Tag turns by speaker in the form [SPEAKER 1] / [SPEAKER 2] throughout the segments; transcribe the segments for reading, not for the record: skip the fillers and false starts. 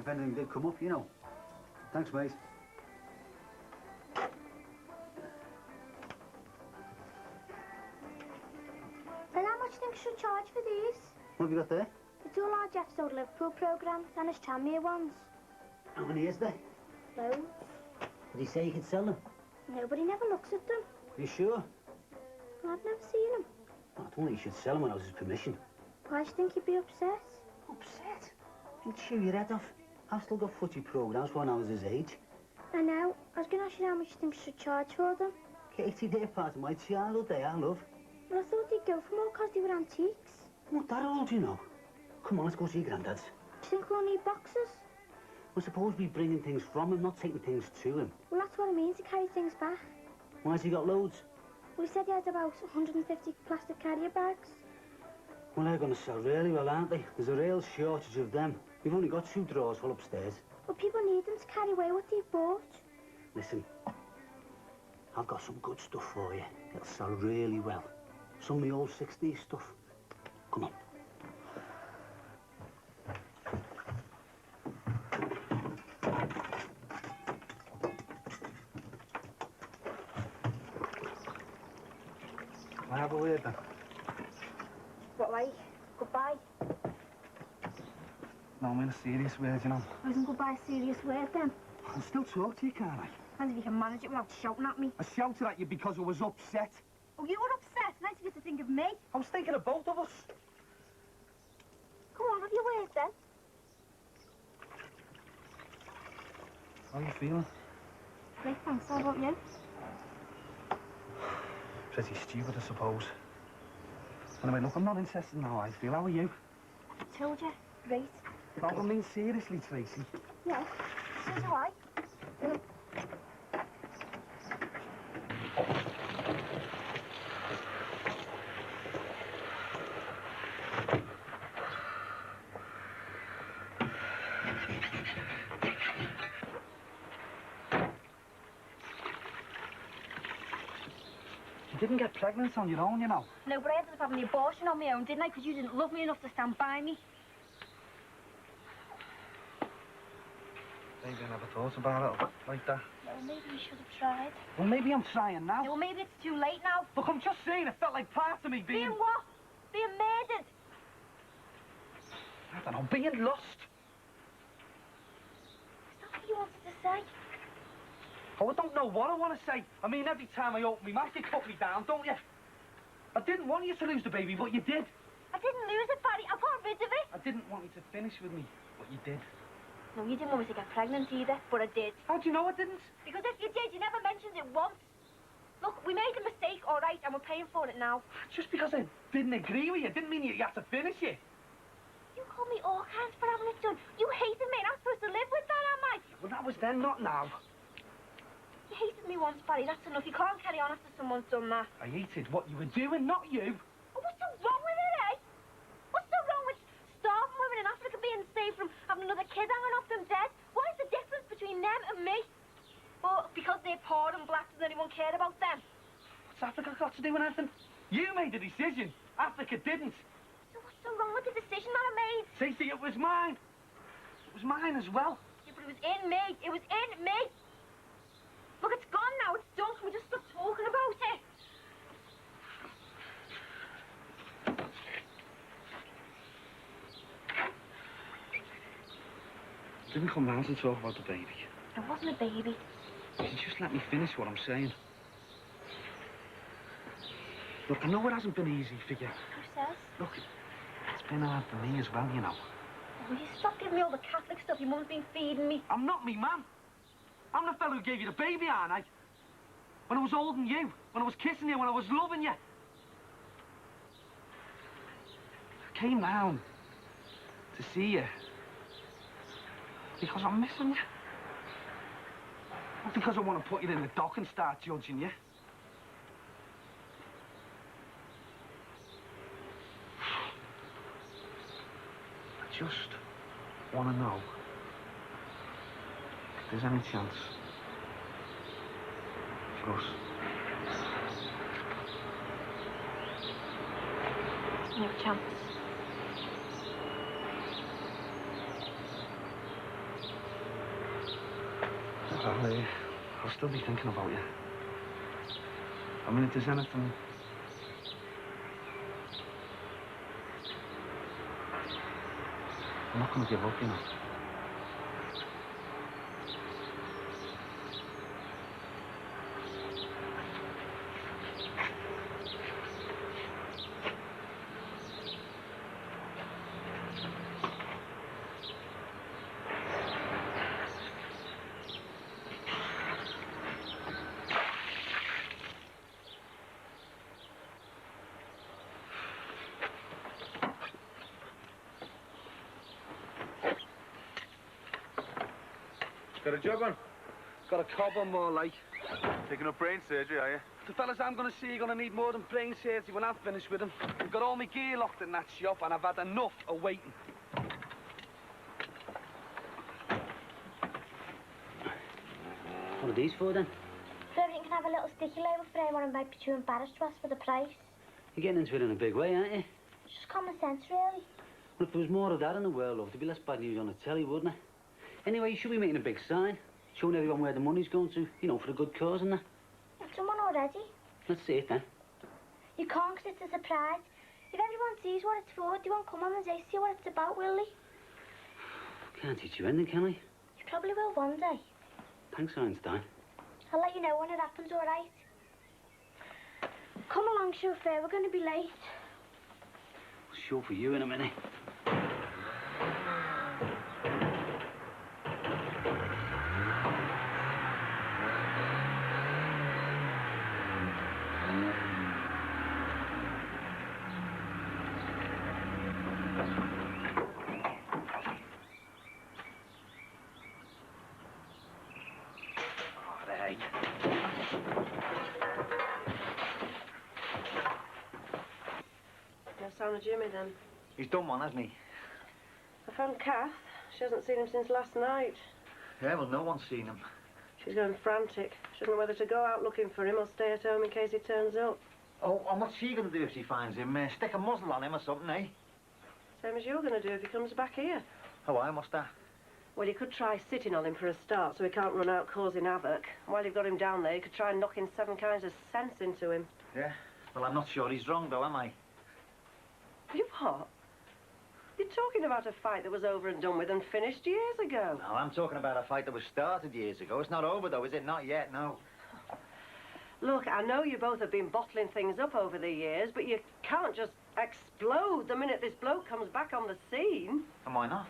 [SPEAKER 1] if anything did come up, you know. Thanks, mate.
[SPEAKER 2] And how much do you think you should charge for these?
[SPEAKER 1] What have you got there?
[SPEAKER 2] It's all our Jeff's old Liverpool programmes and his Tranmere ones.
[SPEAKER 1] How many is there?
[SPEAKER 2] Loads.
[SPEAKER 1] Did he say you could sell them?
[SPEAKER 2] Nobody never looks at them.
[SPEAKER 1] Are you sure?
[SPEAKER 2] Well, I've never seen them.
[SPEAKER 1] I don't think you should sell them without his permission.
[SPEAKER 2] Why do you think he'd be upset?
[SPEAKER 1] Upset? You'd chew your head off. I've still got footy programmes when I was his age.
[SPEAKER 2] I know. I was going to ask you how much you think you should charge for them.
[SPEAKER 1] Katie, they're part of my childhood, they are, love.
[SPEAKER 2] Well, I thought they'd go for more because they were antiques.
[SPEAKER 1] Not that old, you know. Come on, let's go see your granddad's.
[SPEAKER 2] Do you think we'll need boxes?
[SPEAKER 1] We're supposed to be bringing things from him, not taking things to him.
[SPEAKER 2] Well, that's what it means to carry things back.
[SPEAKER 1] Why's he got loads?
[SPEAKER 2] We said he had about 150 plastic carrier bags.
[SPEAKER 1] Well, they're going to sell really well, aren't they? There's a real shortage of them. We've only got 2 drawers full upstairs.
[SPEAKER 2] But people need them to carry away what they've bought.
[SPEAKER 1] Listen, I've got some good stuff for you. It'll sell really well. Some of the old 60s stuff. Come on.
[SPEAKER 3] Can I have a word then?
[SPEAKER 2] What, like? Goodbye?
[SPEAKER 3] No, I mean a serious word, you know.
[SPEAKER 2] Isn't goodbye a serious word then?
[SPEAKER 3] I can still talk to you, can't I?
[SPEAKER 2] And if you can manage it without shouting at me.
[SPEAKER 3] I shouted at you because I was upset.
[SPEAKER 2] Oh, you were upset. Nice of you to think of me.
[SPEAKER 3] I was thinking of both of us.
[SPEAKER 2] Come on, have your words then.
[SPEAKER 3] How are you feeling?
[SPEAKER 2] Great, thanks. How about you?
[SPEAKER 3] Pretty stupid, I suppose. Anyway, look, I'm not interested in how I feel. How are you?
[SPEAKER 2] I told you. Great.
[SPEAKER 3] No, I mean seriously, Tracy.
[SPEAKER 2] Yeah, so do I.
[SPEAKER 3] You didn't get pregnant on your own, you know.
[SPEAKER 2] No, but I ended up having the abortion on my own, didn't I? Because you didn't love me enough to stand by me.
[SPEAKER 3] Maybe I never thought about it like that.
[SPEAKER 2] Well, maybe you should have tried.
[SPEAKER 3] Well, maybe I'm trying now.
[SPEAKER 2] Yeah, well, maybe it's too late now.
[SPEAKER 3] Look, I'm just saying it felt like part of me being...
[SPEAKER 2] Being what? Being murdered.
[SPEAKER 3] I don't know, being lost.
[SPEAKER 2] Is that what you wanted to say?
[SPEAKER 3] Oh, I don't know what I want to say. I mean, every time I open my mouth, you cut me down, don't you? I didn't want you to lose the baby, but you did.
[SPEAKER 2] I didn't lose it, Barry. I got rid of it.
[SPEAKER 3] I didn't want you to finish with me, but you did.
[SPEAKER 2] No, you didn't want me to get pregnant either, but I did.
[SPEAKER 3] How do you know I didn't?
[SPEAKER 2] Because if you did, you never mentioned it once. Look, we made a mistake, all right, and we're paying for it now.
[SPEAKER 3] Just because I didn't agree with you didn't mean you had to finish it.
[SPEAKER 2] You called me all kinds for having it done. You hated me, and I'm supposed to live with that, am I?
[SPEAKER 3] Well, that was then, not now.
[SPEAKER 2] You hated me once, Barry. That's enough. You can't carry on after someone's done that.
[SPEAKER 3] I hated what you were doing, not you.
[SPEAKER 2] Oh, what's so wrong with it, eh? What's so wrong with starving women in Africa being saved from having another kid hanging off them dead? What is the difference between them and me? Well, because they're poor and black, does anyone care about them?
[SPEAKER 3] What's Africa got to do with anything? You made the decision. Africa didn't.
[SPEAKER 2] So what's so wrong with the decision that I made?
[SPEAKER 3] Stacey, it was mine. It was mine as well.
[SPEAKER 2] Yeah, but it was in me. It was in me. Look, it's gone now. It's done. Can we just stop talking about it?
[SPEAKER 3] Didn't come round to talk about the baby.
[SPEAKER 2] It wasn't a baby.
[SPEAKER 3] You just let me finish what I'm saying. Look, I know it hasn't been easy for you.
[SPEAKER 2] Who says?
[SPEAKER 3] Look, it's been hard for me as well, you know.
[SPEAKER 2] Will you stop giving me all the Catholic stuff your mum's been feeding me?
[SPEAKER 3] I'm not me, man. I'm the fellow who gave you the baby, aren't I? When I was holding you, when I was kissing you, when I was loving you. I came round to see you because I'm missing you. Not because I want to put you in the dock and start judging you. I just want to know if there's any chance for us.
[SPEAKER 2] No chance.
[SPEAKER 3] I'll still be thinking about you. I mean, if there's anything... I'm not going to give up, you know.
[SPEAKER 4] Got a job on?
[SPEAKER 3] Got a cob on more like.
[SPEAKER 4] Taking up brain surgery, are you?
[SPEAKER 3] The fellas I'm going to see are going to need more than brain surgery when I'm finished with them. I've got all my gear locked in that shop and I've had enough of waiting.
[SPEAKER 1] What are these for then?
[SPEAKER 2] So you can have a little sticky label for anyone who might be too embarrassed to ask for the price.
[SPEAKER 1] You're getting into it in a big way, aren't you?
[SPEAKER 2] It's just common sense, really.
[SPEAKER 1] Well, if there was more of that in the world, love, there'd be less bad news on the telly, wouldn't there? Anyway, you should be making a big sign, showing everyone where the money's going to, you know, for a good cause and that.
[SPEAKER 2] I've done one already.
[SPEAKER 1] Let's see it then.
[SPEAKER 2] You can't, 'cause it's a surprise. If everyone sees what it's for, they won't come on the day to see what it's about, will they?
[SPEAKER 1] Can't teach you anything, can I?
[SPEAKER 2] You probably will one day.
[SPEAKER 1] Thanks, Einstein.
[SPEAKER 2] I'll let you know when it happens, all right? Come along, chauffeur, we're going to be late.
[SPEAKER 1] I'll show for you in a minute.
[SPEAKER 5] No sign of Jimmy, then.
[SPEAKER 4] He's done one, hasn't he?
[SPEAKER 5] I found Kath. She hasn't seen him since last night.
[SPEAKER 4] Yeah, well, no one's seen him.
[SPEAKER 5] She's going frantic. She doesn't know whether to go out looking for him or stay at home in case he turns up.
[SPEAKER 4] Oh, and what's she going to do if she finds him? Stick a muzzle on him or something, eh?
[SPEAKER 5] Same as you're going to do if he comes back here.
[SPEAKER 4] Oh, why? What's that?
[SPEAKER 5] Well, you could try sitting on him for a start so he can't run out causing havoc. While you've got him down there, you could try knocking 7 kinds of sense into him.
[SPEAKER 4] Yeah? Well, I'm not sure he's wrong, though, am I?
[SPEAKER 5] You what? You're talking about a fight that was over and done with and finished years ago.
[SPEAKER 4] No, I'm talking about a fight that was started years ago. It's not over, though, is it? Not yet, no.
[SPEAKER 5] Look, I know you both have been bottling things up over the years, but you can't just explode the minute this bloke comes back on the scene.
[SPEAKER 4] And why not?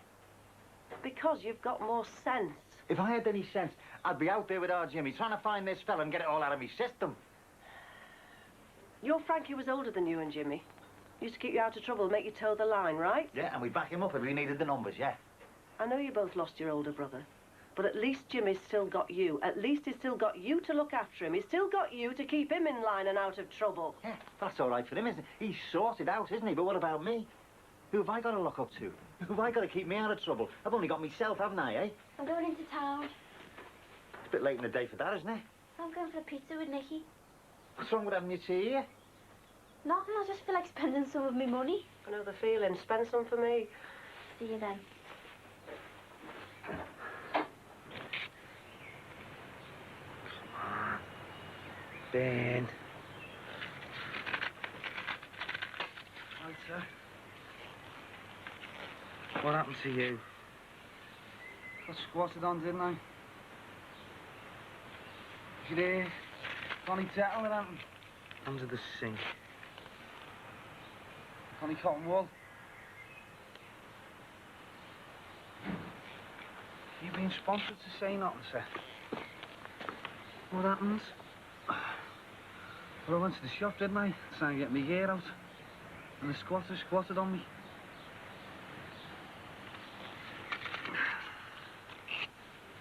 [SPEAKER 5] Because you've got more sense.
[SPEAKER 4] If I had any sense, I'd be out there with our Jimmy trying to find this fella and get it all out of me system.
[SPEAKER 5] Your Frankie was older than you and Jimmy. Used to keep you out of trouble, make you toe the line, right?
[SPEAKER 4] Yeah, and we'd back him up if we needed the numbers, yeah.
[SPEAKER 5] I know you both lost your older brother, but at least Jimmy's still got you. At least he's still got you to look after him. He's still got you to keep him in line and out of trouble.
[SPEAKER 4] Yeah, that's all right for him, isn't it? He's sorted out, isn't he? But what about me? Who have I got to look up to? Who have I got to keep me out of trouble? I've only got myself, haven't I, eh?
[SPEAKER 2] I'm going into town.
[SPEAKER 4] It's a bit late in the day for that, isn't it?
[SPEAKER 2] I'm going for a pizza with Nicky.
[SPEAKER 4] What's wrong with having your tea here?
[SPEAKER 2] Nothing, I just feel like spending some of my money.
[SPEAKER 5] I know the feeling. Spend some for me.
[SPEAKER 2] See you then.
[SPEAKER 4] Ben.
[SPEAKER 3] Right, sir. What happened to you? Got squatted on, didn't I? You there? Connie Tettle, what happened?
[SPEAKER 4] Under the sink.
[SPEAKER 3] Connie Cotton Wool. You been sponsored to say nothing, sir? What happens? Well, I went to the shop, didn't I? Trying to get my gear out. And the squatter squatted on me.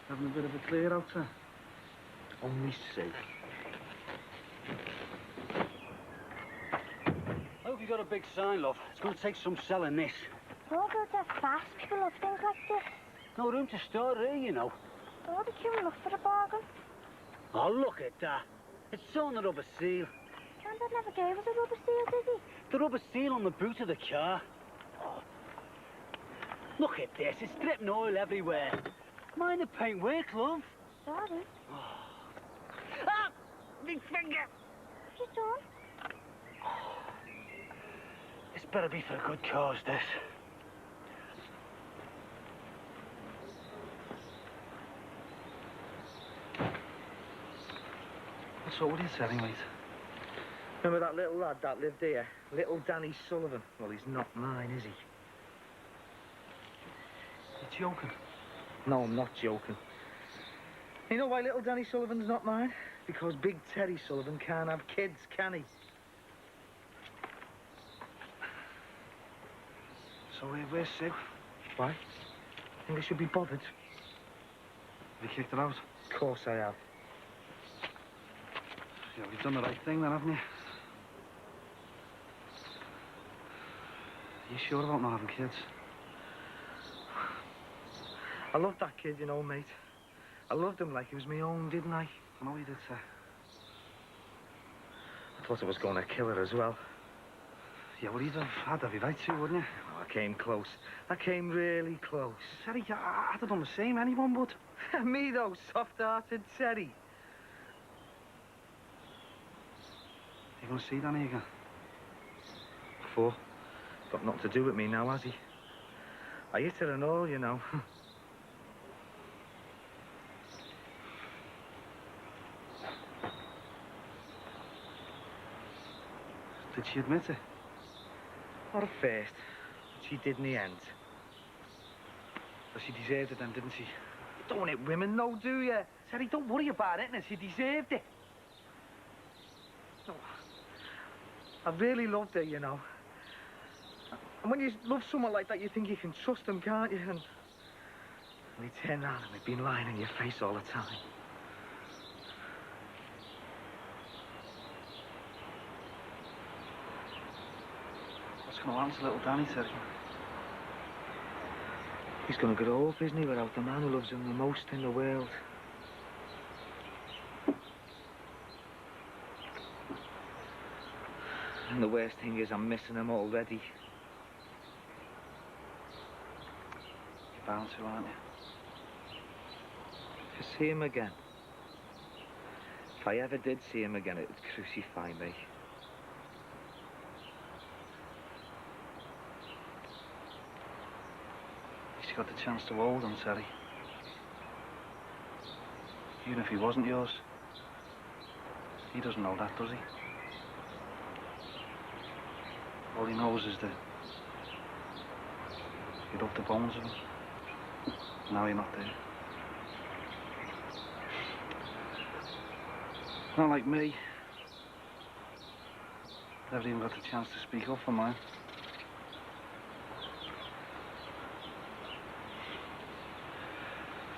[SPEAKER 3] Having a bit of a clear out, sir.
[SPEAKER 4] Only sake.
[SPEAKER 1] I hope you got a big sign, love. It's going to take some selling this.
[SPEAKER 2] All go so fast, people love things like this.
[SPEAKER 1] No room to store here, you know.
[SPEAKER 2] Oh, they queuing up for a bargain.
[SPEAKER 1] Oh, look at that. It's on the rubber seal.
[SPEAKER 2] Grandad never gave us a rubber seal, did he?
[SPEAKER 1] The rubber seal on the boot of the car. Oh. Look at this. It's dripping oil everywhere. Mind the paint work, love.
[SPEAKER 2] Sorry.
[SPEAKER 3] Ah! Big finger!
[SPEAKER 2] You done?
[SPEAKER 3] This better be for a good cause, this. What's up with you, Sally, mate? Remember that little lad that lived here? Little Danny Sullivan? Well, he's not mine, is he? You're joking? No, I'm not joking. You know why little Danny Sullivan's not mine? Because Big Terry Sullivan can't have kids, can he? So where's Sue? Why? Think I should be bothered? Have you kicked her out? Of course I have. Yeah, you've done the right thing then, haven't you? You sure about not having kids? I loved that kid, you know, mate. I loved him like he was my own, didn't I? I know you did, sir. I thought I was going to kill her as well. Yeah, well, you'd have had every right to, wouldn't you? Oh, I came close. I came really close. Terry, I'd have done the same, anyone would. Me, though, soft-hearted Terry. You going to see Danny again? Before? Got nothing to do with me now, has he? I hit her and all, you know. Did she admit it? Not at first, but she did in the end. But she deserved it then, didn't she? Don't hit women, no, do you? Terry, don't worry about it, innit? She deserved it. No, I really loved her, you know. And when you love someone like that, you think you can trust them, can't you? And they turn around and they've been lying in your face all the time. What's going to happen to little Danny, Terry? He's going to grow up, isn't he, without the man who loves him the most in the world. And the worst thing is I'm missing him already. You're bound to, aren't you? To see him again. If I ever did see him again, it would crucify me. He's got the chance to hold him, Terry. Even if he wasn't yours. He doesn't know that, does he? All he knows is that you loved the bones of him. Now you're not there. Not like me. Never even got the chance to speak up for mine.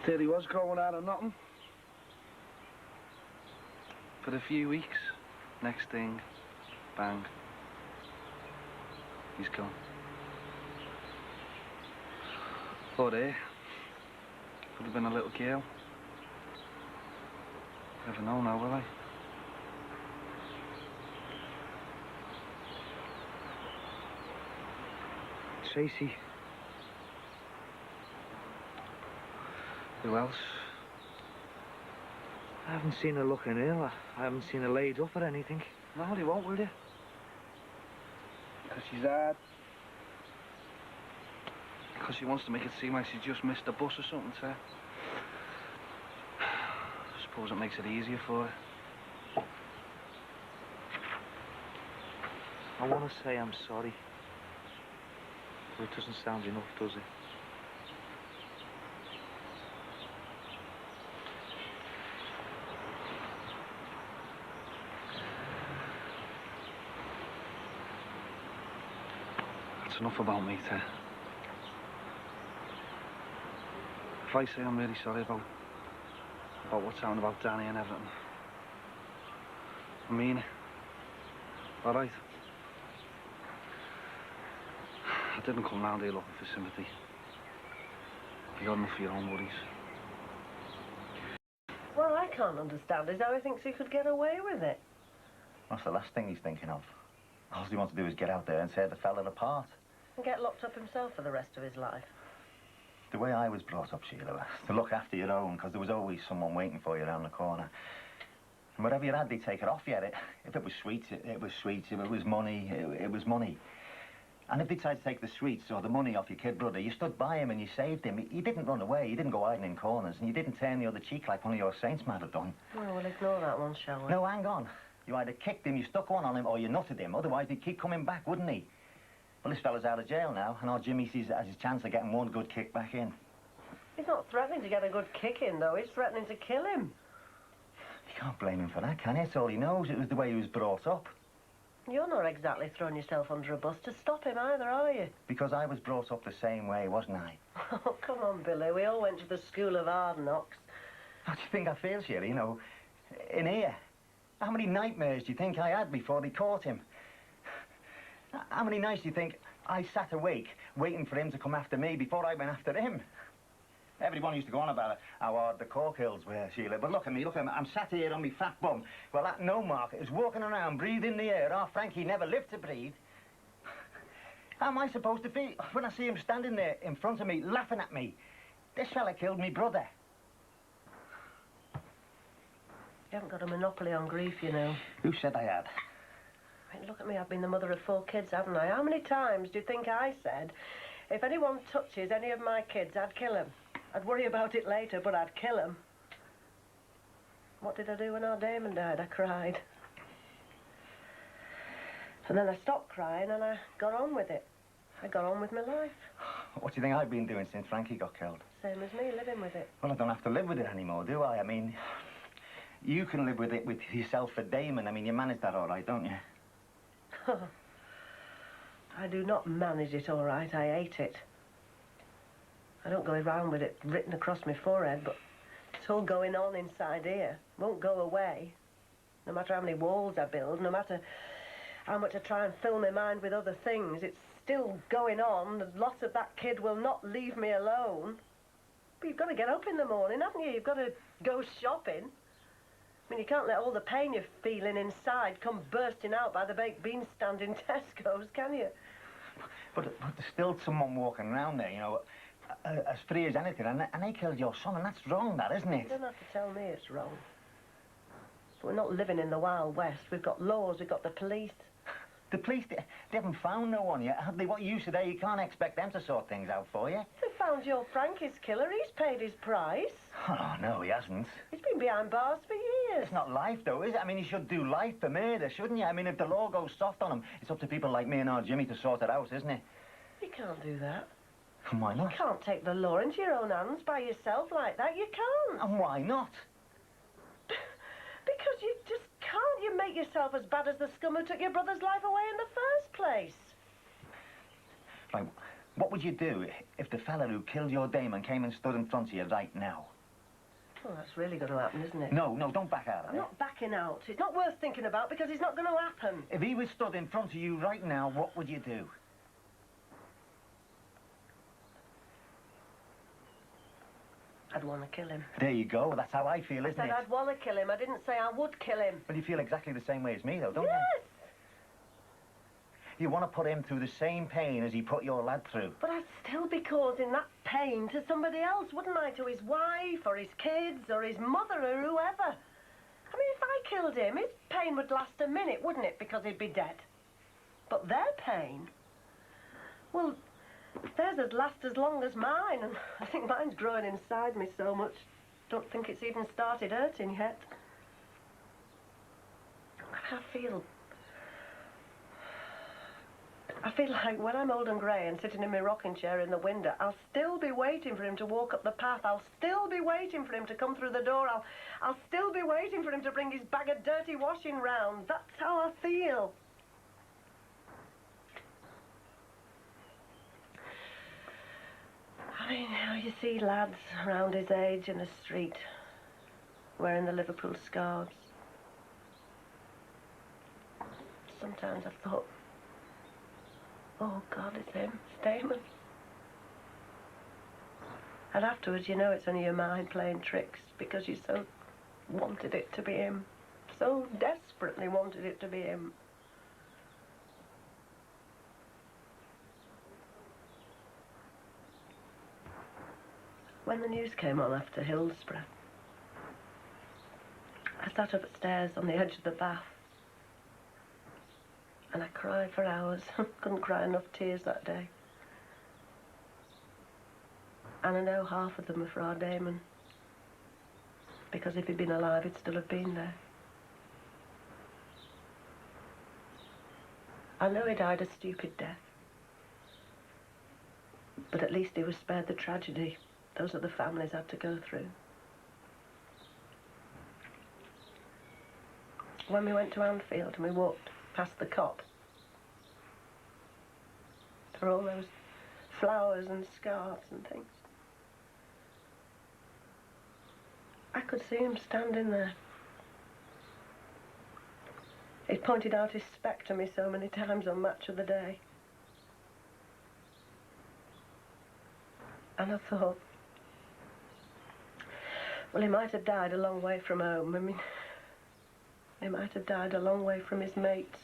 [SPEAKER 3] There he was growing out of nothing. For a few weeks, next thing, bang. He's gone. Poor there. Could have been a little girl. Never know now, will I? Tracy. Who else? I haven't seen her looking ill. I haven't seen her laid up or anything. No, you won't, will you? Because she's hard. Because she wants to make it seem like she just missed a bus or something, sir. I suppose it makes it easier for her. I want to say I'm sorry. But it doesn't sound enough, does it? That's enough about me, Ted. If I say I'm really sorry about what's happened about Danny and everything, I mean it. All right? I didn't come round here looking for sympathy. You got enough for your own worries.
[SPEAKER 5] What I can't understand is how he thinks he could get away with it.
[SPEAKER 4] That's the last thing he's thinking of. All he wants to do is get out there and tear the fella apart.
[SPEAKER 5] And get locked up himself for the rest of his life.
[SPEAKER 4] The way I was brought up, Sheila, was to look after your own, because there was always someone waiting for you around the corner. And whatever you had, they'd take it off you. If it was sweets, it was sweets. If it was money, it was money. And if they tried to take the sweets or the money off your kid brother, you stood by him and you saved him. You didn't run away, you didn't go hiding in corners, and you didn't turn the other cheek like one of your saints might have done.
[SPEAKER 5] Oh, we'll ignore that one, shall we?
[SPEAKER 4] No, hang on. You either kicked him, you stuck one on him, or you nutted him. Otherwise, he'd keep coming back, wouldn't he? Well, this fella's out of jail now, and our Jimmy sees it as his chance of getting one good kick back in.
[SPEAKER 5] He's not threatening to get a good kick in, though. He's threatening to kill him.
[SPEAKER 4] You can't blame him for that, can you? It's all he knows. It was the way he was brought up.
[SPEAKER 5] You're not exactly throwing yourself under a bus to stop him either, are you?
[SPEAKER 4] Because I was brought up the same way, wasn't I?
[SPEAKER 5] Oh, come on, Billy. We all went to the school of hard knocks.
[SPEAKER 4] How do you think I feel, Sheila? You know, in here. How many nightmares do you think I had before they caught him? How many nights do you think I sat awake waiting for him to come after me before I went after him? Everyone used to go on about it, how hard the Cork Hills were, Sheila. But look at me, I'm sat here on me fat bum. Well, that no market is walking around, breathing the air. Our Frankie never lived to breathe. How am I supposed to feel when I see him standing there in front of me, laughing at me? This fella killed me brother.
[SPEAKER 5] You haven't got a monopoly on grief, you know.
[SPEAKER 4] Who said I had?
[SPEAKER 5] I mean, look at me, I've been the mother of 4 kids, haven't I? How many times do you think I said, if anyone touches any of my kids, I'd kill him? I'd worry about it later, but I'd kill him. What did I do when our Damon died? I cried. And then I stopped crying and I got on with it. I got on with my life.
[SPEAKER 4] What do you think I've been doing since Frankie got killed?
[SPEAKER 5] Same as me, living with it.
[SPEAKER 4] Well, I don't have to live with it anymore, do I? I mean, you can live with it with yourself for Damon. I mean, you manage that all right, don't you?
[SPEAKER 5] I do not manage it all right. I hate it. I don't go around with it written across my forehead, but it's all going on inside here. Won't go away. No matter how many walls I build, no matter how much I try and fill my mind with other things, it's still going on. The loss of that kid will not leave me alone. But you've got to get up in the morning, haven't you? You've got to go shopping. I mean, you can't let all the pain you're feeling inside come bursting out by the baked bean stand in Tesco's, can you?
[SPEAKER 4] But there's still someone walking around there, you know, as free as anything, and they killed your son, and that's wrong, that, isn't it?
[SPEAKER 5] You don't have to tell me it's wrong. But we're not living in the Wild West. We've got laws, we've got the police.
[SPEAKER 4] The police, they haven't found no one yet, have they? What use are they? You can't expect them to sort things out for you.
[SPEAKER 5] They found your Frankie's killer. He's paid his price.
[SPEAKER 4] Oh, no, he hasn't.
[SPEAKER 5] He's been behind bars for years.
[SPEAKER 4] It's not life, though, is it? I mean, you should do life for murder, shouldn't you? I mean, if the law goes soft on him, it's up to people like me and our Jimmy to sort it out, isn't it?
[SPEAKER 5] You can't do that.
[SPEAKER 4] And why not?
[SPEAKER 5] You can't take the law into your own hands by yourself like that. You can't.
[SPEAKER 4] And why not?
[SPEAKER 5] Because you just can't. You make yourself as bad as the scum who took your brother's life away in the first place.
[SPEAKER 4] Right, what would you do if the fella who killed your Damon came and stood in front of you right now?
[SPEAKER 5] Well, that's really going to happen, isn't it?
[SPEAKER 4] No, don't back out of
[SPEAKER 5] I'm
[SPEAKER 4] it.
[SPEAKER 5] not backing out. It's not worth thinking about because it's not going to happen.
[SPEAKER 4] If he was stood in front of you right now, what would you do?
[SPEAKER 5] I'd want to kill him.
[SPEAKER 4] There you go. That's how I feel, isn't
[SPEAKER 5] I said
[SPEAKER 4] it?
[SPEAKER 5] I'd want to kill him. I didn't say I would kill him.
[SPEAKER 4] Well, you feel exactly the same way as me, though, don't
[SPEAKER 5] Yes!
[SPEAKER 4] you? You want to put him through the same pain as he put your lad through.
[SPEAKER 5] But I'd still be causing that pain to somebody else, wouldn't I? To his wife, or his kids, or his mother, or whoever. I mean, if I killed him, his pain would last a minute, wouldn't it? Because he'd be dead. But their pain, well, theirs would last as long as mine, and I think mine's growing inside me so much. Don't think it's even started hurting yet. I feel like when I'm old and grey and sitting in my rocking chair in the window, I'll still be waiting for him to walk up the path. I'll still be waiting for him to come through the door. I'll still be waiting for him to bring his bag of dirty washing round. That's how I feel. I mean, you see lads around his age in the street wearing the Liverpool scarves. Sometimes I've thought, oh, God, it's him. It's Damon. And afterwards, you know it's only your mind playing tricks because you so wanted it to be him. So desperately wanted it to be him. When the news came on after Hillsborough, I sat upstairs on the edge of the bath and I cried for hours. Couldn't cry enough tears that day. And I know half of them are for our Damon, because if he'd been alive, he'd still have been there. I know he died a stupid death, but at least he was spared the tragedy those other families had to go through. When we went to Anfield and we walked past the cop, there were all those flowers and scarves and things. I could see him standing there. He pointed out his spec to me so many times on Match of the Day. And I thought, well, he might have died a long way from home. I mean, he might have died a long way from his mates.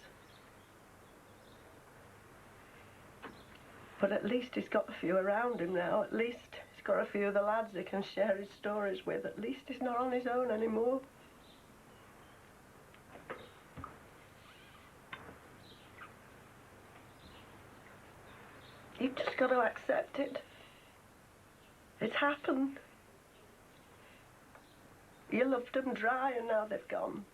[SPEAKER 5] But at least he's got a few around him now. At least he's got a few of the lads he can share his stories with. At least he's not on his own anymore. You've just got to accept it. It's happened. You loved them dry and now they've gone.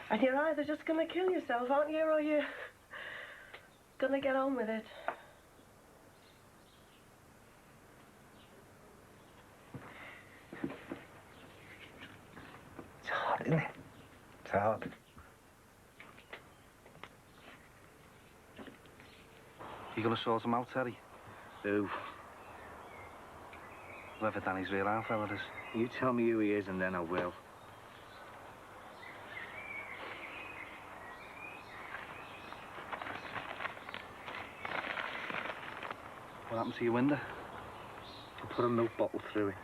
[SPEAKER 5] And you're either just going to kill yourself, aren't you, or you're going to get on with it.
[SPEAKER 4] It's hard, isn't it? It's hard.
[SPEAKER 3] You gonna sort him out, Terry?
[SPEAKER 4] Who?
[SPEAKER 3] Whoever Danny's real half fella is.
[SPEAKER 4] You tell me who he is and then I will.
[SPEAKER 3] What happened to your window?
[SPEAKER 4] I put a milk bottle through it.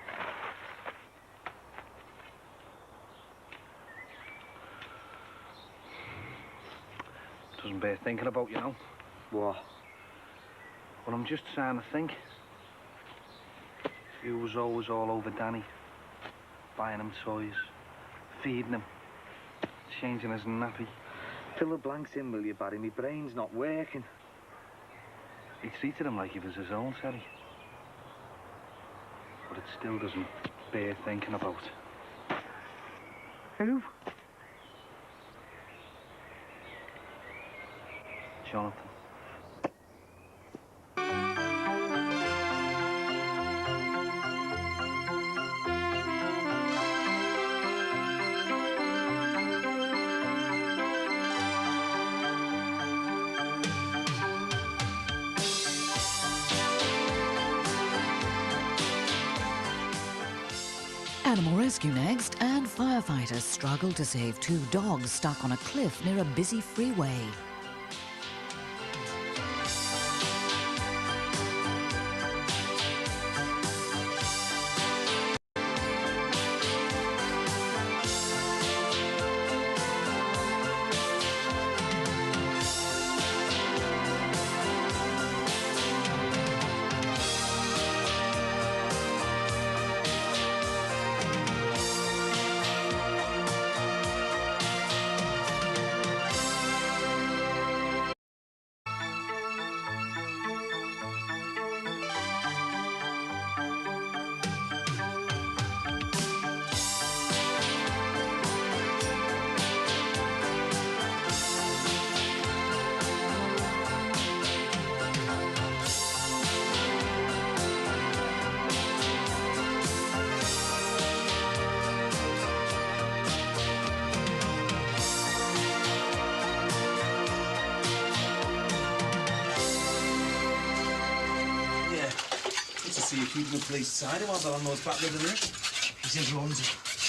[SPEAKER 3] Doesn't bear thinking about, you know.
[SPEAKER 4] What?
[SPEAKER 3] Well, I'm just trying to think. You was always all over Danny. Buying him toys, feeding him, changing his nappy.
[SPEAKER 4] Fill the blanks in, will you, Barry? My brain's not working.
[SPEAKER 3] He treated him like he was his own, Terry. But it still doesn't bear thinking about.
[SPEAKER 4] Who?
[SPEAKER 3] Jonathan.
[SPEAKER 6] Animal rescue next, and firefighters struggle to save two dogs stuck on a cliff near a busy freeway.
[SPEAKER 7] See you keeping the police side while the landlord's back with the roof.
[SPEAKER 8] He's in London.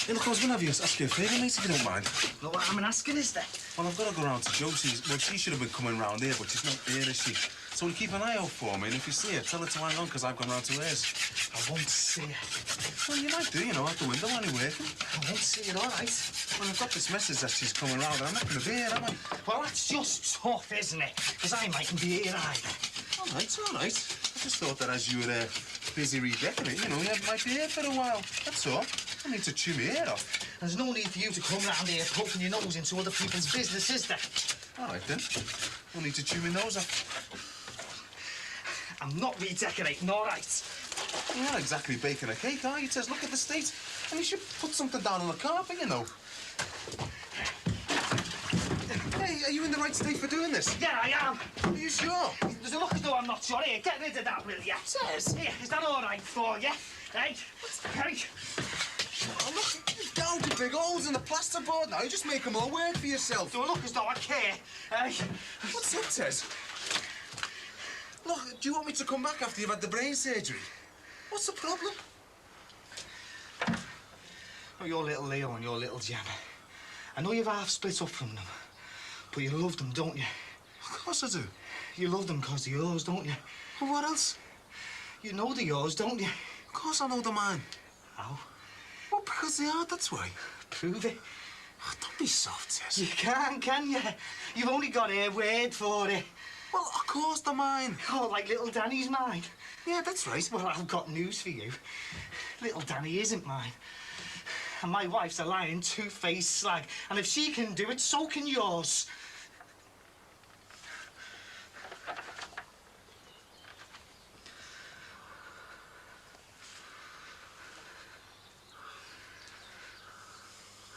[SPEAKER 7] Hey, look, I was going to have you ask you a favour, mate, if you don't mind.
[SPEAKER 3] No, what I'm asking is that.
[SPEAKER 7] Well, I've got to go round to Josie's. Well, she should have been coming round here, but she's not here, is she? So will you keep an eye out for me, and if you see her, tell her to hang on, because I've gone round to hers.
[SPEAKER 3] I won't see her.
[SPEAKER 7] Well, you might do, you know, out the window while you're working.
[SPEAKER 3] I won't see her, all right?
[SPEAKER 7] Well, I've got this message that she's coming round, and I'm not going to be here, am I?
[SPEAKER 3] Well, that's just tough, isn't it? Because I mightn't be here either.
[SPEAKER 7] All right, all right. I just thought that as you were busy redecorating, you know, you might be here for a while. That's all. I need to chew my ear off.
[SPEAKER 3] There's no need for you to come round here poking your nose into other people's business, is there?
[SPEAKER 7] All right, then. I need to chew my nose off.
[SPEAKER 3] I'm not redecorating, all right?
[SPEAKER 7] You're not exactly baking a cake, are you, Tess? Look at the state. And you should put something down on the carpet, you know. Hey, are you in the right state for doing this?
[SPEAKER 3] Yeah, I am.
[SPEAKER 7] Are you sure?
[SPEAKER 3] Does it look as though I'm not sure? Here, get rid of that, will you?
[SPEAKER 7] Tess!
[SPEAKER 3] Here, is that all right for you? Hey? Hey?
[SPEAKER 7] Oh, look, you've down to big holes in the plasterboard now. You just make them all work for yourself.
[SPEAKER 3] Do I look as though I care? Hey?
[SPEAKER 7] What's up, Tess? Look, do you want me to come back after you've had the brain surgery? What's the problem?
[SPEAKER 3] Oh, your little Leo and your little Gemma. I know you've half split up from them, but you love them, don't you?
[SPEAKER 7] Of course I do.
[SPEAKER 3] You love them because they're yours, don't you?
[SPEAKER 7] Well, what else?
[SPEAKER 3] You know they're yours, don't you?
[SPEAKER 7] Of course I know they're mine.
[SPEAKER 3] How?
[SPEAKER 7] Well, because they are, that's why.
[SPEAKER 3] Prove it.
[SPEAKER 7] Oh, don't be soft, Tess.
[SPEAKER 3] You can you? You've only got a word for it.
[SPEAKER 7] Well, of course they're mine.
[SPEAKER 3] Oh, like little Danny's mine.
[SPEAKER 7] Yeah, that's right.
[SPEAKER 3] Well, I've got news for you. Little Danny isn't mine. And my wife's a lying, two-faced slag. And if she can do it, so can yours.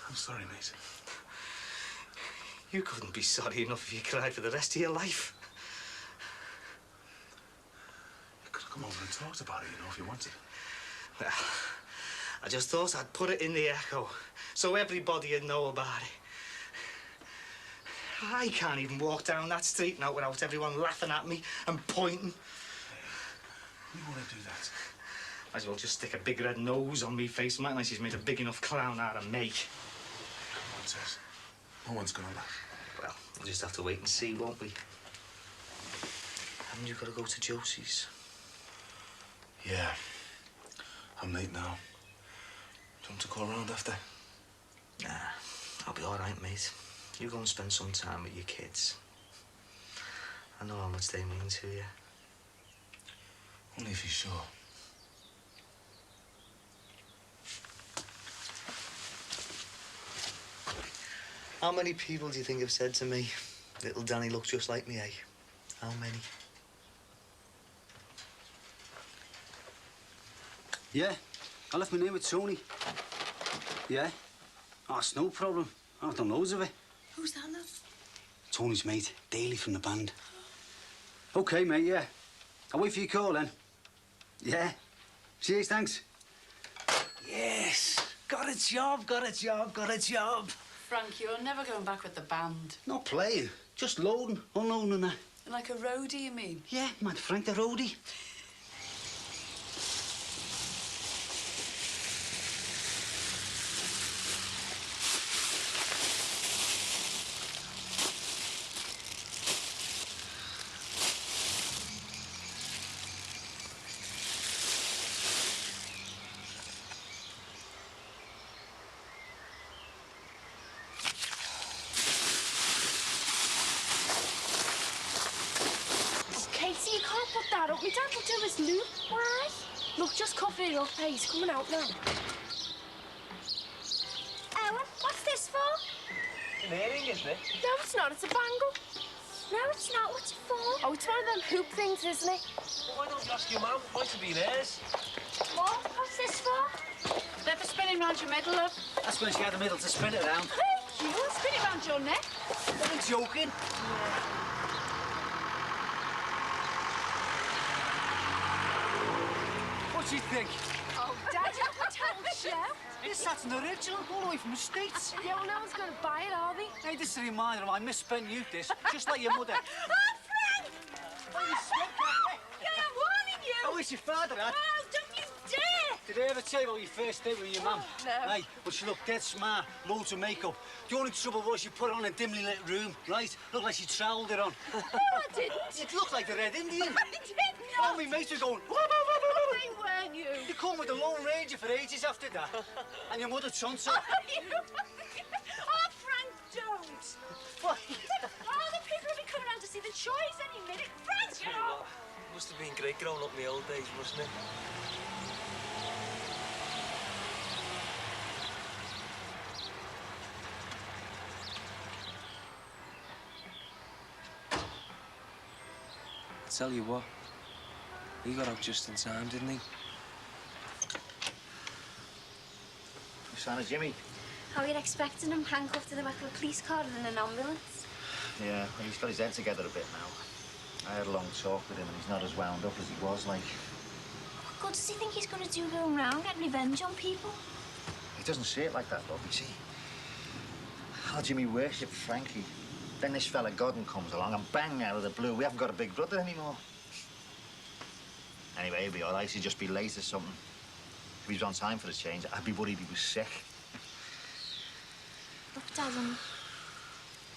[SPEAKER 7] I'm sorry, mate.
[SPEAKER 3] You couldn't be sorry enough if you cried for the rest of your life.
[SPEAKER 7] You could have come over and talked about it, you know, if you wanted.
[SPEAKER 3] Well, I just thought I'd put it in the Echo so everybody'd know about it. I can't even walk down that street now without everyone laughing at me and pointing.
[SPEAKER 7] You want to do that?
[SPEAKER 3] Might as well just stick a big red nose on me face, mightn't I? She's made a big enough clown out of me.
[SPEAKER 7] Come on, Tess. No one's gonna laugh.
[SPEAKER 3] Well, we'll just have to wait and see, won't we? Haven't you got to go to Josie's?
[SPEAKER 7] Yeah. I'm late now. Do you want to call round after?
[SPEAKER 3] Nah, I'll be all right, mate. You go and spend some time with your kids. I know how much they mean to you.
[SPEAKER 7] Only if you're sure.
[SPEAKER 3] How many people do you think have said to me, little Danny looks just like me, eh? How many?
[SPEAKER 1] Yeah, I left my name with Tony. Yeah? Oh, it's no problem. I've done loads of it.
[SPEAKER 2] Who's that, love?
[SPEAKER 1] Tony's mate, Daly from the band. OK, mate, yeah. I'll wait for your call, then. Yeah. Cheers, thanks. Yes! Got a job, got a job, got a job.
[SPEAKER 8] Frank, you're never going back with the band.
[SPEAKER 1] Not playing, just loading, unloading and that.
[SPEAKER 8] Like a roadie, you mean?
[SPEAKER 1] Yeah, man, Frank the roadie.
[SPEAKER 2] Casey, you can't put that up. My dad will do his loop. Why? Look, just cover it up. Hey, he's coming out now. Owen, what's this for?
[SPEAKER 3] An earring, isn't it?
[SPEAKER 2] No, it's not. It's a bangle. No, it's not. What's it for? Oh, it's one of them hoop things, isn't it?
[SPEAKER 9] Well, why don't you ask your mum? Might have been hers.
[SPEAKER 2] What? What's this for?
[SPEAKER 8] They're for spinning round your middle, love.
[SPEAKER 1] That's when she had the middle to spin it around.
[SPEAKER 8] Hey, you will spin it round your neck.
[SPEAKER 1] I'm joking. What do you think?
[SPEAKER 2] Oh, Dad, you have a total show.
[SPEAKER 1] This, that's an original, all the way from the States.
[SPEAKER 2] Yeah, well, no one's going to buy it, are they?
[SPEAKER 1] Hey, this is a reminder of my misspent youth, this. Just like your mother.
[SPEAKER 2] Oh, Frank!
[SPEAKER 1] Oh, you sweat,
[SPEAKER 2] Yeah, I'm warning you.
[SPEAKER 1] I wish your father had.
[SPEAKER 2] Oh, don't you dare!
[SPEAKER 1] Did I ever tell you about your first date with your mum?
[SPEAKER 5] No.
[SPEAKER 1] Hey, but she looked dead smart, loads of makeup. The only trouble was she put it on a dimly lit room, right? Looked like she troweled it on.
[SPEAKER 5] No, I didn't.
[SPEAKER 1] It looked like the Red Indian.
[SPEAKER 5] I did
[SPEAKER 1] All
[SPEAKER 5] not.
[SPEAKER 1] my mates were going,
[SPEAKER 5] Why weren't you?
[SPEAKER 1] you come with the Lone Ranger for ages after that. And your mother tonsil.
[SPEAKER 5] Oh, Frank, don't.
[SPEAKER 1] What?
[SPEAKER 2] Oh, the people will be coming around to see the choice any minute. Frank, you know.
[SPEAKER 9] Must have been great growing up in the old days, mustn't it? I tell you what, he got out just in time, didn't he?
[SPEAKER 4] Son of Jimmy.
[SPEAKER 2] How are you expecting him handcuffed to the back of a police car and in an ambulance?
[SPEAKER 4] Yeah, well, he's got his head together a bit now. I had a long talk with him and he's not as wound up as he was, like.
[SPEAKER 2] What good does he think he's going to do going round, get revenge on people?
[SPEAKER 4] He doesn't see it like that, love, you see. How Jimmy worshipped Frankie. Then this fella Gordon comes along and bang, out of the blue, we haven't got a big brother anymore. Anyway, he'll be all right, he'll just be late or something. If he was on time for the change, I'd be worried he was sick.
[SPEAKER 2] Look, Dad, I'm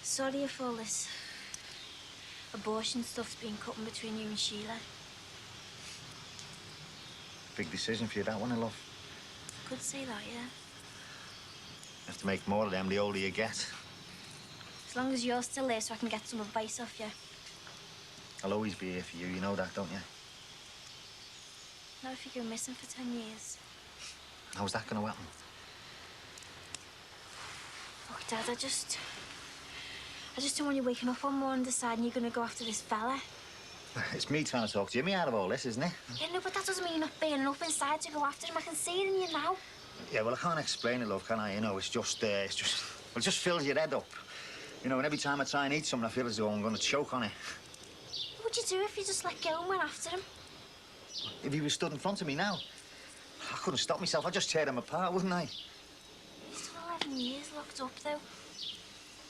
[SPEAKER 2] sorry if all this abortion stuff's been cutting between you and Sheila.
[SPEAKER 4] Big decision for you, that one, I love.
[SPEAKER 2] Could say that, yeah.
[SPEAKER 4] You have to make more of them the older you get.
[SPEAKER 2] As long as you're still there so I can get some advice off you.
[SPEAKER 4] I'll always be here for you, you know that, don't you?
[SPEAKER 2] Not if you go missing for 10 years.
[SPEAKER 4] How's that going to happen?
[SPEAKER 2] Look, Dad, I just don't want you waking up one morning and deciding you're going to go after this fella.
[SPEAKER 4] It's me trying to talk Jimmy out of all this, isn't it?
[SPEAKER 2] Yeah, no, but that doesn't mean you're not burning up inside to go after him. I can see it in you now.
[SPEAKER 4] Yeah, well, I can't explain it, love, can I? You know, it just fills your head up. You know, and every time I try and eat something, I feel as though I'm going to choke on it.
[SPEAKER 2] What would you do if you just let go and went after him?
[SPEAKER 4] If he was stood in front of me now, I couldn't stop myself. I'd just tear him apart, wouldn't I?
[SPEAKER 2] He's still 11 years locked up, though.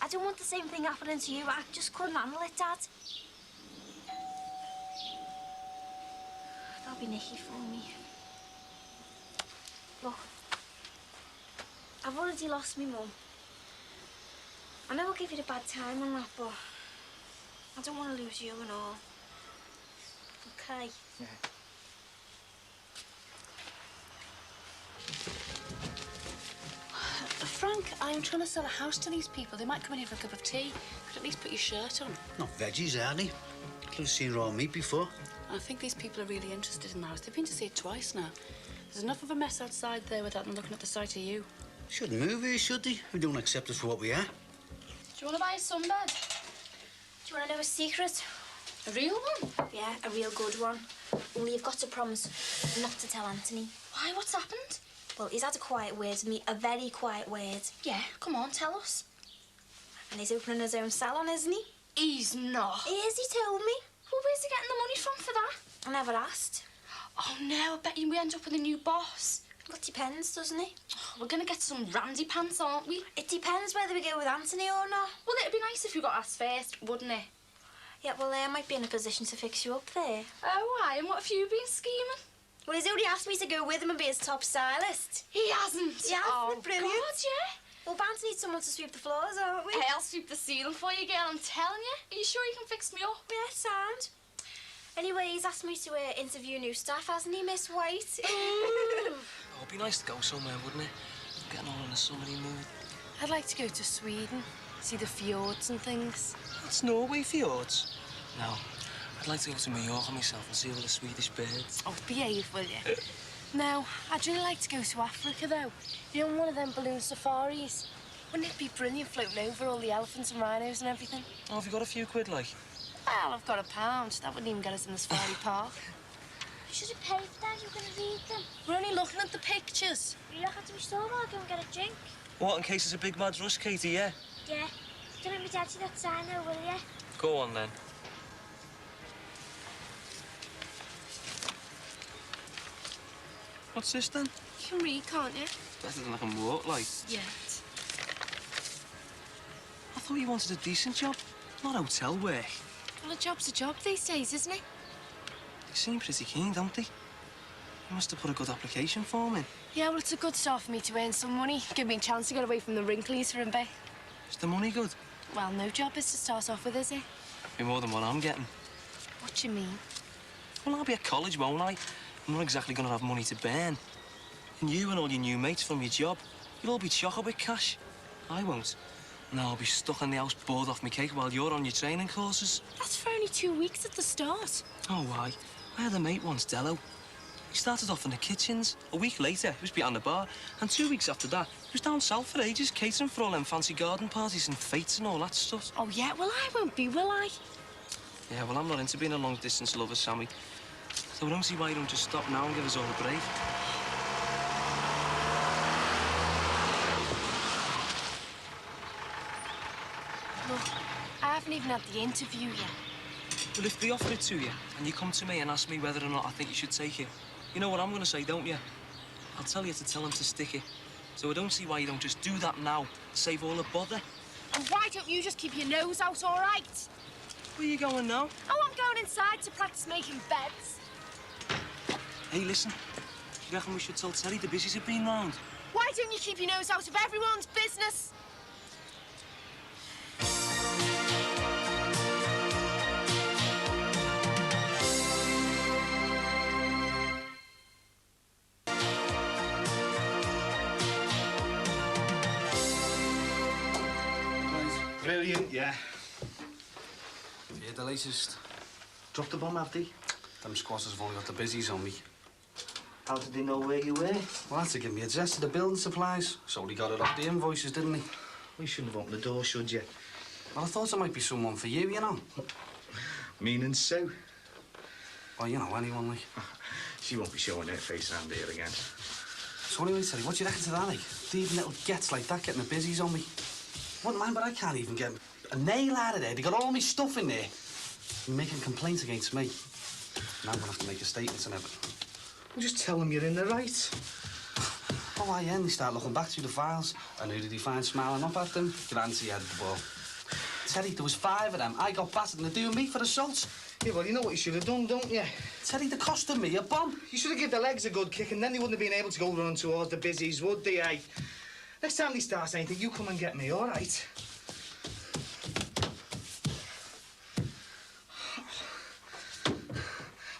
[SPEAKER 2] I don't want the same thing happening to you. I just couldn't handle it, Dad. That'll be Nicky for me. Look, I've already lost me mum. I know I'll give you the bad time and that, but I don't want to lose you and all. Okay?
[SPEAKER 4] Yeah.
[SPEAKER 8] Frank, I'm trying to sell a house to these people. They might come in here for a cup of tea. Could at least put your shirt on.
[SPEAKER 1] Not veggies, are they? Could have seen raw meat before.
[SPEAKER 8] I think these people are really interested in the house. They've been to see it twice now. There's enough of a mess outside there without them looking at the sight of you.
[SPEAKER 1] Shouldn't move here, should they? We don't accept us for what we are.
[SPEAKER 8] Do you want to buy a sunbed?
[SPEAKER 2] Do you want to know a secret?
[SPEAKER 8] A real one?
[SPEAKER 2] Yeah, a real good one. Only you've got to promise not to tell Anthony.
[SPEAKER 8] Why, what's happened?
[SPEAKER 2] Well, he's had a quiet word with me, a very quiet word.
[SPEAKER 8] Yeah, come on, tell us.
[SPEAKER 2] And he's opening his own salon, isn't he?
[SPEAKER 8] He's not.
[SPEAKER 2] He is, he told me.
[SPEAKER 8] Well, where's he getting the money from for that?
[SPEAKER 2] I never asked.
[SPEAKER 8] Oh, no, I bet you we end up with a new boss.
[SPEAKER 2] Well, it depends, doesn't it?
[SPEAKER 8] Oh, we're going to get some randy pants, aren't we?
[SPEAKER 2] It depends whether we go with Anthony or not.
[SPEAKER 8] Well, it'd be nice if you got asked first, wouldn't it?
[SPEAKER 2] Yeah, well, I might be in a position to fix you up there.
[SPEAKER 8] Oh, why? And what have you been scheming?
[SPEAKER 2] Well, he's already asked me to go with him and be his top stylist.
[SPEAKER 8] He hasn't.
[SPEAKER 2] Yeah,
[SPEAKER 8] oh,
[SPEAKER 2] isn't it brilliant?
[SPEAKER 8] God, yeah.
[SPEAKER 2] Well, bound to need someone to sweep the floors, aren't we?
[SPEAKER 8] Hey, I'll sweep the ceiling for you, girl, I'm telling you. Are you sure you can fix me up?
[SPEAKER 2] Yeah, sound. Anyway, he's asked me to interview new staff, hasn't he, Miss White?
[SPEAKER 9] Oh, it'd be nice to go somewhere, wouldn't it? Getting all in a summery mood.
[SPEAKER 10] I'd like to go to Sweden, see the fjords and things.
[SPEAKER 9] That's Norway fjords. No, I'd like to go to Mallorca myself and see all the Swedish birds.
[SPEAKER 10] Oh, behave, will you? No, I'd really like to go to Africa, though. You know, on one of them balloon safaris. Wouldn't it be brilliant floating over all the elephants and rhinos and everything?
[SPEAKER 9] Oh, have you got a few quid, like?
[SPEAKER 10] Well, I've got £1. That wouldn't even get us in the safari park.
[SPEAKER 2] Should have paid for that. You're going to read them.
[SPEAKER 10] We're only looking at the pictures.
[SPEAKER 2] You don't have to be store while I go and get a drink.
[SPEAKER 9] What, in case it's a big mad rush, Katie, yeah?
[SPEAKER 2] Yeah. Don't let me dad see that sign, though, will you?
[SPEAKER 9] Go on, then. What's this, then?
[SPEAKER 10] You can read, can't you?
[SPEAKER 9] Better than I can walk, like.
[SPEAKER 10] Yeah.
[SPEAKER 9] I thought you wanted a decent job, not hotel work.
[SPEAKER 10] Well, a job's a job these days, isn't it?
[SPEAKER 9] They seem pretty keen, don't they? You must have put a good application form in.
[SPEAKER 10] Yeah, well, it's a good start for me to earn some money. Give me a chance to get away from the wrinklies for a bit.
[SPEAKER 9] Is the money good?
[SPEAKER 10] Well, no job is to start off with, is it?
[SPEAKER 9] Be more than what I'm getting.
[SPEAKER 10] What do you mean?
[SPEAKER 9] Well, I'll be at college, won't I? I'm not exactly going to have money to burn. And you and all your new mates from your job, you'll all be chocker with cash. I won't. No, I'll be stuck in the house bored off my cake while you're on your training courses.
[SPEAKER 10] That's for only 2 weeks at the start.
[SPEAKER 9] Oh, why? I had a mate once, Dello. He started off in the kitchens. A week later, he was behind the bar. And 2 weeks after that, he was down south for ages, catering for all them fancy garden parties and fetes and all that stuff.
[SPEAKER 10] Oh, yeah? Well, I won't be, will I?
[SPEAKER 9] Yeah, well, I'm not into being a long-distance lover, Sammy. So I don't see why you don't just stop now and give us all a break.
[SPEAKER 10] Look, I haven't even had the interview yet.
[SPEAKER 9] Well, if they offer it to you, and you come to me and ask me whether or not I think you should take it, you know what I'm going to say, don't you? I'll tell you to tell them to stick it. So I don't see why you don't just do that now, save all the bother.
[SPEAKER 10] And why don't you just keep your nose out, all right?
[SPEAKER 9] Where are you going now?
[SPEAKER 10] Oh, I'm going inside to practice making beds.
[SPEAKER 9] Hey, listen. You reckon we should tell Terry the busies have been round?
[SPEAKER 10] Why don't you keep your nose out of everyone's business?
[SPEAKER 1] Brilliant, yeah. Yeah, the latest.
[SPEAKER 4] Dropped the bomb, have they?
[SPEAKER 1] Them squatters have only got the busies on me.
[SPEAKER 4] How did they know where you were?
[SPEAKER 1] Well, had to give me address to the building supplies. So he got it off the invoices, didn't he?
[SPEAKER 4] We shouldn't have opened the door, should you?
[SPEAKER 1] Well, I thought it might be someone for you, you know.
[SPEAKER 4] Meaning Sue?
[SPEAKER 1] Well, you know, anyone like.
[SPEAKER 4] She won't be showing her face around here again.
[SPEAKER 1] So anyway, Terry, what do you reckon to that, like? Thieving little gets like that getting the busies on me. Wouldn't mind, but I can't even get a nail out of there. They got all my stuff in there. Making complaints against me. Now I'm gonna have to make a statement and everything.
[SPEAKER 4] Well, just tell them you're in the right.
[SPEAKER 1] Oh, I end. They start looking back through the files. And who did he find smiling up at them? Grancy headed the ball. Terry, there was 5 of them. I got battered and they're doing me for assault.
[SPEAKER 4] Yeah, well, you know what you should have done, don't you?
[SPEAKER 1] Terry, they're costing me a bomb.
[SPEAKER 4] You should have given the legs a good kick and then they wouldn't have been able to go running towards the busies, would they, eh? Next time they start anything, you come and get me, all right?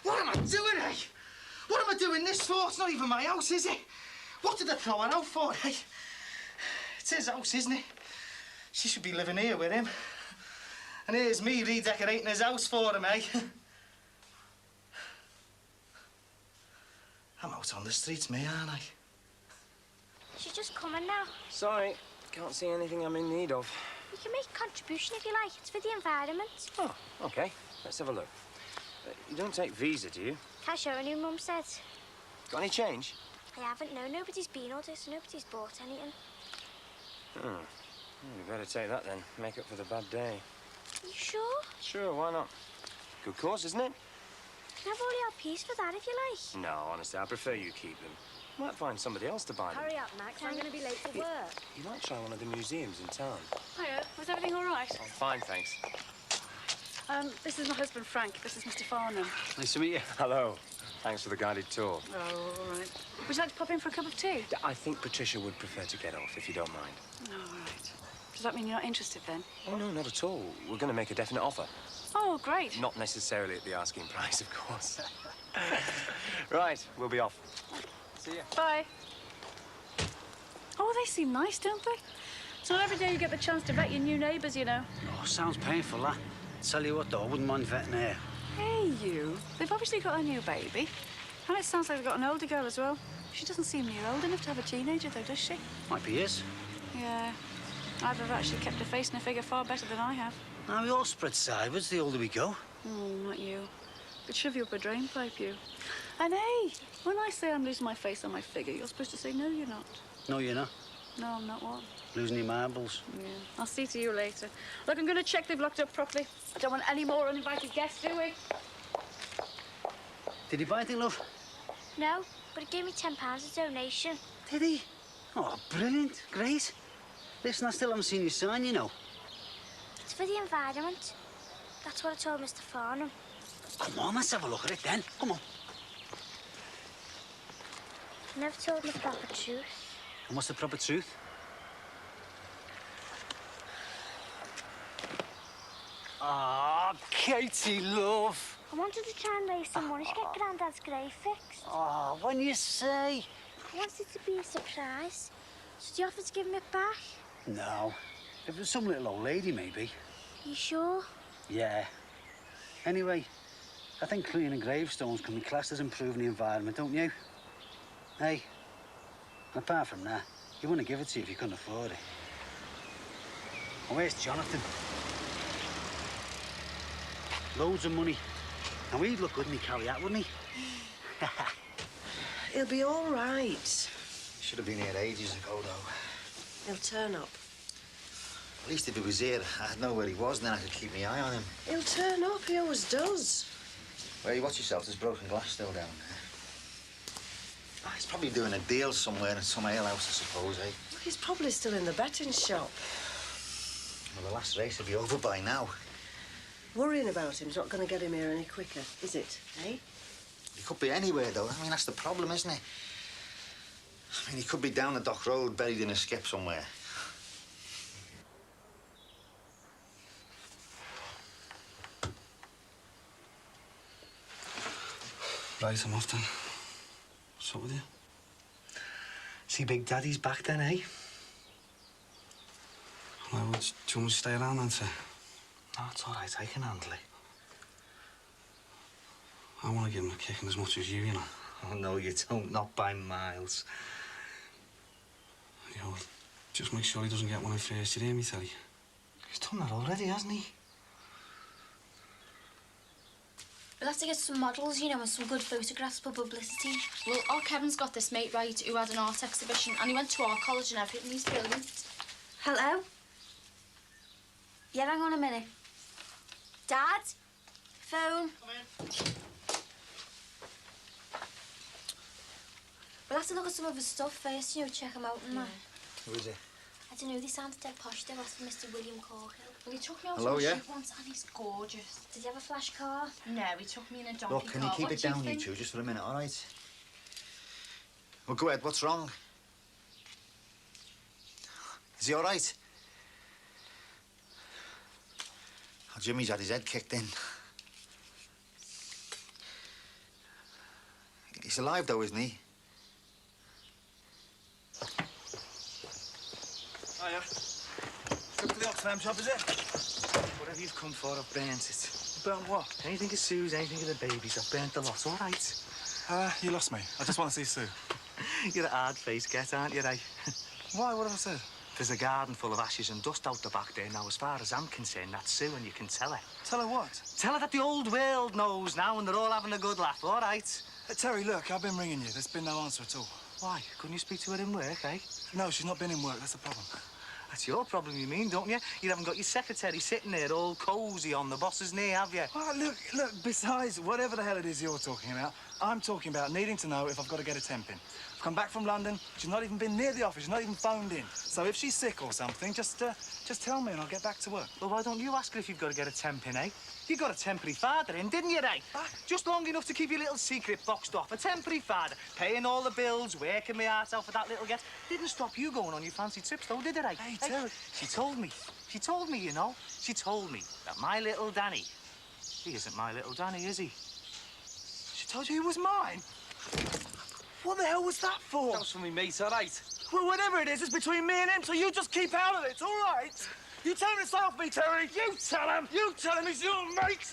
[SPEAKER 4] What am I doing, eh? What am I doing this for? It's not even my house, is it? What did I throw her out for, eh? It's his house, isn't it? She should be living here with him. And here's me redecorating his house for him, eh? I'm out on the streets, me, aren't I?
[SPEAKER 2] She's just coming now.
[SPEAKER 9] Sorry, can't see anything I'm in need of.
[SPEAKER 2] You can make a contribution if you like. It's for the environment.
[SPEAKER 11] Oh, OK. Let's have a look. You don't take Visa, do you?
[SPEAKER 2] Cash only, Mum said.
[SPEAKER 11] Got any change?
[SPEAKER 2] I haven't, no. Nobody's been all this. Nobody's bought anything.
[SPEAKER 11] Hmm. You better take that, then. Make up for the bad day.
[SPEAKER 2] Are you sure?
[SPEAKER 11] Sure, why not? Good cause, isn't it?
[SPEAKER 2] Can I have all your LPs for that if you like?
[SPEAKER 11] No, honestly, I prefer you keep them. Might find somebody else to buy them.
[SPEAKER 10] Hurry up, Max. I'm going to be late for work.
[SPEAKER 11] You might try one of the museums in town.
[SPEAKER 8] Hiya, was everything all right?
[SPEAKER 11] Oh, fine, thanks.
[SPEAKER 8] This is my husband, Frank. This is Mr. Farnham.
[SPEAKER 1] Nice to meet you.
[SPEAKER 11] Hello. Thanks for the guided tour.
[SPEAKER 8] Oh, all right. Would you like to pop in for a cup of tea?
[SPEAKER 11] I think Patricia would prefer to get off, if you don't mind.
[SPEAKER 8] All right. Does that mean you're not interested, then?
[SPEAKER 11] Oh, no, not at all. We're going to make a definite offer.
[SPEAKER 8] Oh, great.
[SPEAKER 11] Not necessarily at the asking price, of course. Right, we'll be off. See ya.
[SPEAKER 8] Bye. Oh, they seem nice, don't they? It's not every day you get the chance to vet your new neighbours, you know.
[SPEAKER 1] Oh, sounds painful, that. Tell you what, though, I wouldn't mind vetting her.
[SPEAKER 8] Hey, you. They've obviously got a new baby. And it sounds like they've got an older girl as well. She doesn't seem near old enough to have a teenager, though, does she?
[SPEAKER 1] Might be his.
[SPEAKER 8] Yeah. I've actually kept her face and her figure far better than I have.
[SPEAKER 1] Now, we all spread sideways the older we go.
[SPEAKER 8] Oh, not you. Could shove you up a drain pipe, you. And hey, when I say I'm losing my face and my figure, you're supposed to say, no, you're not.
[SPEAKER 1] No, you're not.
[SPEAKER 8] No, I'm not what?
[SPEAKER 1] Losing your marbles.
[SPEAKER 8] Yeah. I'll see to you later. Look, I'm going to check they've locked up properly. I don't want any more uninvited guests, do we?
[SPEAKER 1] Did he buy anything, love?
[SPEAKER 2] No, but he gave me £10 as a donation.
[SPEAKER 1] Did he? Oh, brilliant. Great. Listen, I still haven't seen your sign, you know.
[SPEAKER 2] It's for the environment. That's what I told Mr. Farnham.
[SPEAKER 1] Come on, let's have a look at it then. Come on.
[SPEAKER 2] You never told me the proper truth.
[SPEAKER 1] And what's the proper truth? Ah, Katie, love.
[SPEAKER 2] I wanted to try and raise some money to get Grandad's grave fixed.
[SPEAKER 1] Oh, when you say.
[SPEAKER 2] I wanted it to be a surprise. Should you offer to give me it back?
[SPEAKER 1] No. If it was some little old lady, maybe.
[SPEAKER 2] You sure?
[SPEAKER 1] Yeah. Anyway, I think cleaning gravestones can be classed as improving the environment, don't you? Hey, and apart from that, you wouldn't give it to you if you couldn't afford it. And where's Jonathan? Loads of money. And we'd look good in the caveat, wouldn't he?
[SPEAKER 5] He'll be all right.
[SPEAKER 12] Should have been here ages ago, though.
[SPEAKER 5] He'll turn up.
[SPEAKER 12] At least if he was here, I'd know where he was, and then I could keep my eye on him.
[SPEAKER 5] He'll turn up, he always does.
[SPEAKER 12] Well, you watch yourself, there's broken glass still down there. Oh, he's probably doing a deal somewhere in some alehouse, I suppose, eh?
[SPEAKER 5] He's probably still in the betting shop.
[SPEAKER 12] Well, the last race will be over by now.
[SPEAKER 5] Worrying about him's not going to get him here any quicker, is it, eh?
[SPEAKER 12] He could be anywhere, though. I mean, that's the problem, isn't it? I mean, he could be down the dock road, buried in a skip somewhere.
[SPEAKER 1] Right, I'm off then. What's up with you? See Big Daddy's back then, eh? Well, do you want to stay around then, sir?
[SPEAKER 3] No, it's all right. I can handle it.
[SPEAKER 1] I want to give him a kicking as much as you know.
[SPEAKER 3] Oh, no, you don't. Not by miles.
[SPEAKER 1] You know, just make sure he doesn't get one in first. You hear me, Terry?
[SPEAKER 3] He's done that already, hasn't he?
[SPEAKER 10] We'll have to get some models, you know, and some good photographs for publicity. Well, our Kevin's got this mate, right, who had an art exhibition, and he went to our college and everything. He's brilliant.
[SPEAKER 2] Hello? Yeah, hang on a minute. Dad? Phone?
[SPEAKER 7] Come in.
[SPEAKER 2] We'll have to look at some of his stuff first, you know, check him out and that.
[SPEAKER 12] Who is it?
[SPEAKER 2] I don't know, they sounded dead posh. They asked Mr. William Corkill.
[SPEAKER 10] Well, he took me out
[SPEAKER 12] Hello,
[SPEAKER 10] to a
[SPEAKER 12] yeah?
[SPEAKER 10] shoot once, and he's gorgeous.
[SPEAKER 2] Did he have a flash car?
[SPEAKER 10] No, he took me in a donkey
[SPEAKER 12] Look, can you
[SPEAKER 10] car.
[SPEAKER 12] keep
[SPEAKER 10] What
[SPEAKER 12] it
[SPEAKER 10] do
[SPEAKER 12] down, you
[SPEAKER 10] think?
[SPEAKER 12] two, just for a minute, all right? Well, go ahead, what's wrong? Is he all right? Oh, Jimmy's had his head kicked in. He's alive, though, isn't he?
[SPEAKER 3] Hiya. Come to the Oxfam shop, is it? Whatever you've come for, I've burnt it.
[SPEAKER 7] Burnt what?
[SPEAKER 3] Anything of Sue's, anything of the babies, I've burnt the lot, all right?
[SPEAKER 7] You lost me. I just want to see Sue.
[SPEAKER 3] You're a hard-faced get, aren't you, eh?
[SPEAKER 7] Why? What have I said?
[SPEAKER 3] There's a garden full of ashes and dust out the back there. Now, as far as I'm concerned, that's Sue, and you can tell her.
[SPEAKER 7] Tell her what?
[SPEAKER 3] Tell her that the old world knows now, and they're all having a good laugh, all right?
[SPEAKER 7] Terry, look, I've been ringing you. There's been no answer at all.
[SPEAKER 3] Why? Couldn't you speak to her in work, eh?
[SPEAKER 7] No, she's not been in work. That's the problem.
[SPEAKER 3] That's your problem, you mean, don't you? You haven't got your secretary sitting there all cosy on the boss's knee, have you?
[SPEAKER 7] Oh, look, besides, whatever the hell it is you're talking about, I'm talking about needing to know if I've got to get a temp in. I've come back from London. She's not even been near the office. She's not even phoned in. So if she's sick or something, just tell me and I'll get back to work.
[SPEAKER 3] Well, why don't you ask her if you've got to get a temp in, eh? You got a temporary father in, didn't you, eh? Just long enough to keep your little secret boxed off. A temporary father, paying all the bills, working my heart out for that little get. Didn't stop you going on your fancy trips, though, did it, eh?
[SPEAKER 7] Hey, Terry.
[SPEAKER 3] She told me, you know. She told me that my little Danny, he isn't my little Danny, is he?
[SPEAKER 7] She told you he was mine? What the hell was that for?
[SPEAKER 3] That was for me, mate, all right?
[SPEAKER 7] Well, whatever it is, it's between me and him, so you just keep out of it, all right? You tell him to stay off me, Terry. You tell him. You tell him he's your mate.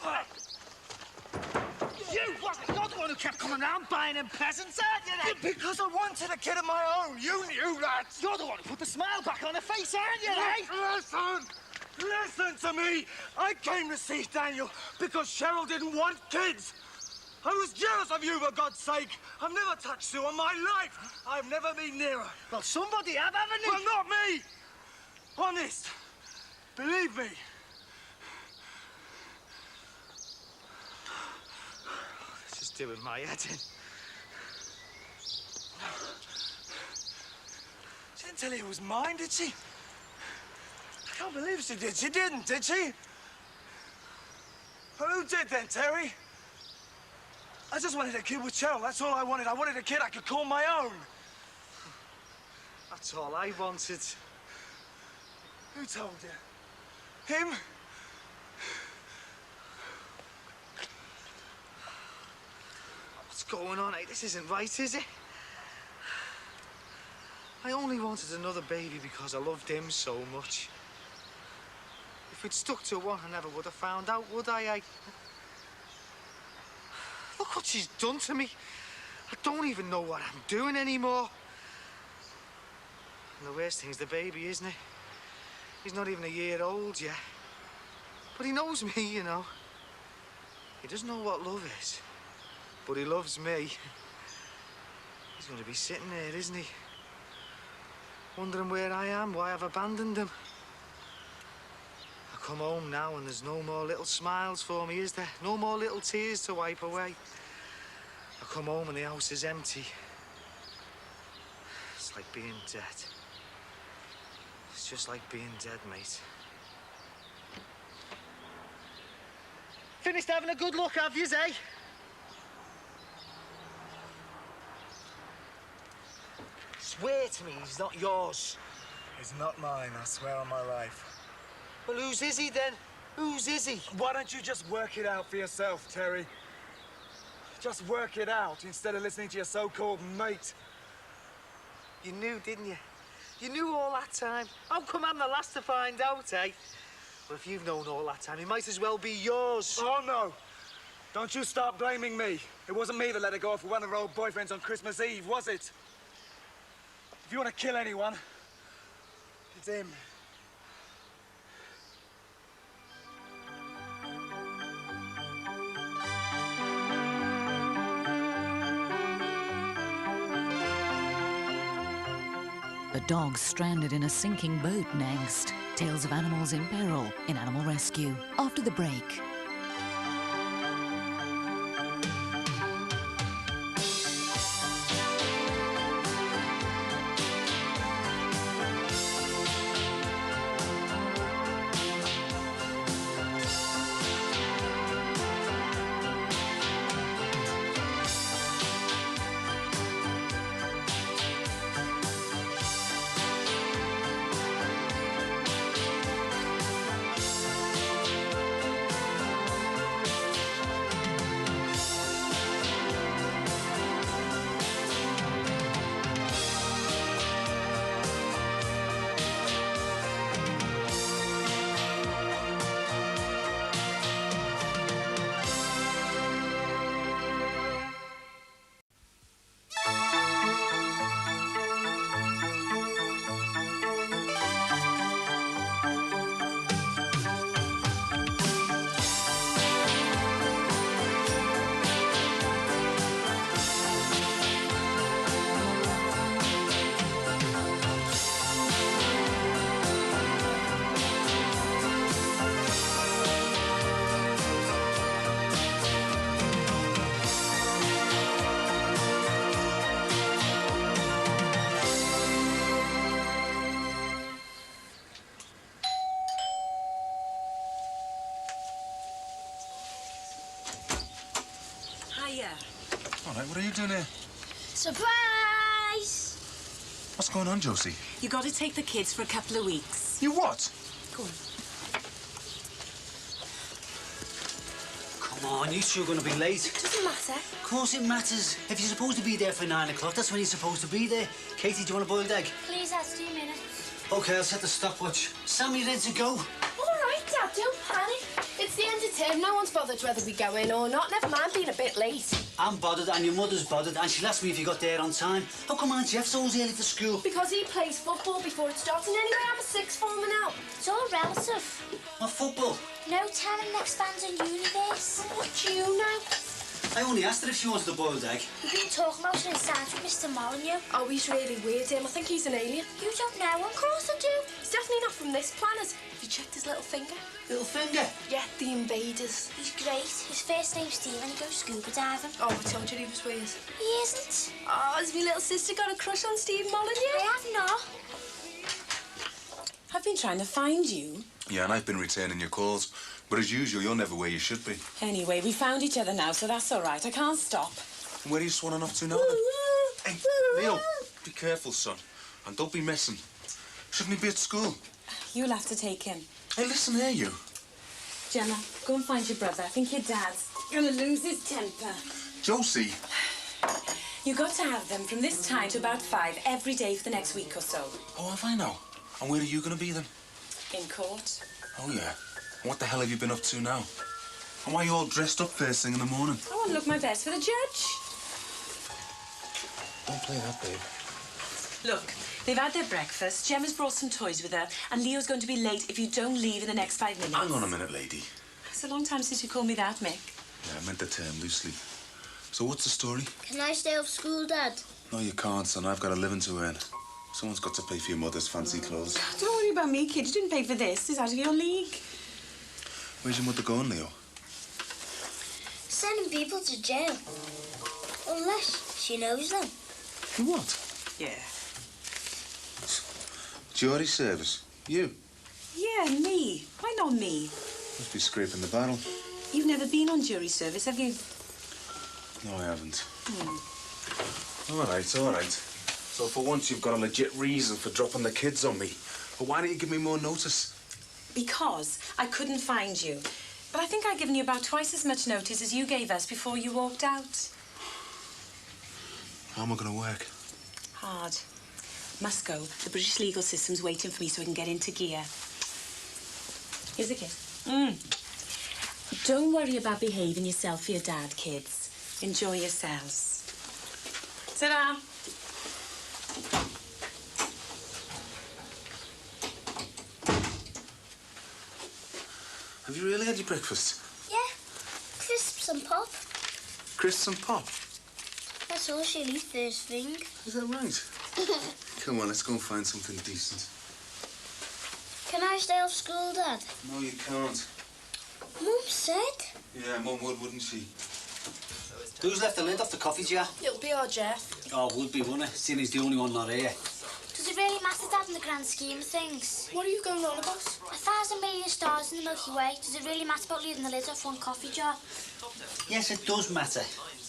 [SPEAKER 3] You, what? You're the one who kept coming round buying him presents, aren't you, then?
[SPEAKER 7] Because I wanted a kid of my own. You knew that.
[SPEAKER 3] You're the one who put the smile back on her face, aren't you, eh?
[SPEAKER 7] Listen to me. I came to see Daniel because Cheryl didn't want kids. I was jealous of you, for God's sake. I've never touched Sue in my life. I've never been near her.
[SPEAKER 3] Well, somebody have, haven't you?
[SPEAKER 7] Well, not me. Honest. Believe me.
[SPEAKER 3] This is doing my head in.
[SPEAKER 7] She didn't tell you it was mine, did she? I can't believe she did. She didn't, did she? Well, who did then, Terry? I just wanted a kid with Cheryl. That's all I wanted. I wanted a kid I could call my own.
[SPEAKER 3] That's all I wanted.
[SPEAKER 7] Who told you? Him?
[SPEAKER 3] What's going on, eh? This isn't right, is it? I only wanted another baby because I loved him so much. If we'd stuck to one, I never would have found out, would I, eh? Look what she's done to me. I don't even know what I'm doing anymore. And the worst thing's the baby, isn't it? He's not even a year old yet. But he knows me, you know. He doesn't know what love is, but he loves me. He's going to be sitting there, isn't he? Wondering where I am, why I've abandoned him. I come home now and there's no more little smiles for me, is there? No more little tears to wipe away. I come home and the house is empty. It's like being dead. It's just like being dead, mate. Finished having a good look, have yous, eh? Swear to me he's not yours.
[SPEAKER 7] He's not mine, I swear on my life.
[SPEAKER 3] Well, whose is he then? Whose is he?
[SPEAKER 7] Why don't you just work it out for yourself, Terry? Just work it out instead of listening to your so-called mate.
[SPEAKER 3] You knew, didn't you? You knew all that time. How come I'm the last to find out, eh? Well, if you've known all that time, he might as well be yours.
[SPEAKER 7] Oh, no. Don't you start blaming me. It wasn't me that let her go off with one of her old boyfriends on Christmas Eve, was it? If you want to kill anyone, it's him.
[SPEAKER 6] The dog stranded in a sinking boat next. Tales of animals in peril in Animal Rescue. After the break.
[SPEAKER 13] All right, what are you doing here?
[SPEAKER 10] Surprise!
[SPEAKER 13] What's going on, Josie?
[SPEAKER 14] You got to take the kids for a couple of weeks.
[SPEAKER 13] You what?
[SPEAKER 14] Go on.
[SPEAKER 1] Come on, you two are going to be late.
[SPEAKER 10] Doesn't matter.
[SPEAKER 1] Of course it matters. If you're supposed to be there for 9 o'clock, that's when you're supposed to be there. Katie, do you want a boiled egg?
[SPEAKER 10] Please, that's 2 minutes.
[SPEAKER 1] OK, I'll set the stopwatch. Sam, you ready to go?
[SPEAKER 10] All right, Dad, don't panic. It's the end of term. No one's bothered whether we go in or not. Never mind being a bit late.
[SPEAKER 1] I'm bothered and your mother's bothered and she'll ask me if you got there on time. How come Aunt Jeff's always early for school?
[SPEAKER 10] Because he plays football before it starts. And anyway, I'm a sixth former now. It's all relative.
[SPEAKER 1] What football?
[SPEAKER 10] No telling next band's in universe. What do you know?
[SPEAKER 1] I only asked her if she wanted a boiled egg.
[SPEAKER 10] We've been talking about it inside with Mr. Molyneux. Oh, he's really weird, him. I think he's an alien. You don't know him? Of course I do. He's definitely not from this planet. Have you checked his little finger?
[SPEAKER 1] Little finger?
[SPEAKER 10] Yeah, the invaders. He's great. His first name's Steve and he goes scuba diving. Oh, I told you he was weird. He isn't. Oh, has my little sister got a crush on Steve Molyneux? I have not.
[SPEAKER 14] I've been trying to find you.
[SPEAKER 13] Yeah, and I've been returning your calls. But as usual, you're never where you should be.
[SPEAKER 14] Anyway, we found each other now, so that's all right. I can't stop.
[SPEAKER 13] And where are you swanning off to now, then? Hey, Leo, be careful, son. And don't be messing. Shouldn't he be at school?
[SPEAKER 14] You'll have to take him.
[SPEAKER 13] Hey, listen here, you.
[SPEAKER 14] Gemma, go and find your brother. I think your dad's gonna lose his temper.
[SPEAKER 13] Josie.
[SPEAKER 14] You got to have them from this time to about 5 every day for the next week or so.
[SPEAKER 13] Oh, have I now? And where are you going to be, then?
[SPEAKER 14] In court.
[SPEAKER 13] Oh, yeah. And what the hell have you been up to now? And why are you all dressed up first thing in the morning?
[SPEAKER 14] I want to look my best for the judge.
[SPEAKER 13] Don't play that, babe.
[SPEAKER 14] Look, they've had their breakfast, Gemma's brought some toys with her, and Leo's going to be late if you don't leave in the next 5 minutes.
[SPEAKER 13] Hang on a minute, lady.
[SPEAKER 14] It's a long time since you called me that, Mick.
[SPEAKER 13] Yeah, I meant the term loosely. So what's the story?
[SPEAKER 2] Can I stay off school, Dad?
[SPEAKER 13] No, you can't, son. I've got a living to earn. Someone's got to pay for your mother's fancy clothes.
[SPEAKER 14] Don't worry about me, kid. You didn't pay for this. It's out of your league.
[SPEAKER 13] Where's your mother going, Leo?
[SPEAKER 2] Sending people to jail. Unless she knows them.
[SPEAKER 13] For what?
[SPEAKER 14] Yeah.
[SPEAKER 13] Jury service? You?
[SPEAKER 14] Yeah, me. Why not me?
[SPEAKER 13] Must be scraping the barrel.
[SPEAKER 14] You've never been on jury service, have you?
[SPEAKER 13] No, I haven't. All right, all right. So for once you've got a legit reason for dropping the kids on me. But why didn't you give me more notice?
[SPEAKER 14] Because I couldn't find you. But I think I've given you about twice as much notice as you gave us before you walked out.
[SPEAKER 13] How am I going to work?
[SPEAKER 14] Hard. Must go. The British legal system's waiting for me so I can get into gear. Here's a kiss. Don't worry about behaving yourself for your dad, kids. Enjoy yourselves. Ta-da!
[SPEAKER 13] Have you really had your breakfast?
[SPEAKER 2] Yeah. Crisps and pop.
[SPEAKER 13] Crisps and pop?
[SPEAKER 2] That's all she'll eat first thing.
[SPEAKER 13] Is that right? Come on, let's go and find something decent.
[SPEAKER 2] Can I stay off school, Dad?
[SPEAKER 13] No, you can't.
[SPEAKER 2] Mum said.
[SPEAKER 13] Yeah, Mum would, wouldn't she?
[SPEAKER 1] Who's left the lid off the coffee jar?
[SPEAKER 10] It'll be our Jeff.
[SPEAKER 1] Oh, would be, wouldn't it? Seeing he's the only one not here.
[SPEAKER 2] Does it really matter, Dad, in the grand scheme of things?
[SPEAKER 10] What are you going on about?
[SPEAKER 2] 1,000 million stars in the Milky Way. Does it really matter about leaving the lid off one coffee jar?
[SPEAKER 1] Yes, it does matter.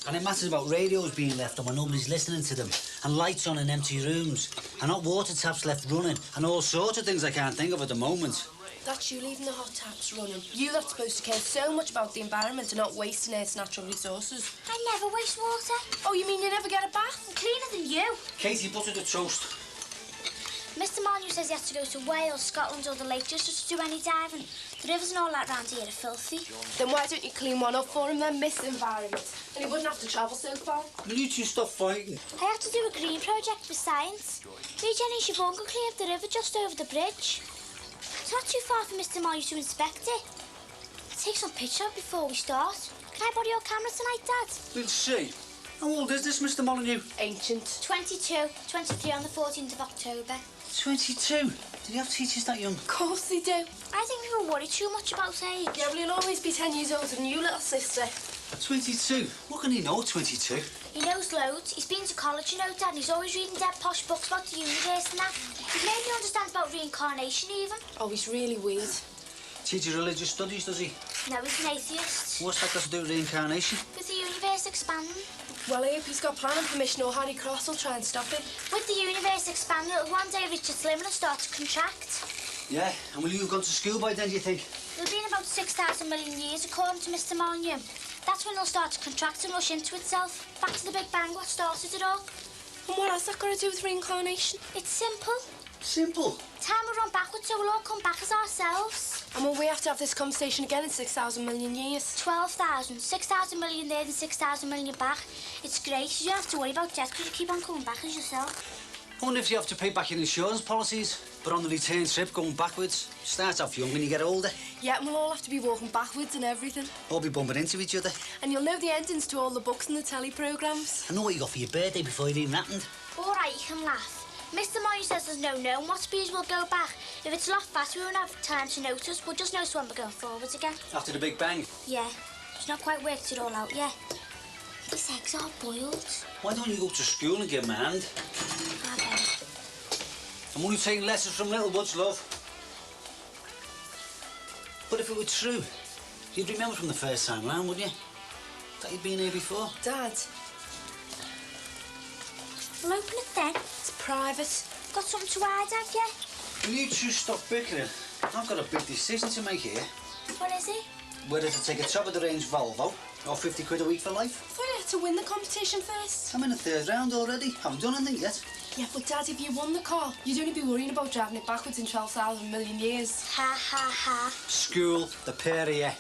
[SPEAKER 1] And it matters about radios being left on when nobody's listening to them, and lights on in empty rooms, and hot water taps left running, and all sorts of things I can't think of at the moment.
[SPEAKER 10] That's you leaving the hot taps running. You that's supposed to care so much about the environment and not wasting Earth's natural resources.
[SPEAKER 2] I never waste water.
[SPEAKER 10] Oh, you mean you never get a bath?
[SPEAKER 2] I'm cleaner than you.
[SPEAKER 1] Katie, butter the toast.
[SPEAKER 2] Mr. Molyneux says he has to go to Wales, Scotland or the Lake District to do any diving. The rivers and all that round here are filthy.
[SPEAKER 10] Then why don't you clean one up for him then, Miss Environment? And he wouldn't have to travel so far.
[SPEAKER 1] Will you two stop fighting?
[SPEAKER 2] I have to do a green project for science. Me, Jenny and Siobhan could clean up the river just over the bridge. It's not too far for Mr. Molyneux to inspect it. I'll take some pictures before we start. Can I borrow your camera tonight, Dad?
[SPEAKER 1] We'll see. How old is this, Mr. Molyneux?
[SPEAKER 10] Ancient.
[SPEAKER 2] 22, 23 on the 14th of October.
[SPEAKER 1] 22? Did he have teachers that young?
[SPEAKER 10] Of course they do.
[SPEAKER 2] I think people worry too much about age.
[SPEAKER 10] Yeah, well, he'll always be 10 years older than you, little sister.
[SPEAKER 1] 22? What can he know, 22?
[SPEAKER 2] He knows loads. He's been to college, you know, Dad, and he's always reading dead posh books about the universe and that. He's made me understand about reincarnation, even.
[SPEAKER 10] Oh, he's really weird.
[SPEAKER 1] Teaches religious studies, does he?
[SPEAKER 2] No, he's an atheist.
[SPEAKER 1] What's that got to do with reincarnation?
[SPEAKER 2] With the universe expanding.
[SPEAKER 10] Well, I hope he's got planning permission or Harry Cross will try and stop it.
[SPEAKER 2] With the universe expanding, it'll one day reach its limit and start to contract.
[SPEAKER 1] Yeah, and will you have gone to school by then, do you think?
[SPEAKER 2] It'll be in about 6,000 million years, according to Mr. Molyneux. That's when it'll start to contract and rush into itself. Back to the Big Bang, what started it all.
[SPEAKER 10] And what has that got to do with reincarnation?
[SPEAKER 2] It's simple.
[SPEAKER 1] Simple?
[SPEAKER 2] Time will run backwards, so we'll all come back as ourselves.
[SPEAKER 10] And will we have to have this conversation again in 6,000 million years?
[SPEAKER 2] 12,000. 6,000 million there, then 6,000 million back. It's great. You don't have to worry about death because you keep on coming back as yourself.
[SPEAKER 1] I wonder if you have to pay back your insurance policies, but on the return trip going backwards. Start off young when you get older.
[SPEAKER 10] Yeah, and we'll all have to be walking backwards and everything.
[SPEAKER 1] All be bumping into each other.
[SPEAKER 10] And you'll know the endings to all the books and the telly programmes.
[SPEAKER 1] I know what you got for your birthday before it even happened.
[SPEAKER 2] All right, you can laugh. Mr. Molyneux says there's no knowing what speed we'll go back. If it's a lot faster, we won't have time to notice. We'll just notice when we're going forwards again.
[SPEAKER 1] After the Big Bang?
[SPEAKER 2] Yeah. It's not quite worked it all out yet. These eggs are boiled.
[SPEAKER 1] Why don't you go to school and give him a hand?
[SPEAKER 2] Okay.
[SPEAKER 1] I'm only taking lessons from Littlewoods, love. But if it were true, You'd remember from the first time round, wouldn't you? That you'd been here before.
[SPEAKER 10] Dad.
[SPEAKER 2] Well, open it then. It's private. Got something to hide, have you?
[SPEAKER 1] Will you two stop bickering? I've got a big decision to make here.
[SPEAKER 10] What is it?
[SPEAKER 1] Whether to take a top-of-the-range Volvo or 50 quid a week for life.
[SPEAKER 10] I thought you had to win the competition first.
[SPEAKER 1] I'm in the third round already. Haven't done anything yet.
[SPEAKER 10] Yeah, but Dad, if you won the car, you'd only be worrying about driving it backwards in 12,000 million years.
[SPEAKER 2] Ha, ha, ha.
[SPEAKER 1] School, the pair of you.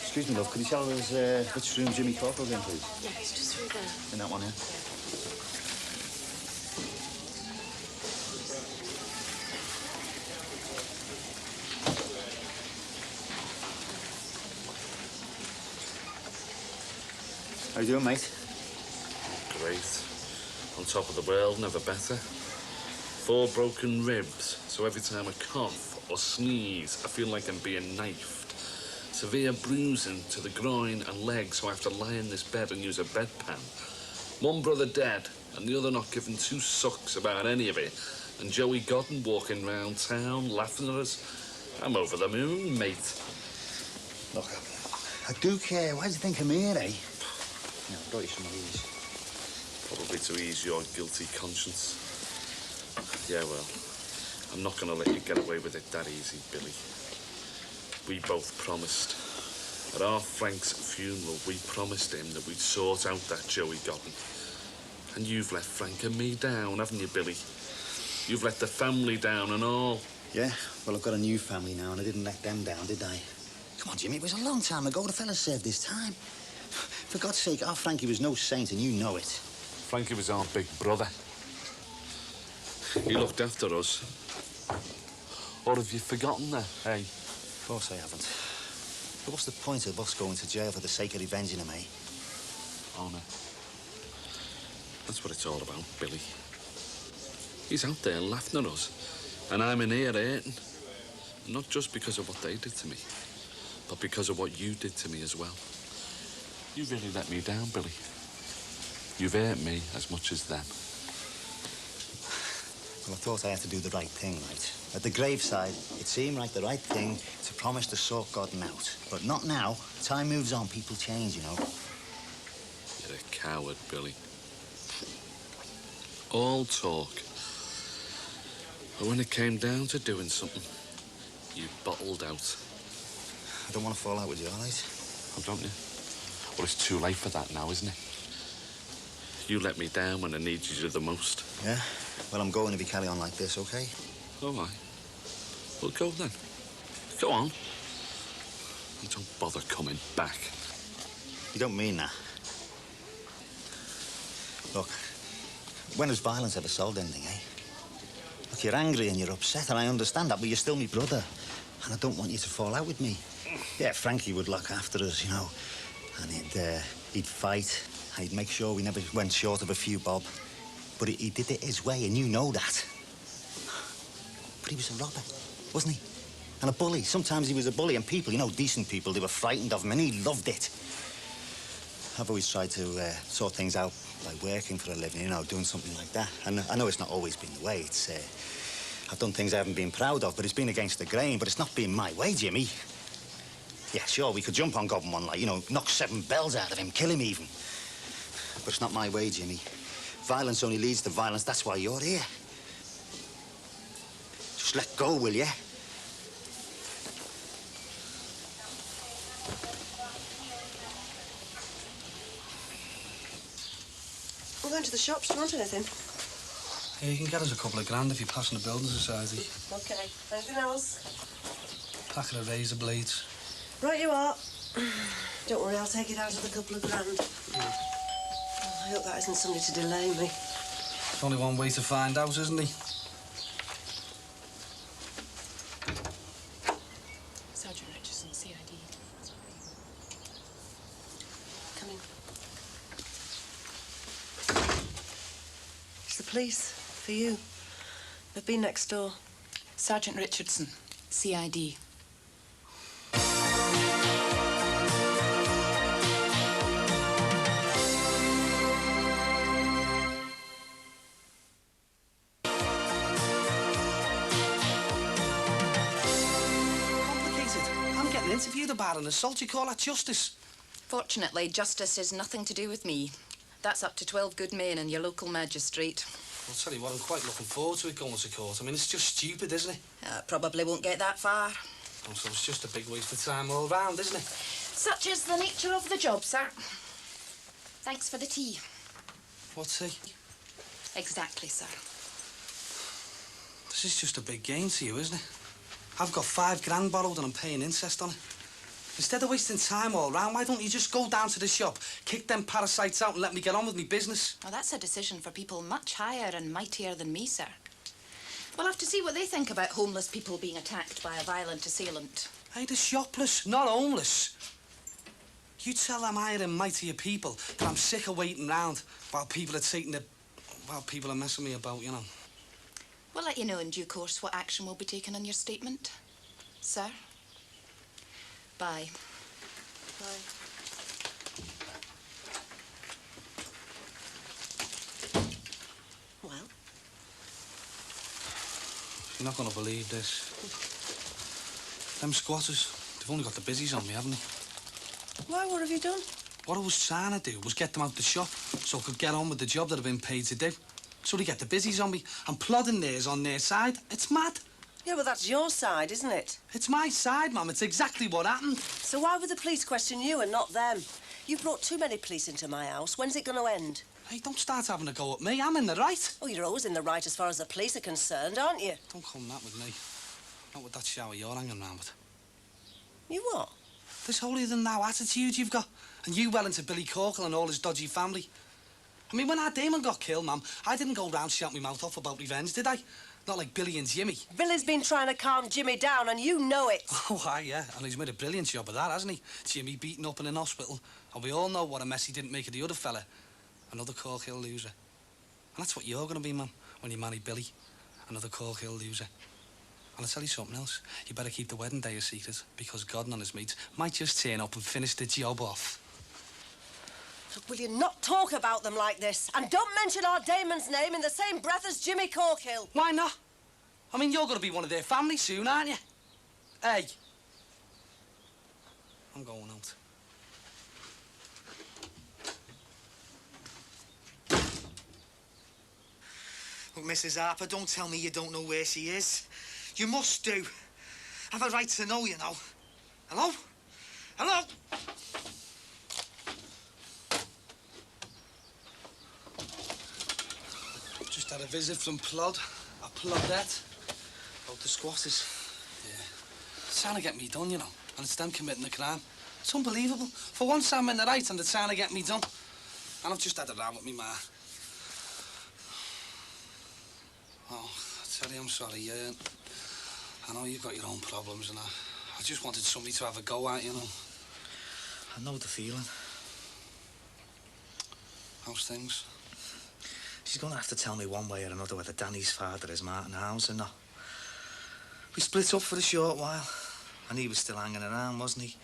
[SPEAKER 1] Excuse me, love, could you tell us which room Jimmy Corporal in, please?
[SPEAKER 10] Yeah, it's just through there.
[SPEAKER 1] In that one, yeah? How you doing, mate?
[SPEAKER 13] Great. On top of the world, never better. 4 broken ribs, so every time I cough or sneeze, I feel like I'm being knifed. Severe bruising to the groin and legs, so I have to lie in this bed and use a bedpan. One brother dead, and the other not giving 2 sucks about any of it. And Joey Godden walking round town, laughing at us. I'm over the moon, mate.
[SPEAKER 1] Look, I do care. Why do you think I'm here, eh? Yeah, I brought you some of these.
[SPEAKER 13] Probably to ease your guilty conscience. Yeah, well, I'm not gonna let you get away with it that easy, Billy. We both promised. At our Frank's funeral, we promised him that we'd sort out that Joey Godden. And you've let Frank and me down, haven't you, Billy? You've let the family down and all.
[SPEAKER 1] Yeah, well, I've got a new family now, and I didn't let them down, did I? Come on, Jimmy, it was a long time ago. The fella served his time. For God's sake, our Frankie was no saint, and you know it.
[SPEAKER 13] Frankie was our big brother. He looked after us. Or have you forgotten that, eh?
[SPEAKER 1] Of course I haven't. But what's the point of us going to jail for the sake of revenging him, eh?
[SPEAKER 13] Honour. That's what it's all about, Billy. He's out there laughing at us, and I'm in here hating. Not just because of what they did to me, but because of what you did to me as well. You really let me down, Billy. You've hurt me as much as them.
[SPEAKER 1] Well, I thought I had to do the right thing, right? At the graveside, it seemed like the right thing to promise to sort Godden out. But not now. Time moves on, people change, you know.
[SPEAKER 13] You're a coward, Billy. All talk. But when it came down to doing something, you bottled out.
[SPEAKER 1] I don't want to fall out with you, all right?
[SPEAKER 13] Oh, don't you? Well, it's too late for that now, isn't it? You let me down when I needed you the most.
[SPEAKER 1] Yeah? Well, I'm going if you carry on like this, OK?
[SPEAKER 13] All right. Well, go then. Go on. And don't bother coming back.
[SPEAKER 1] You don't mean that. Look, when has violence ever solved anything, eh? Look, you're angry and you're upset, and I understand that, but you're still my brother. And I don't want you to fall out with me. Yeah, Frankie would look after us, you know. And he'd fight. He'd make sure we never went short of a few bob. But he did it his way, and you know that. But he was a robber, wasn't he? And a bully. Sometimes he was a bully, and people, you know, decent people, they were frightened of him, and he loved it. I've always tried to sort things out by working for a living, you know, doing something like that. And I know it's not always been the way. It's, I've done things I haven't been proud of, but it's been against the grain. But it's not been my way, Jimmy. Yeah, sure, we could jump on Godden one, like, you know, knock 7 bells out of him, kill him even. But it's not my way, Jimmy. Violence only leads to violence. That's why you're here. Just let go, will you?
[SPEAKER 5] I'm going to the shops. Do you want anything?
[SPEAKER 1] Yeah, you can get us a couple of grand if you're passing the building society.
[SPEAKER 5] OK. Anything else?
[SPEAKER 1] Packet of razor blades.
[SPEAKER 5] Right you are. Don't worry, I'll take it out of the couple of grand. I hope that isn't somebody to delay me.
[SPEAKER 1] There's only one way to find out, isn't he?
[SPEAKER 10] Sergeant Richardson, CID.
[SPEAKER 5] Come in. It's the police. For you. They've been next door.
[SPEAKER 14] Sergeant Richardson, CID.
[SPEAKER 9] getting interviewed about an assault. You call that justice?
[SPEAKER 15] Fortunately, justice is nothing to do with me. That's up to 12 good men and your local magistrate.
[SPEAKER 9] I'll tell you what, I'm quite looking forward to it going to court. I mean, it's just stupid, isn't it?
[SPEAKER 15] Probably won't get that far.
[SPEAKER 9] Oh, so it's just a big waste of time all round, isn't it?
[SPEAKER 15] Such is the nature of the job, sir. Thanks for the tea.
[SPEAKER 9] What tea?
[SPEAKER 15] Exactly, sir.
[SPEAKER 9] This is just a big gain to you, isn't it? I've got £5 borrowed and I'm paying interest on it. Instead of wasting time all round, why don't you just go down to the shop, kick them parasites out and let me get on with me business?
[SPEAKER 15] Well, that's a decision for people much higher and mightier than me, sir. We'll have to see what they think about homeless people being attacked by a violent assailant.
[SPEAKER 9] Hey, they're shopless, not homeless. You tell them higher and mightier people that I'm sick of waiting round while people are taking the... while people are messing me about, you know.
[SPEAKER 15] We'll let you know in due course what action will be taken on your statement. Sir? Bye.
[SPEAKER 5] Bye. Well?
[SPEAKER 9] You're not going to believe this. Them squatters, they've only got the busies on me, haven't they?
[SPEAKER 5] Why, what have you done?
[SPEAKER 9] What I was trying to do was get them out the shop so I could get on with the job that I've been paid to do. So they get the busies on me. I'm plodding theirs on their side. It's mad.
[SPEAKER 5] Yeah, well, that's your side, isn't it?
[SPEAKER 9] It's my side, Mum. It's exactly what happened.
[SPEAKER 5] So why would the police question you and not them? You've brought too many police into my house. When's it going to end?
[SPEAKER 9] Hey, don't start having a go at me. I'm in the right.
[SPEAKER 5] Oh, you're always in the right as far as the police are concerned, aren't you?
[SPEAKER 9] Don't come that with me. Not with that shower you're hanging around with.
[SPEAKER 5] You what?
[SPEAKER 9] This holier-than-thou attitude you've got. And you well into Billy Corkle and all his dodgy family. I mean, when our Damon got killed, Mum, I didn't go round shouting my mouth off about revenge, did I? Not like Billy and Jimmy.
[SPEAKER 5] Billy's been trying to calm Jimmy down, and you know it.
[SPEAKER 9] Oh, aye, yeah. And he's made a brilliant job of that, hasn't he? Jimmy beaten up in an hospital. And we all know what a mess he didn't make of the other fella. Another Corkhill loser. And that's what you're going to be, Mum, when you marry Billy. Another Corkhill loser. And I'll tell you something else. You better keep the wedding day a secret, because Gordon and his mates might just turn up and finish the job off.
[SPEAKER 5] Look, will you not talk about them like this? And don't mention our Damon's name in the same breath as Jimmy Corkhill.
[SPEAKER 9] Why not? I mean, you're going to be one of their family soon, aren't you? Hey. I'm going out.
[SPEAKER 16] Look, Mrs. Harper, don't tell me you don't know where she is. You must do. I've a right to know, you know. Hello? Hello?
[SPEAKER 9] Just had a visit from Plod. A Plodette. About the squatters. Yeah. It's trying to get me done, you know. And it's them committing the crime. It's unbelievable. For once I'm in the right and they're trying to get me done. And I've just had a row with me ma. Oh, I tell you, I'm sorry. I know you've got your own problems and I just wanted somebody to have a go at, you know.
[SPEAKER 16] I know the feeling.
[SPEAKER 9] How's things?
[SPEAKER 16] She's going to have to tell me one way or another whether Danny's father is Martin Howes or not. We split up for a short while, and he was still hanging around, wasn't he?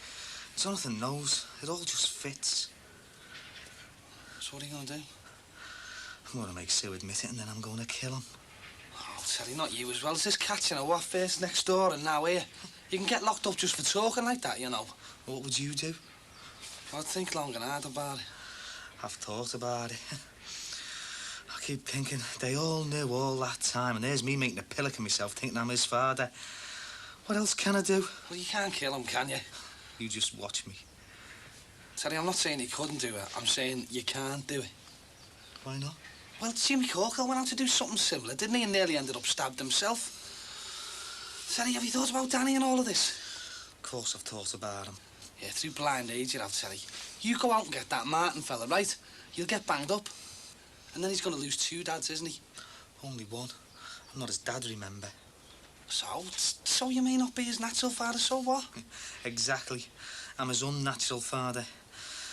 [SPEAKER 16] Jonathan knows. It all just fits.
[SPEAKER 9] So what are you going to do?
[SPEAKER 16] I'm going to make Sue admit it, and then I'm going to kill him.
[SPEAKER 9] Oh, I'll tell you, not you as well. It's this catching a what first next door and now here. You can get locked up just for talking like that, you know.
[SPEAKER 16] What would you do?
[SPEAKER 9] I'd think long and hard about it.
[SPEAKER 16] I've thought about it. I keep thinking they all knew all that time, and there's me making a pillock of myself thinking I'm his father. What else can I do?
[SPEAKER 9] Well, you can't kill him, can you?
[SPEAKER 16] You just watch me.
[SPEAKER 9] Terry, I'm not saying you couldn't do it. I'm saying you can't do it.
[SPEAKER 16] Why not?
[SPEAKER 9] Well, Jimmy Corkhill went out to do something similar, didn't he? And nearly ended up stabbed himself. Terry, have you thought about Danny and all of this?
[SPEAKER 16] Of course I've thought about him.
[SPEAKER 9] Yeah, through blind age, you have, Terry. You go out and get that Martin fella, right? You'll get banged up. And then he's going to lose 2 dads, isn't he?
[SPEAKER 16] Only one. I'm not his dad, remember?
[SPEAKER 9] So you may not be his natural father, so what?
[SPEAKER 16] Exactly. I'm his unnatural father.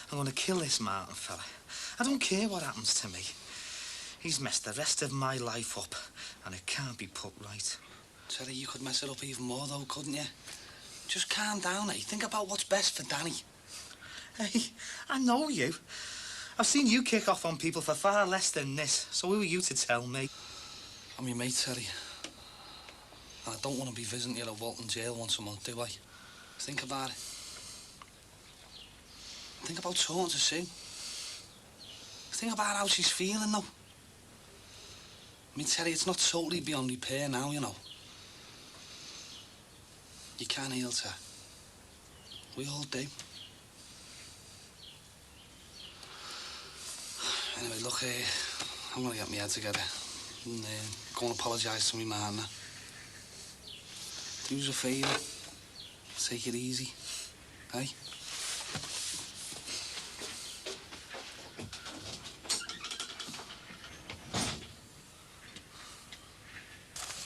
[SPEAKER 16] I'm going to kill this Martin fella. I don't care what happens to me. He's messed the rest of my life up, and it can't be put right.
[SPEAKER 9] Terry, you could mess it up even more, though, couldn't you? Just calm down, eh? Think about what's best for Danny.
[SPEAKER 16] Hey, I know you. I've seen you kick off on people for far less than this, so who are you to tell me?
[SPEAKER 9] I'm your mate, Terry. And I don't want to be visiting you at Walton Jail once a month, do I?
[SPEAKER 16] Think about it. Think about talking to Sue. Think about how she's feeling, though. I mean, Terry, it's not totally beyond repair now, you know. You can heal, Ter. We all do. Anyway, look, I'm gonna get my head together and go and apologise to me man. Do us a favour. Take it easy, eh?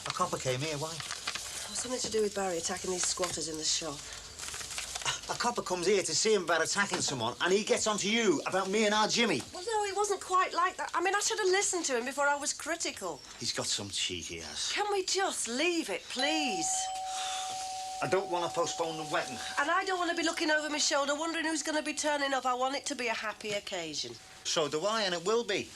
[SPEAKER 12] A copper came here, why?
[SPEAKER 5] Something to do with Barry attacking these squatters in the shop.
[SPEAKER 12] A copper comes here to see him about attacking someone, and he gets onto you about me and our Jimmy.
[SPEAKER 5] Well, no, it wasn't quite like that. I mean, I should have listened to him before I was critical.
[SPEAKER 12] He's got some cheek, he has.
[SPEAKER 5] Can we just leave it, please?
[SPEAKER 12] I don't want to postpone the wedding.
[SPEAKER 5] And I don't want to be looking over my shoulder wondering who's going to be turning up. I want it to be a happy occasion.
[SPEAKER 12] So do I, and it will be.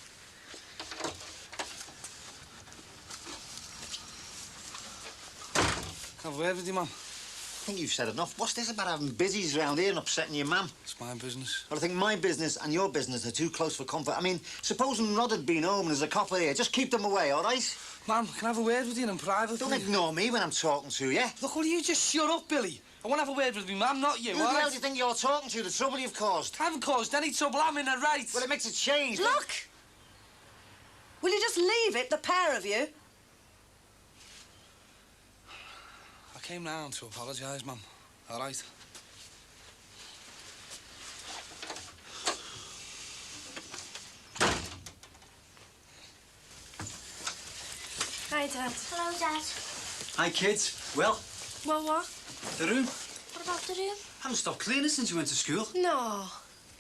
[SPEAKER 16] Have a word with you, Mum.
[SPEAKER 12] I think you've said enough. What's this about having busies round here and upsetting your mum?
[SPEAKER 16] It's my business.
[SPEAKER 12] Well, I think my business and your business are too close for comfort. I mean, supposing Rod had been home and there's a copper here, just keep them away, all right?
[SPEAKER 16] Mum, can I have a word with you in private?
[SPEAKER 12] Don't ignore me when I'm talking to you.
[SPEAKER 16] Look, will you just shut up, Billy? I want to have a word with me, Mum, not you,
[SPEAKER 12] Who the hell do you think you're talking to? The trouble you've caused?
[SPEAKER 16] I haven't caused any trouble. I'm in the right.
[SPEAKER 12] Well, it makes a change.
[SPEAKER 5] Look! Will you just leave it, the pair of you?
[SPEAKER 16] I came round to apologise, Mum. All right?
[SPEAKER 10] Hi, Dad.
[SPEAKER 2] Hello, Dad.
[SPEAKER 1] Hi, kids. Well,
[SPEAKER 10] Well, what?
[SPEAKER 1] the room.
[SPEAKER 2] What about the room?
[SPEAKER 1] I haven't stopped cleaning since you went to school.
[SPEAKER 10] No.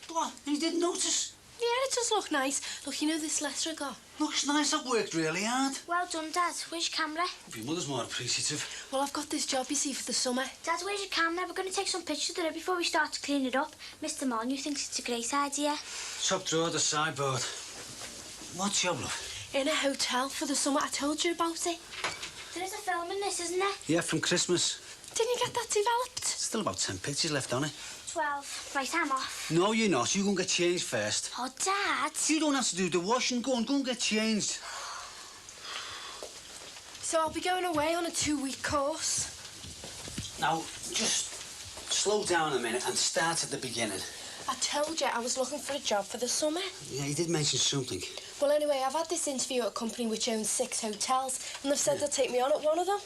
[SPEAKER 1] What? You didn't notice?
[SPEAKER 10] Yeah, it does look nice. Look, you know this letter I got?
[SPEAKER 1] Looks nice. I've worked really hard.
[SPEAKER 2] Well done, Dad. Where's your camera?
[SPEAKER 1] Hope your mother's more appreciative.
[SPEAKER 10] Well, I've got this job, you see, for the summer.
[SPEAKER 2] Dad, where's your camera? We're going to take some pictures of it before we start to clean it up. Mr. Molyneux thinks it's a great idea.
[SPEAKER 1] Top drawer, the sideboard. What job, love?
[SPEAKER 10] In a hotel for the summer. I told you about it.
[SPEAKER 2] There is a film in this, isn't there?
[SPEAKER 1] Yeah, from Christmas.
[SPEAKER 10] Didn't you get that developed?
[SPEAKER 1] Still about 10 pictures left on it.
[SPEAKER 2] 12. Right, I'm off.
[SPEAKER 1] No, you're not. You go and get changed first.
[SPEAKER 2] Oh, Dad.
[SPEAKER 1] You don't have to do the washing. Go and get changed.
[SPEAKER 10] So I'll be going away on a 2-week course.
[SPEAKER 1] Now, just slow down a minute and start at the beginning.
[SPEAKER 10] I told you I was looking for a job for the summer.
[SPEAKER 1] Yeah, you did mention something.
[SPEAKER 10] Well, anyway, I've had this interview at a company which owns 6 hotels, and they've said they'll take me on at one of them.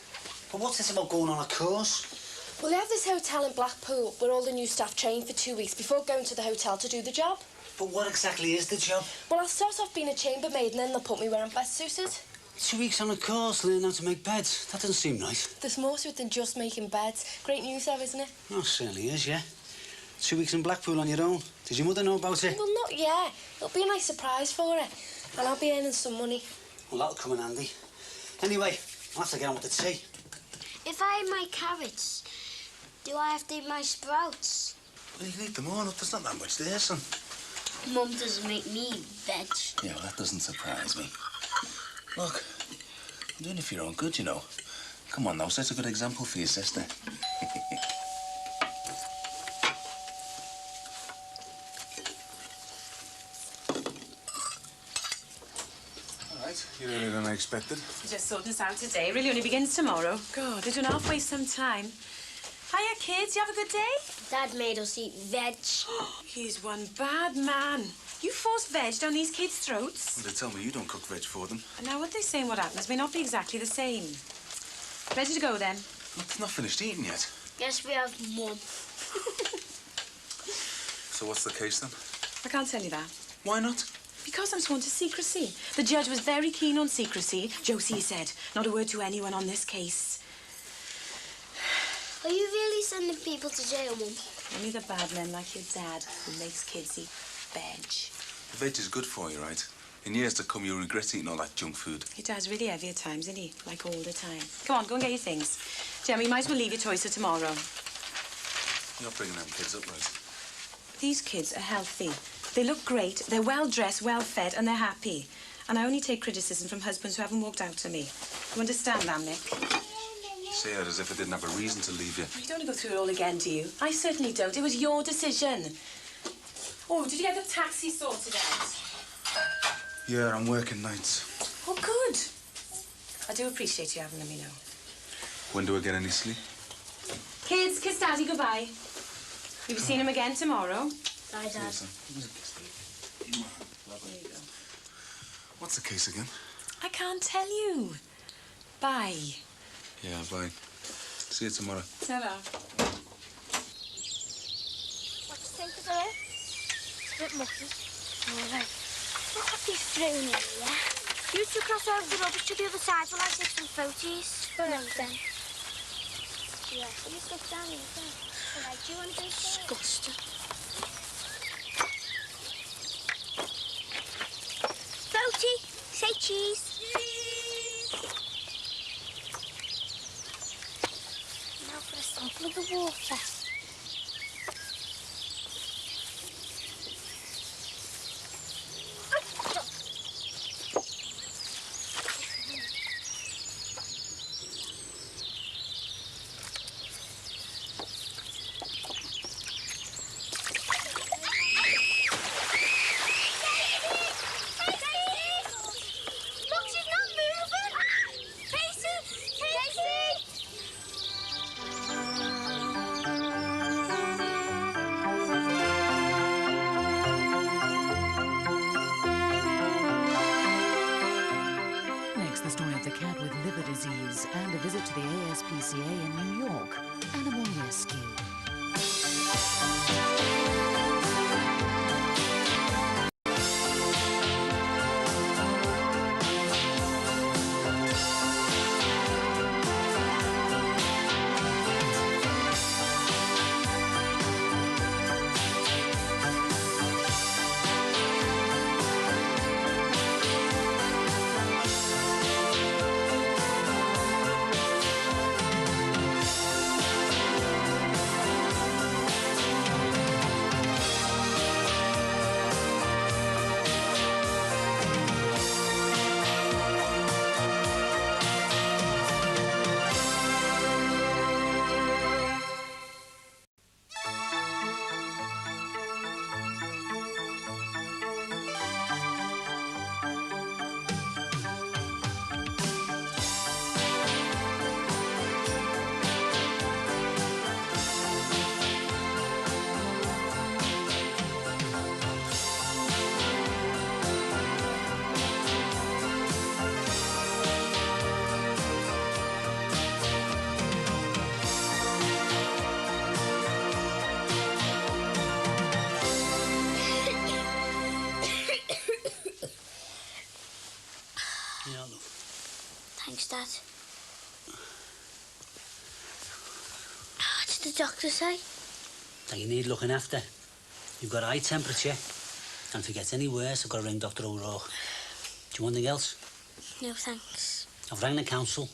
[SPEAKER 1] But what's this about going on a course?
[SPEAKER 10] Well, they have this hotel in Blackpool where all the new staff train for 2 weeks before going to the hotel to do the job.
[SPEAKER 1] But what exactly is the job?
[SPEAKER 10] Well, I'll start off being a chambermaid and then they'll put me where I'm best suited.
[SPEAKER 1] 2 weeks on a course, learning how to make beds. That doesn't seem nice.
[SPEAKER 10] There's more to it than just making beds. Great news, though, isn't it?
[SPEAKER 1] Oh, it certainly is, yeah. 2 weeks in Blackpool on your own. Did your mother know about it?
[SPEAKER 10] Well, not yet. It'll be a nice surprise for her. And I'll be earning some money.
[SPEAKER 1] Well, that'll come in handy. Anyway, I'll have to get on with the tea.
[SPEAKER 2] If I eat my carrots, do I have to eat my sprouts?
[SPEAKER 16] Well, you can eat them all. There's not that much there, son.
[SPEAKER 2] Mum doesn't make me veg.
[SPEAKER 13] Yeah, well, that doesn't surprise me. Look, I'm doing it for your own good, you know. Come on now, set a good example for your sister.
[SPEAKER 7] You're earlier than I expected.
[SPEAKER 14] Just sorting us out today. Really only begins tomorrow. God, we're doing halfway some time. Hiya, kids. You have a good day?
[SPEAKER 2] Dad made us eat veg.
[SPEAKER 14] He's one bad man. You force veg down these kids' throats.
[SPEAKER 7] Well, they tell me you don't cook veg for them.
[SPEAKER 14] And now what they say and what happens may not be exactly the same. Ready to go, then?
[SPEAKER 7] Look, it's not finished eating yet.
[SPEAKER 2] Yes, we have, Mum.
[SPEAKER 7] So what's the case, then?
[SPEAKER 14] I can't tell you that.
[SPEAKER 7] Why not?
[SPEAKER 14] Because I'm sworn to secrecy. The judge was very keen on secrecy. Josie said, not a word to anyone on this case.
[SPEAKER 2] Are you really sending people to jail, Mum?
[SPEAKER 14] Only the bad men like your dad who makes kids eat veg.
[SPEAKER 7] The veg is good for you, right? In years to come, you'll regret eating all that junk food.
[SPEAKER 14] Your dad's really heavy at times, isn't he? Like all the time. Come on, go and get your things. Jem, you might as well leave your toys till tomorrow.
[SPEAKER 7] You're not bringing them kids up, right?
[SPEAKER 14] These kids are healthy. They look great, they're well-dressed, well-fed, and they're happy. And I only take criticism from husbands who haven't walked out to me. You understand that, Nick?
[SPEAKER 13] Say it as if I didn't have a reason to leave you.
[SPEAKER 14] You don't want to go through it all again, do you? I certainly don't. It was your decision. Oh, did you get the taxi sorted out?
[SPEAKER 13] Yeah, I'm working nights.
[SPEAKER 14] Oh, good. I do appreciate you having let me know.
[SPEAKER 13] When do I get any sleep?
[SPEAKER 14] Kids, kiss Daddy goodbye. You'll be seeing him again tomorrow.
[SPEAKER 10] Bye, Dad.
[SPEAKER 14] There you go.
[SPEAKER 13] What's the case again?
[SPEAKER 14] I can't tell you. Bye.
[SPEAKER 13] Yeah, bye. See you tomorrow.
[SPEAKER 14] Ta-ra.
[SPEAKER 2] What do you think of it? It's a bit mucky. All right. Look what they've thrown in here. You two cross over the rubbish to the other side while I take some photos. All right, then. Yeah, you sit down here, then. All right, do you want to go disgusting? Photy, say cheese. Now for a sample of the water.
[SPEAKER 6] The story of the cat with liver disease and a visit to the ASPCA in New York. Animal rescue.
[SPEAKER 2] Thanks, Dad. What did the doctor say?
[SPEAKER 1] That you need looking after. You've got high temperature. And if it gets any worse, I've got to ring Dr. O'Rourke. Do you want anything else?
[SPEAKER 2] No, thanks.
[SPEAKER 1] I've rang the council.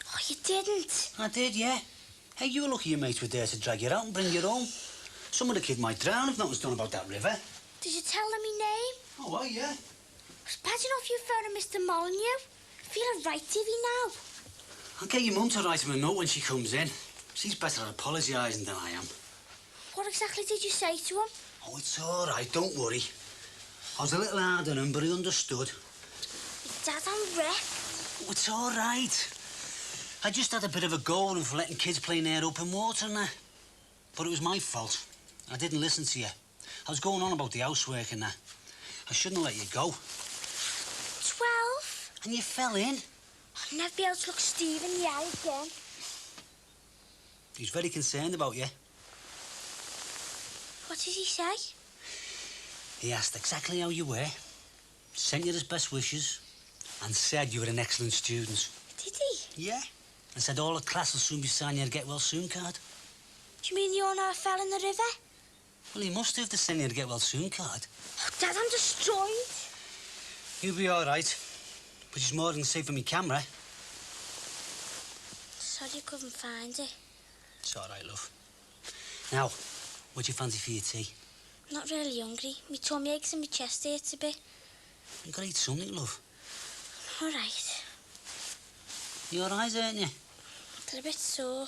[SPEAKER 2] Oh, you didn't?
[SPEAKER 1] I did, yeah. Hey, you were lucky your mates were there to drag you out and bring you home. Some of the kid might drown if nothing's done about that river.
[SPEAKER 2] Did you tell them my name?
[SPEAKER 1] Oh, well, yeah.
[SPEAKER 2] It's bad enough you phoned Mr. Molyneux. I feel a right divvy now.
[SPEAKER 1] I'll get your mum to write him a note when she comes in. She's better at apologising than I am.
[SPEAKER 2] What exactly did you say to him?
[SPEAKER 1] Oh, it's all right, don't worry. I was a little hard on him, but he understood.
[SPEAKER 2] Dad, I'm wrecked.
[SPEAKER 1] Oh, it's all right. I just had a bit of a go at him for letting kids play near open water and that. But it was my fault. I didn't listen to you. I was going on about the housework and that. I shouldn't have let you go.
[SPEAKER 2] 12?
[SPEAKER 1] And you fell in.
[SPEAKER 2] I'll never be able to look Steve in the eye again.
[SPEAKER 1] He's very concerned about you.
[SPEAKER 2] What did he say?
[SPEAKER 1] He asked exactly how you were, sent you his best wishes, and said you were an excellent student.
[SPEAKER 2] Did he?
[SPEAKER 1] Yeah. And said all the class will soon be signing your get-well-soon card.
[SPEAKER 2] Do you mean the owner fell in the river?
[SPEAKER 1] Well, he must have to send you a get-well-soon card.
[SPEAKER 2] Oh, Dad, I'm destroyed.
[SPEAKER 1] You'll be all right, but he's more than safe for me camera.
[SPEAKER 2] Sorry you couldn't find it.
[SPEAKER 1] It's all right, love. Now, what do you fancy for your tea?
[SPEAKER 2] Not really hungry. My tummy aches and my chest hurts a bit.
[SPEAKER 1] You've got to eat something, love.
[SPEAKER 2] All right.
[SPEAKER 1] You're all right, aren't you?
[SPEAKER 10] They're a bit sore.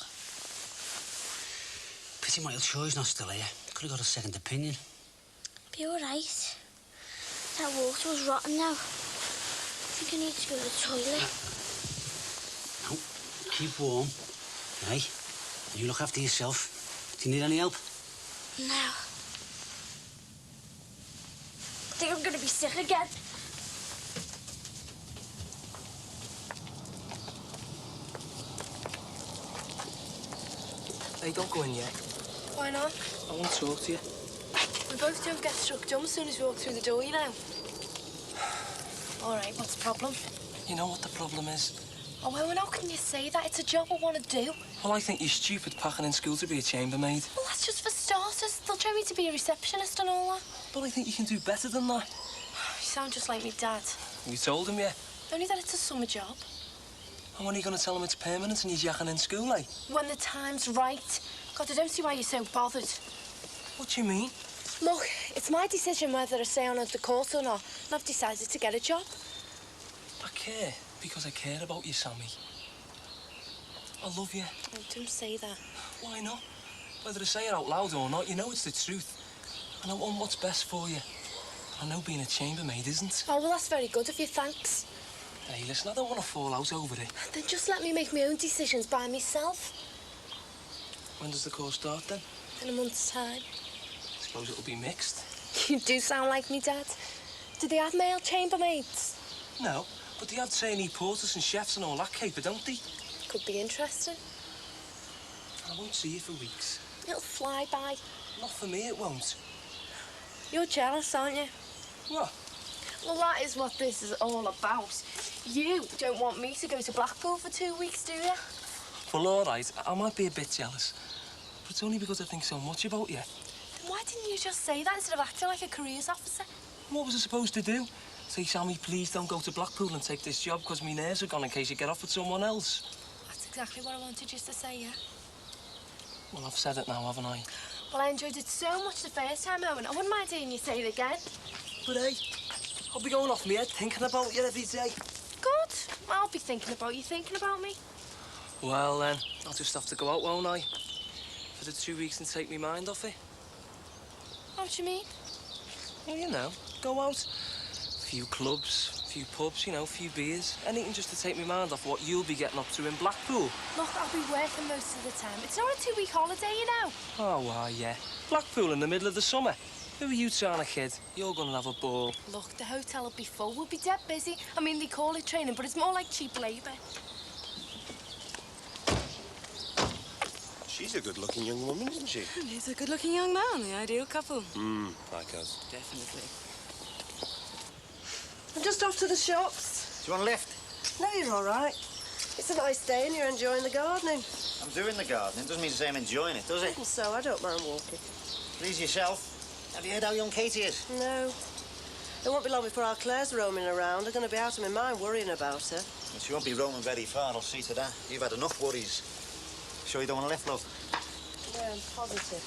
[SPEAKER 1] Pity Michael Shaw's not still here. Could have got a second opinion.
[SPEAKER 10] Be all right. That water was rotten now. I think I need to go to the toilet.
[SPEAKER 1] No, keep warm, eh? And you look after yourself. Do you need any help?
[SPEAKER 10] No. I think I'm going to be sick again.
[SPEAKER 9] Hey, don't go in yet.
[SPEAKER 5] Why not?
[SPEAKER 9] I want to talk to you.
[SPEAKER 5] We both don't get struck dumb as soon as we walk through the door, you know. All right, what's the problem?
[SPEAKER 9] You know what the problem is?
[SPEAKER 5] Oh, well, how can you say that? It's a job I want to do.
[SPEAKER 9] Well, I think you're stupid packing in school to be a chambermaid.
[SPEAKER 5] Well, that's just for starters. They'll train me to be a receptionist and all that.
[SPEAKER 9] But I think you can do better than that.
[SPEAKER 5] You sound just like me dad.
[SPEAKER 9] You told him, yeah?
[SPEAKER 5] Only that it's a summer job.
[SPEAKER 9] And when are you going to tell him it's permanent and he's yakking in school, eh?
[SPEAKER 5] When the time's right. God, I don't see why you're so bothered.
[SPEAKER 9] What do you mean?
[SPEAKER 5] Look, it's my decision whether I stay on at the course or not, and I've decided to get a job.
[SPEAKER 9] I care because I care about you, Sammy. I love you.
[SPEAKER 5] Oh, don't say that.
[SPEAKER 9] Why not? Whether I say it out loud or not, you know it's the truth. And I want what's best for you. I know being a chambermaid isn't.
[SPEAKER 5] Oh, well, that's very good of you, thanks.
[SPEAKER 9] Hey, listen, I don't want to fall out over it.
[SPEAKER 5] Then just let me make my own decisions by myself.
[SPEAKER 9] When does the course start, then?
[SPEAKER 5] In a month's time.
[SPEAKER 9] I suppose it'll be mixed.
[SPEAKER 5] You do sound like me, Dad. Do they have male chambermaids?
[SPEAKER 9] No, but they have trainee porters and chefs and all that caper, don't they?
[SPEAKER 5] Could be interesting.
[SPEAKER 9] I won't see you for weeks.
[SPEAKER 5] It'll fly by.
[SPEAKER 9] Not for me, it won't.
[SPEAKER 5] You're jealous, aren't you?
[SPEAKER 9] What?
[SPEAKER 5] Well, that is what this is all about. You don't want me to go to Blackpool for 2 weeks, do you?
[SPEAKER 9] Well, all right, I might be a bit jealous. But it's only because I think so much about you.
[SPEAKER 5] Then why didn't you just say that instead of acting like a careers officer?
[SPEAKER 9] What was I supposed to do? Say, Sammy, please don't go to Blackpool and take this job because my nerves are gone in case you get off with someone else.
[SPEAKER 5] That's exactly what I wanted you to say, yeah?
[SPEAKER 9] Well, I've said it now, haven't I?
[SPEAKER 5] Well, I enjoyed it so much the first time, Owen. I wouldn't mind hearing you say it again.
[SPEAKER 9] But, hey, I'll be going off my head thinking about you every day.
[SPEAKER 5] Good. I'll be thinking about you thinking about me.
[SPEAKER 9] Well, then, I'll just have to go out, won't I? For the 2 weeks and take my mind off it.
[SPEAKER 5] What do you mean?
[SPEAKER 9] Well, you know, go out. A few clubs, a few pubs, you know, a few beers. Anything just to take my mind off what you'll be getting up to in Blackpool.
[SPEAKER 5] Look, I'll be working most of the time. It's not a 2-week holiday, you know.
[SPEAKER 9] Oh, why, yeah. Blackpool in the middle of the summer. Who are you trying to kid? You're going to have a ball.
[SPEAKER 5] Look, the hotel will be full. We'll be dead busy. I mean, they call it training, but it's more like cheap labour.
[SPEAKER 11] She's a good-looking young woman, isn't she?
[SPEAKER 8] He's a good-looking young man, the ideal couple.
[SPEAKER 11] Like us.
[SPEAKER 8] Definitely.
[SPEAKER 5] I'm just off to the shops.
[SPEAKER 12] Do you want a lift?
[SPEAKER 5] No, you're all right. It's a nice day and you're enjoying the gardening.
[SPEAKER 12] I'm doing the gardening. Doesn't mean to say I'm enjoying it, does it?
[SPEAKER 5] And so I don't mind walking.
[SPEAKER 12] Please yourself. Have you heard how young Katie is?
[SPEAKER 5] No. It won't be long before our Claire's roaming around. I'm going to be out of my mind worrying about her.
[SPEAKER 12] Well, she won't be roaming very far, I'll see to that. You've had enough worries. Sure you don't want a lift, love?
[SPEAKER 5] Yeah, I'm positive.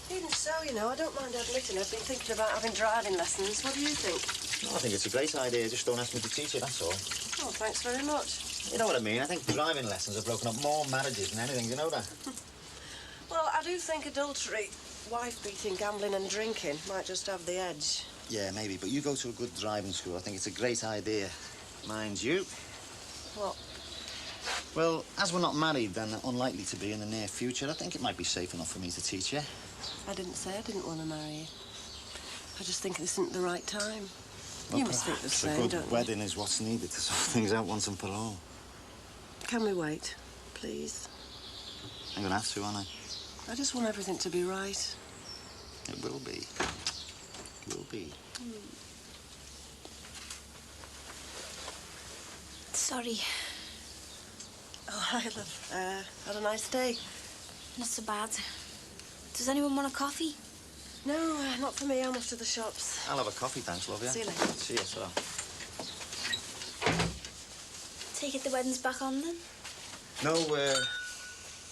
[SPEAKER 5] Even so, you know, I don't mind admitting I've been thinking about having driving lessons. What do you think?
[SPEAKER 12] No, I think it's a great idea. Just don't ask me to teach you, that's all.
[SPEAKER 5] Oh, thanks very much.
[SPEAKER 12] You know what I mean? I think driving lessons have broken up more marriages than anything. Do you know that?
[SPEAKER 5] Well, I do think adultery, wife-beating, gambling and drinking might just have the edge.
[SPEAKER 12] Yeah, maybe. But you go to a good driving school. I think it's a great idea. Mind you.
[SPEAKER 5] What?
[SPEAKER 12] Well, as we're not married and unlikely to be in the near future, I think it might be safe enough for me to teach you.
[SPEAKER 5] I didn't say I didn't want to marry you. I just think this isn't the right time.
[SPEAKER 12] Well,
[SPEAKER 5] You must think the same,
[SPEAKER 12] a good
[SPEAKER 5] don't you?
[SPEAKER 12] wedding is what's needed to sort things out once and for all.
[SPEAKER 5] Can we wait, please?
[SPEAKER 12] I'm going to have to, aren't I?
[SPEAKER 5] I just want everything to be right.
[SPEAKER 12] It will be. It will be.
[SPEAKER 10] Sorry.
[SPEAKER 5] Oh, hi, love. Had a nice day?
[SPEAKER 10] Not so bad. Does anyone want a coffee?
[SPEAKER 5] No, not for me. I'm off to the shops.
[SPEAKER 12] I'll have a coffee, thanks, love, yeah?
[SPEAKER 5] See you later.
[SPEAKER 12] See you, sir.
[SPEAKER 10] Take it the wedding's back on then?
[SPEAKER 12] No,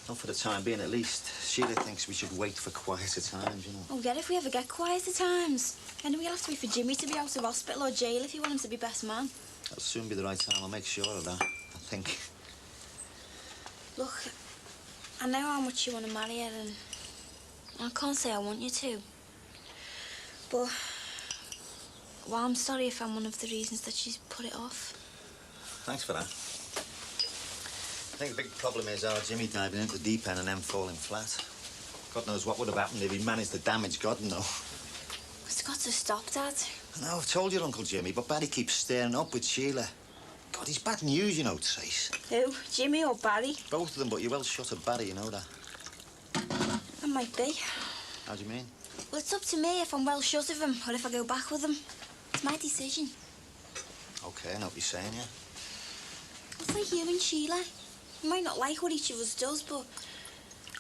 [SPEAKER 12] not for the time being, at least. Sheila thinks we should wait for quieter times, you know.
[SPEAKER 10] Oh, yeah, if we ever get quieter times. And we'll have to wait for Jimmy to be out of hospital or jail if you want him to be best man.
[SPEAKER 12] That'll soon be the right time. I'll make sure of that, I think.
[SPEAKER 10] Look, I know how much you want to marry her, and I can't say I want you to. But, well, I'm sorry if I'm one of the reasons that she's put it off.
[SPEAKER 12] Thanks for that. I think the big problem is our Jimmy diving into the deep end and then falling flat. God knows what would have happened if he'd managed the damage, God knows.
[SPEAKER 10] It's got to stop, Dad.
[SPEAKER 12] I know, I've told you, Uncle Jimmy, but Barry keeps stirring up with Sheila. God, he's bad news, you know, Trace.
[SPEAKER 10] Who? Jimmy or Barry?
[SPEAKER 12] Both of them, but you're well shut of Barry, you know that.
[SPEAKER 10] I might be.
[SPEAKER 12] How do you mean?
[SPEAKER 10] Well, it's up to me if I'm well shut of him or if I go back with him. It's my decision.
[SPEAKER 12] OK, I know what you're saying, yeah.
[SPEAKER 10] It's like you and Sheila. We might not like what each of us does, but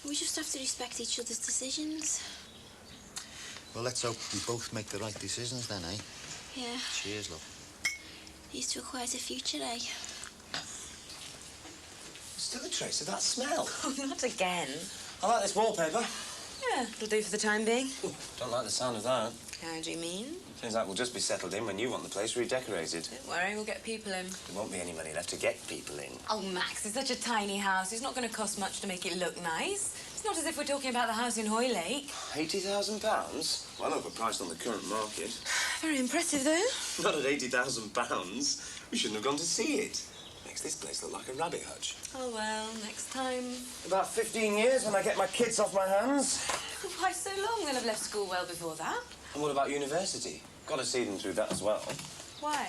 [SPEAKER 10] we just have to respect each other's decisions.
[SPEAKER 12] Well, let's hope we both make the right decisions then, eh?
[SPEAKER 10] Yeah.
[SPEAKER 12] Cheers, love.
[SPEAKER 10] Here's to a quieter future, eh?
[SPEAKER 11] Still a trace of that smell.
[SPEAKER 17] Oh, not again.
[SPEAKER 11] I like this wallpaper.
[SPEAKER 17] Yeah, it'll do for the time being.
[SPEAKER 11] Don't like the sound of that.
[SPEAKER 17] How do you mean?
[SPEAKER 11] Seems like we'll just be settled in when you want the place redecorated.
[SPEAKER 17] Don't worry, we'll get people in.
[SPEAKER 11] There won't be any money left to get people in.
[SPEAKER 17] Oh, Max, it's such a tiny house. It's not going to cost much to make it look nice. It's not as if we're talking about the house in Hoylake.
[SPEAKER 11] £80,000? Well overpriced on the current market.
[SPEAKER 17] Very impressive, though.
[SPEAKER 11] Not at £80,000. We shouldn't have gone to see it. Makes this place look like a rabbit hutch.
[SPEAKER 17] Oh, well, next time.
[SPEAKER 11] About 15 years when I get my kids off my hands.
[SPEAKER 17] Why so long? They'll have left school well before that.
[SPEAKER 11] And what about university? Got to see them through that as well.
[SPEAKER 17] Why?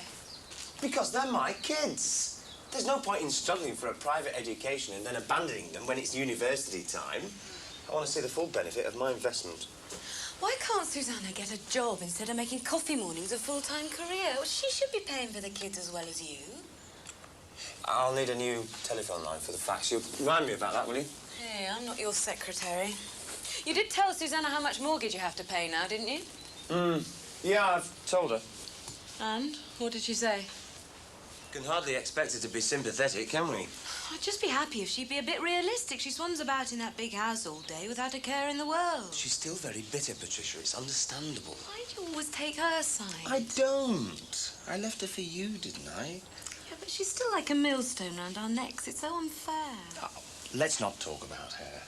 [SPEAKER 11] Because they're my kids. There's no point in struggling for a private education and then abandoning them when it's university time. I want to see the full benefit of my investment.
[SPEAKER 17] Why can't Susanna get a job instead of making coffee mornings a full-time career? Well, she should be paying for the kids as well as you.
[SPEAKER 11] I'll need a new telephone line for the fax. You'll remind me about that, will you?
[SPEAKER 17] Hey, I'm not your secretary. You did tell Susanna how much mortgage you have to pay now, didn't you?
[SPEAKER 11] Yeah, I've told her.
[SPEAKER 17] And? What did she say?
[SPEAKER 11] Can hardly expect her to be sympathetic, can we?
[SPEAKER 17] I'd just be happy if she'd be a bit realistic. She swans about in that big house all day without a care in the world.
[SPEAKER 11] She's still very bitter, Patricia. It's understandable.
[SPEAKER 17] Why do you always take her side?
[SPEAKER 11] I don't. I left her for you, didn't I?
[SPEAKER 17] Yeah, but she's still like a millstone round our necks. It's so unfair.
[SPEAKER 11] Oh, let's not talk about her.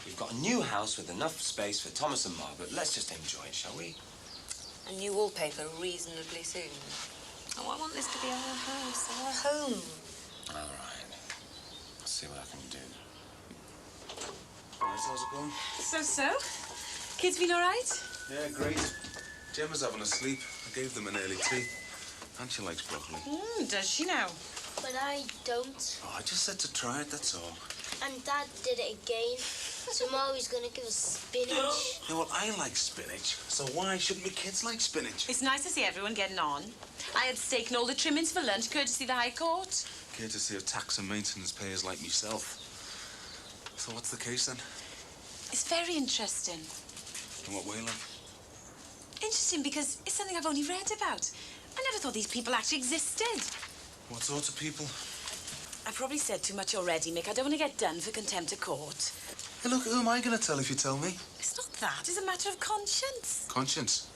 [SPEAKER 11] We've got a new house with enough space for Thomas and Margaret. Let's just enjoy it, shall we?
[SPEAKER 17] A new wallpaper reasonably soon. Oh, I want this to be our house, our home.
[SPEAKER 11] All right. I'll see what I can do. Nice, how's it going?
[SPEAKER 17] So? Kids been all right?
[SPEAKER 13] Yeah, great. Gemma's having a sleep. I gave them an early tea. And she likes broccoli.
[SPEAKER 17] Does she now?
[SPEAKER 10] But I don't.
[SPEAKER 13] Oh, I just said to try it, that's all.
[SPEAKER 10] And Dad did it again. Tomorrow he's going to give us spinach.
[SPEAKER 13] Yeah, well, I like spinach, so why shouldn't my kids like spinach?
[SPEAKER 14] It's nice to see everyone getting on. I had steak and all the trimmings for lunch, courtesy the High Court.
[SPEAKER 13] Courtesy of tax and maintenance payers like myself. So what's the case, then?
[SPEAKER 14] It's very interesting.
[SPEAKER 13] In what way, love?
[SPEAKER 14] Interesting because it's something I've only read about. I never thought these people actually existed.
[SPEAKER 13] What sort of people?
[SPEAKER 14] I've probably said too much already, Mick. I don't want to get done for contempt of court.
[SPEAKER 13] Hey, look, who am I going to tell if you tell me?
[SPEAKER 14] It's not that. It's a matter of conscience.
[SPEAKER 13] Conscience?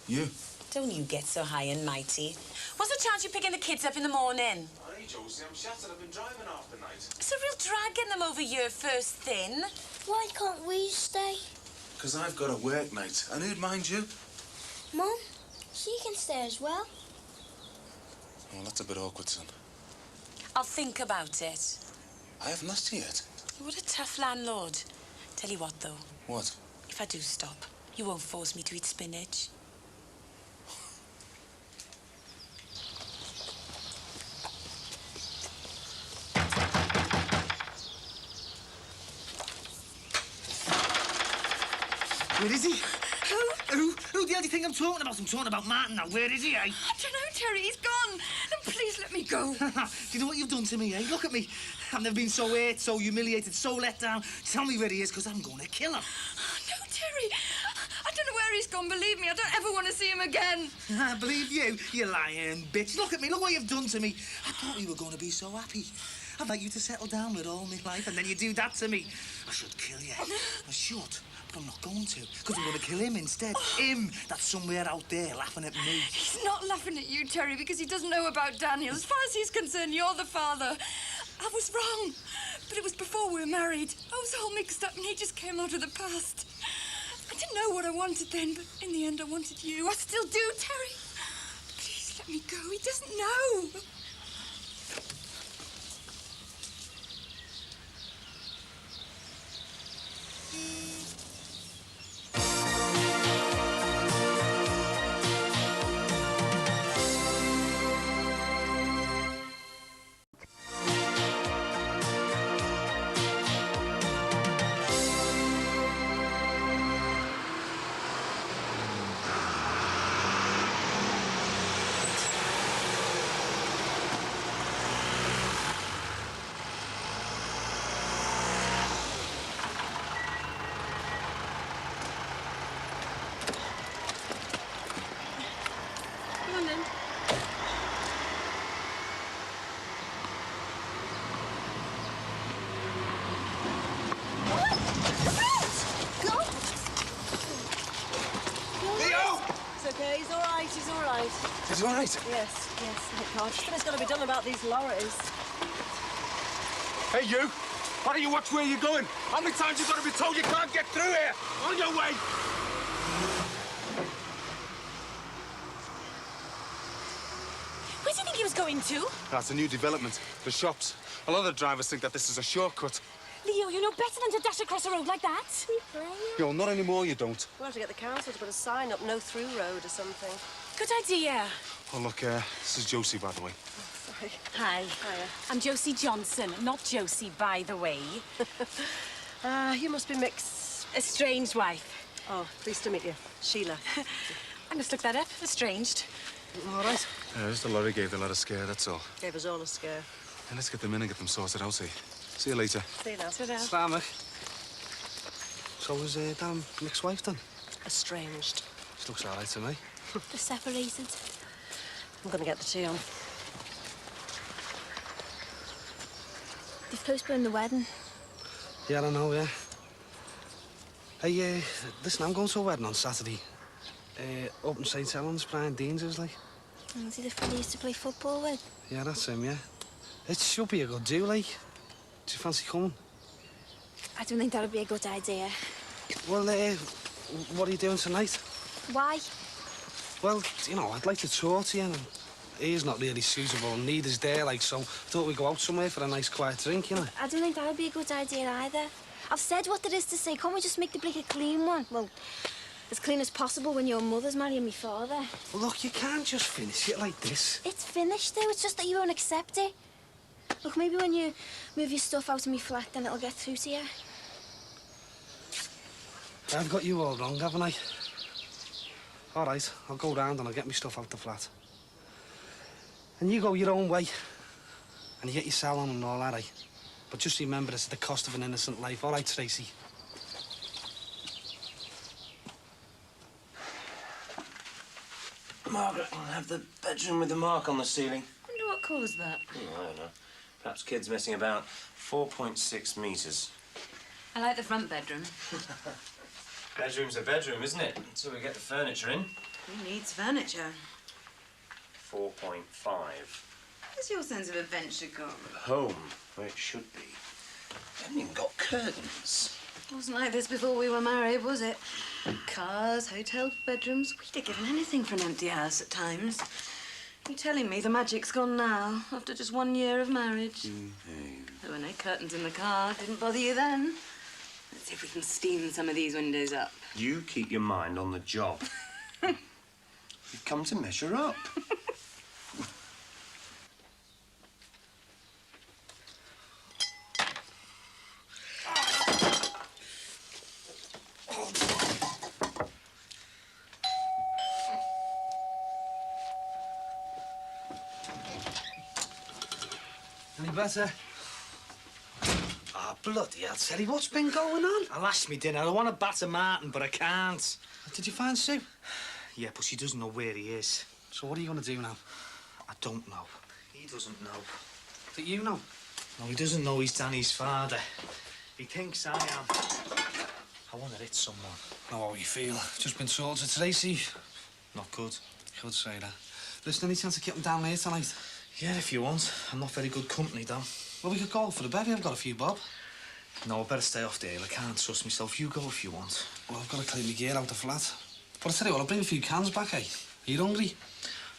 [SPEAKER 13] You?
[SPEAKER 14] Don't you get so high and mighty. What's the chance you're picking the kids up in the morning?
[SPEAKER 13] Hey, Josie, I'm shattered. I've been driving half the night.
[SPEAKER 14] It's a real drag getting them over here first thing.
[SPEAKER 10] Why can't we stay?
[SPEAKER 13] Because I've got a work night. And who'd mind you?
[SPEAKER 10] Mum, she can stay as well.
[SPEAKER 13] Well, that's a bit awkward, son.
[SPEAKER 14] I'll think about it.
[SPEAKER 13] I haven't asked you yet.
[SPEAKER 14] What a tough landlord. Tell you what, though.
[SPEAKER 13] What?
[SPEAKER 14] If I do stop, you won't force me to eat spinach.
[SPEAKER 16] Where is he? Who the hell do you think I'm talking about? I'm talking about Martin now. Where is he, eh?
[SPEAKER 8] I don't know, Terry. He's gone. And please let me go.
[SPEAKER 16] Do you know what you've done to me, eh? Look at me. I've never been so hurt, so humiliated, so let down. Tell me where he is, because I'm going to kill him.
[SPEAKER 8] No, Terry. I don't know where he's gone, believe me. I don't ever want to see him again.
[SPEAKER 16] I believe you, you lying bitch. Look at me. Look what you've done to me. I thought you were going to be so happy. I'd like you to settle down with all my life, and then you do that to me. I should kill you. I should. But I'm not going to, because I'm going to kill him instead. Him, that's somewhere out there laughing at me.
[SPEAKER 8] He's not laughing at you, Terry, because he doesn't know about Daniel. As far as he's concerned, you're the father. I was wrong.
[SPEAKER 17] But it was before we were married. I was all mixed up and he just came out of the past. I didn't know what I wanted then, but in the end I wanted you. I still do, Terry. Please let me go. He doesn't know.
[SPEAKER 5] He's all right.
[SPEAKER 7] Is he all right?
[SPEAKER 5] Yes, thank God. Something's got to be done about these lorries.
[SPEAKER 7] Hey, you! Why don't you watch where you're going? How many times you got to be told you can't get through here? On your way!
[SPEAKER 14] Where do you think he was going to?
[SPEAKER 7] That's a new development. The shops. A lot of the drivers think that this is a shortcut.
[SPEAKER 14] Leo, you know better than to dash across a road like that.
[SPEAKER 7] Yo, not anymore, you don't.
[SPEAKER 5] We'll have to get the council to put a sign up, no through road or something.
[SPEAKER 14] Good idea.
[SPEAKER 7] Oh, look, this is Josie, by the way.
[SPEAKER 5] Sorry.
[SPEAKER 14] Hi.
[SPEAKER 5] Hiya.
[SPEAKER 14] I'm Josie Johnson, not Josie, by the way.
[SPEAKER 5] You must be Mick's
[SPEAKER 14] estranged wife.
[SPEAKER 5] Oh, pleased to meet you. Sheila.
[SPEAKER 14] I must look that up. Estranged.
[SPEAKER 5] All right.
[SPEAKER 7] Just the lorry gave the lad a scare, that's all.
[SPEAKER 5] Gave us all a scare.
[SPEAKER 7] And let's get them in and get them sorted out, see. See you later.
[SPEAKER 5] See you now.
[SPEAKER 3] Slán, Mick. So was Dan Mick's wife then?
[SPEAKER 5] Estranged.
[SPEAKER 3] She looks all right to me.
[SPEAKER 10] They're separated.
[SPEAKER 5] I'm going to get the tea on.
[SPEAKER 10] They've postponed the wedding.
[SPEAKER 3] Yeah, I know, yeah. Hey, listen, I'm going to a wedding on Saturday. Up in St. Helens, Brian Dean's is like.
[SPEAKER 10] Is he the fella he used to play football with?
[SPEAKER 3] Yeah, that's him, yeah. It should be a good do, like. Do you fancy coming?
[SPEAKER 10] I don't think that would be a good idea.
[SPEAKER 3] Well, what are you doing tonight?
[SPEAKER 10] Why?
[SPEAKER 3] Well, you know, I'd like to talk to you, and he's not really suitable, and neither's there, like, so I thought we'd go out somewhere for a nice quiet drink, you know?
[SPEAKER 10] I don't think that would be a good idea either. I've said what there is to say. Can't we just make the break a clean one? Well, as clean as possible when your mother's marrying me father.
[SPEAKER 3] Well, look, you can't just finish it like this.
[SPEAKER 10] It's finished, though. It's just that you won't accept it. Look, maybe when you move your stuff out of me flat, then it'll get through to you.
[SPEAKER 3] I've got you all wrong, haven't I? All right, I'll go round and I'll get my stuff out the flat. And you go your own way. And you get your salon and all that, eh? But just remember, it's at the cost of an innocent life. All right, Tracy?
[SPEAKER 11] Margaret will have the bedroom with the mark on the ceiling.
[SPEAKER 17] I wonder what caused that.
[SPEAKER 11] Oh, I don't know. Perhaps kids messing about. 4.6 metres.
[SPEAKER 17] I like the front bedroom.
[SPEAKER 11] Bedroom's a bedroom, isn't it? Until we get the furniture in.
[SPEAKER 17] Who needs furniture?
[SPEAKER 11] 4.5.
[SPEAKER 17] Where's your sense of adventure gone?
[SPEAKER 11] Home, where it should be. We haven't even got curtains.
[SPEAKER 17] It wasn't like this before we were married, was it? Cars, hotel bedrooms. We'd have given anything for an empty house at times. You're telling me the magic's gone now, after just 1 year of marriage? There were no curtains in the car. Didn't bother you then. Let's see if we can steam some of these windows up.
[SPEAKER 11] You keep your mind on the job. You've come to measure up.
[SPEAKER 3] Any better? Oh, bloody hell, Terry, what's been going on?
[SPEAKER 16] I lashed me dinner. I want to batter Martin, but I can't.
[SPEAKER 3] Did you find Sue?
[SPEAKER 16] Yeah, but she doesn't know where he is.
[SPEAKER 3] So what are you going to do now?
[SPEAKER 16] I don't know. He doesn't know.
[SPEAKER 3] Do you know?
[SPEAKER 16] No, he doesn't know he's Danny's father. He thinks I am. I want to hit someone.
[SPEAKER 3] Know how you feel. Just been sorted to Tracy.
[SPEAKER 16] Not good.
[SPEAKER 3] Could say that. Listen, any chance of getting down there tonight?
[SPEAKER 16] Yeah, if you want. I'm not very good company, though. Well, we could go for the bevy. I've got a few bob. No, I better stay off Dale. I can't trust myself. You go if you want. Well, I've got to clean my gear out the flat. But I tell you what, I'll bring a few cans back, eh? Are you hungry?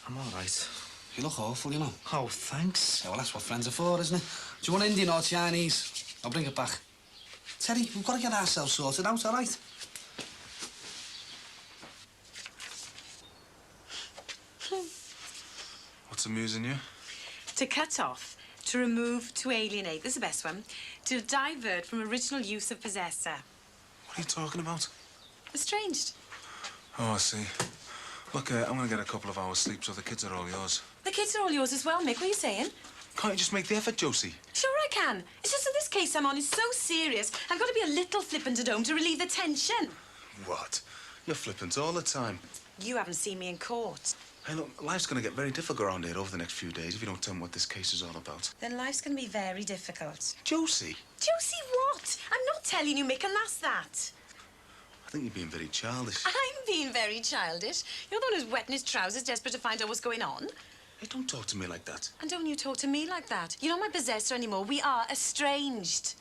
[SPEAKER 16] I'm all right. You look awful, you know. Oh, thanks. Yeah, well, that's what friends are for, isn't it? Do you want Indian or Chinese? I'll bring it back. Terry, we've got to get ourselves sorted out, all right?
[SPEAKER 7] What's amusing you?
[SPEAKER 14] To cut off, to remove, to alienate. This is the best one. To divert from original use of possessor.
[SPEAKER 7] What are you talking about?
[SPEAKER 14] Estranged.
[SPEAKER 7] Oh, I see. Look, I'm going to get a couple of hours sleep, so the kids are all yours.
[SPEAKER 14] The kids are all yours as well, Mick. What are you saying?
[SPEAKER 7] Can't you just make the effort, Josie?
[SPEAKER 14] Sure I can. It's just that this case I'm on is so serious, I've got to be a little flippant at home to relieve the tension.
[SPEAKER 7] What? You're flippant all the time.
[SPEAKER 14] You haven't seen me in court.
[SPEAKER 7] Hey, look, life's going to get very difficult around here over the next few days if you don't tell me what this case is all about.
[SPEAKER 14] Then life's going to be very difficult.
[SPEAKER 7] Josie!
[SPEAKER 14] Josie, what? I'm not telling you, Mick, and that's that.
[SPEAKER 7] I think you're being very childish.
[SPEAKER 14] I'm being very childish. You're the one who's wetting his trousers, desperate to find out what's going on.
[SPEAKER 7] Hey, don't talk to me like that.
[SPEAKER 14] And don't you talk to me like that. You're not my possessor anymore. We are estranged.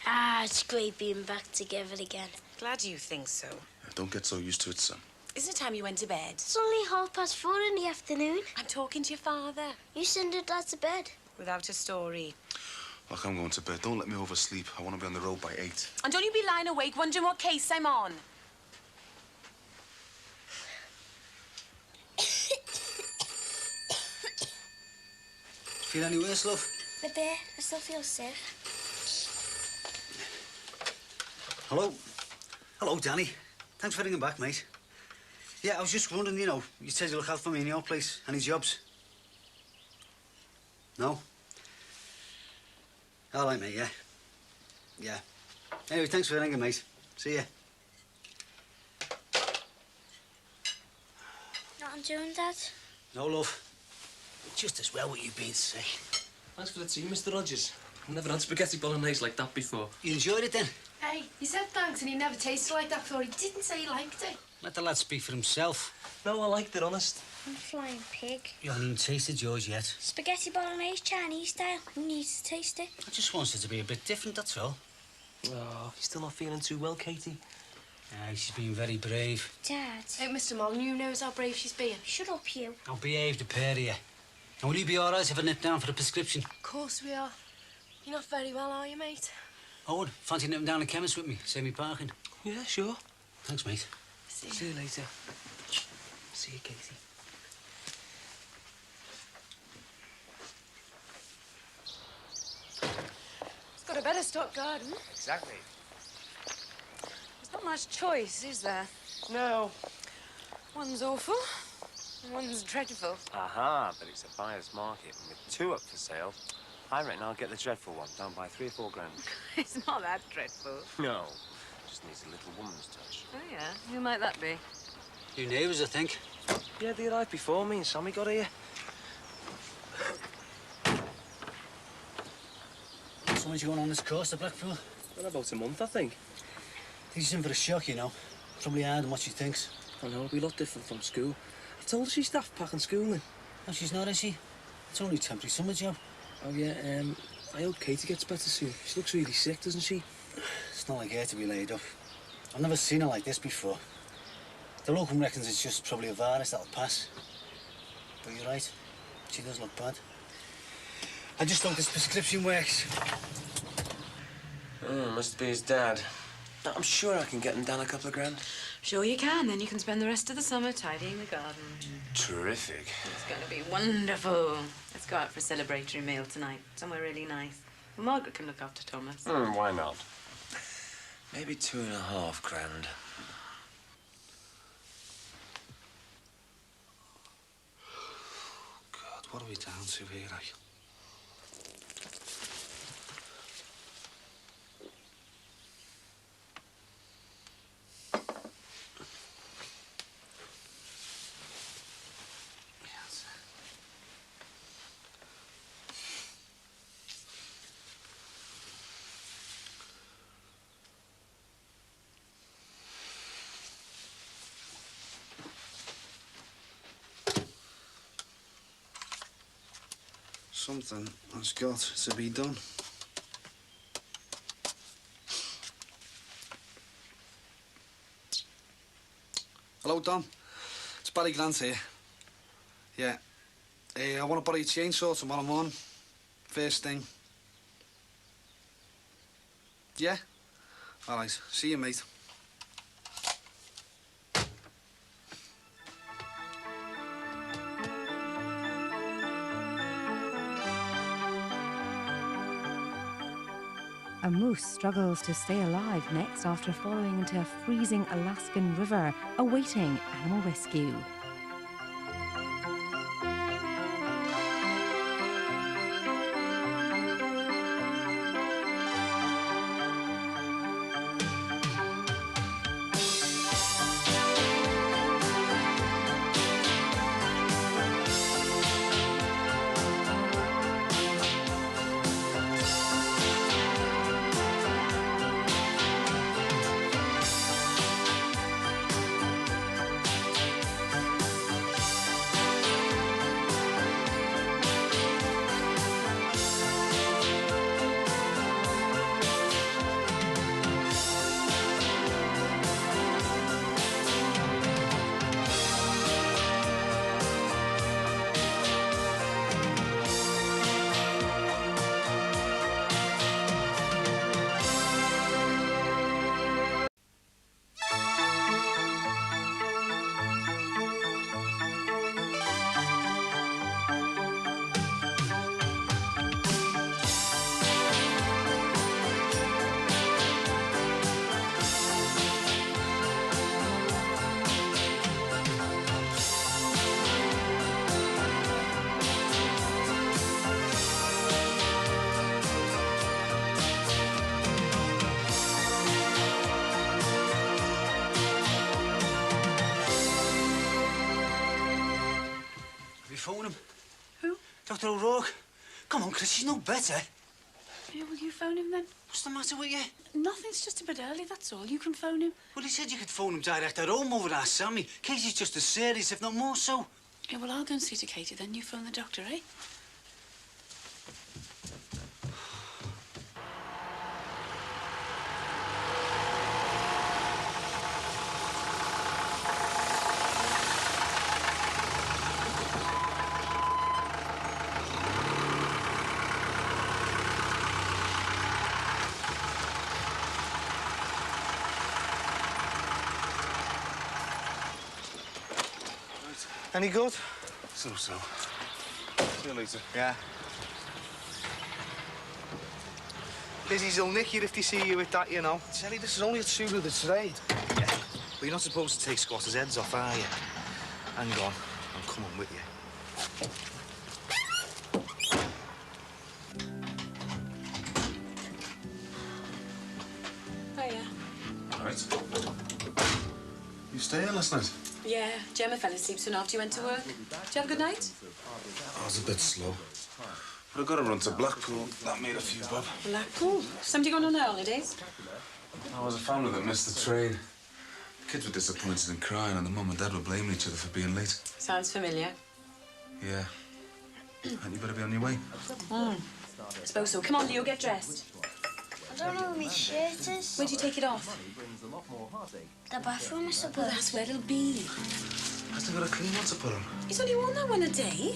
[SPEAKER 10] Ah, it's great being back together again.
[SPEAKER 14] Glad you think so.
[SPEAKER 7] Don't get so used to it, son.
[SPEAKER 14] Isn't it time you went to bed?
[SPEAKER 10] It's only 4:30 in the afternoon.
[SPEAKER 14] I'm talking to your father.
[SPEAKER 10] You send your dad to bed.
[SPEAKER 14] Without a story.
[SPEAKER 7] Look, I'm going to bed. Don't let me oversleep. I want to be on the road by 8.
[SPEAKER 14] And don't you be lying awake wondering what case I'm on.
[SPEAKER 1] Feel any worse, love?
[SPEAKER 10] A bit. I still feel sick.
[SPEAKER 1] Hello? Hello, Danny. Thanks for ringing back, mate. Yeah, I was just wondering, you know, you said you look out for me in your place. Any jobs? No? All right, mate, yeah. Yeah. Anyway, thanks for ringing, mate. See ya.
[SPEAKER 10] Nothing doing, Dad?
[SPEAKER 1] No, love. Just as well what you've been sick.
[SPEAKER 9] Thanks for the tea, Mr. Rogers. I've never had spaghetti bolognese like that before.
[SPEAKER 1] You enjoyed it, then?
[SPEAKER 18] Hey, he said thanks and he never tasted like that before. He didn't say he liked it.
[SPEAKER 1] Let the lad speak for himself.
[SPEAKER 9] No, I liked it, honest.
[SPEAKER 10] I'm flying pig.
[SPEAKER 1] You haven't even tasted yours yet.
[SPEAKER 10] Spaghetti bolognese, Chinese style. Who needs to taste it?
[SPEAKER 1] I just wanted it to be a bit different, that's all.
[SPEAKER 9] Oh, you're still not feeling too well, Katie?
[SPEAKER 1] Yeah, she's been very brave.
[SPEAKER 10] Dad.
[SPEAKER 18] Hey, Mr. Molyneux knows how brave she's being.
[SPEAKER 10] Shut up, you.
[SPEAKER 1] Now behave, the pair of you. And will you be all right if I nip down for a prescription?
[SPEAKER 18] Of course we are. You're not very well, are you, mate?
[SPEAKER 1] Owen, fancy nipping down the chemist with me? Save me parking.
[SPEAKER 9] Yeah, sure.
[SPEAKER 1] Thanks, mate.
[SPEAKER 9] See you later. See you, Katie.
[SPEAKER 18] It's got a better stock garden.
[SPEAKER 11] Exactly.
[SPEAKER 18] There's not much choice, is there?
[SPEAKER 11] No.
[SPEAKER 18] One's awful, and one's dreadful.
[SPEAKER 11] Aha, but it's a buyer's market. And with 2 up for sale, I reckon I'll get the dreadful one down by 3 or 4 grand.
[SPEAKER 18] It's not that dreadful.
[SPEAKER 11] No, just needs a little woman's touch.
[SPEAKER 18] Oh, yeah? Who might that be?
[SPEAKER 1] Your neighbours, I think.
[SPEAKER 9] Yeah, they arrived before me and Sammy got here.
[SPEAKER 1] So when's you going on this course to Blackpool?
[SPEAKER 9] Well, about a month, I think.
[SPEAKER 1] He's in for a shock, you know. Probably hard on what she thinks.
[SPEAKER 9] I know, it'll be a lot different from school. I've told her she's daft packing schooling.
[SPEAKER 1] No, she's not, is she? It's only a temporary summer job.
[SPEAKER 9] Oh, yeah, I hope Katie gets better soon. She looks really sick, doesn't she?
[SPEAKER 1] It's not like her to be laid up. I've never seen her like this before. The locum reckons it's just probably a virus that'll pass. But you're right. She does look bad. I just hope this prescription works.
[SPEAKER 11] Oh, must be his dad. I'm sure I can get him down a couple of grand.
[SPEAKER 18] Sure you can. Then you can spend the rest of the summer tidying the garden.
[SPEAKER 11] Terrific.
[SPEAKER 18] It's going to be wonderful. Let's go out for a celebratory meal tonight. Somewhere really nice. Well, Margaret can look after Thomas.
[SPEAKER 11] Why not? Maybe 2.5 grand.
[SPEAKER 16] God, what are we down to here, eh? Something has got to be done.
[SPEAKER 3] Hello, Dom. It's Barry Grant here. Yeah. I want to borrow your chainsaw tomorrow morning. First thing. Yeah? All right. See you, mate.
[SPEAKER 19] A moose struggles to stay alive next after falling into a freezing Alaskan river, awaiting animal rescue.
[SPEAKER 1] Phone him.
[SPEAKER 8] Who?
[SPEAKER 1] Dr. O'Rourke. Come on, Chris, she's no better.
[SPEAKER 8] Yeah, will you phone him then?
[SPEAKER 1] What's the matter with you?
[SPEAKER 8] Nothing's just a bit early, that's all. You can phone him.
[SPEAKER 1] Well, he said you could phone him direct at home over our Sammy. Casey's just as serious, if not more so.
[SPEAKER 8] Yeah, well, I'll go and see to Katie, then you phone the doctor, eh?
[SPEAKER 16] Any good?
[SPEAKER 7] So. See you later.
[SPEAKER 16] Yeah. Lizzie's will nick you if they see you with that, you know. Telly, this is only a tool of the trade. Yeah. But you're not supposed to take squatters' heads off, are you? Hang on. I'm coming with you.
[SPEAKER 14] Hiya.
[SPEAKER 13] All right. You stay here last night?
[SPEAKER 14] Yeah, Gemma fell asleep soon after you went to work. Did you have a good night?
[SPEAKER 13] I was a bit slow. But I got to run to Blackpool. That made a few bob.
[SPEAKER 14] Blackpool? Somebody going on their holidays?
[SPEAKER 13] I was a family that missed the train. Kids were disappointed and crying, and the mum and dad were blaming each other for being late.
[SPEAKER 14] Sounds familiar.
[SPEAKER 13] Yeah. And you better be on your way.
[SPEAKER 14] I suppose so. Come on, Leo, get dressed.
[SPEAKER 10] I don't know where my shirt is.
[SPEAKER 14] Where'd you take it off?
[SPEAKER 10] The bathroom, I suppose.
[SPEAKER 14] Well, that's where it'll be.
[SPEAKER 13] Has they got a clean one to put on?
[SPEAKER 14] He's only worn that one a day.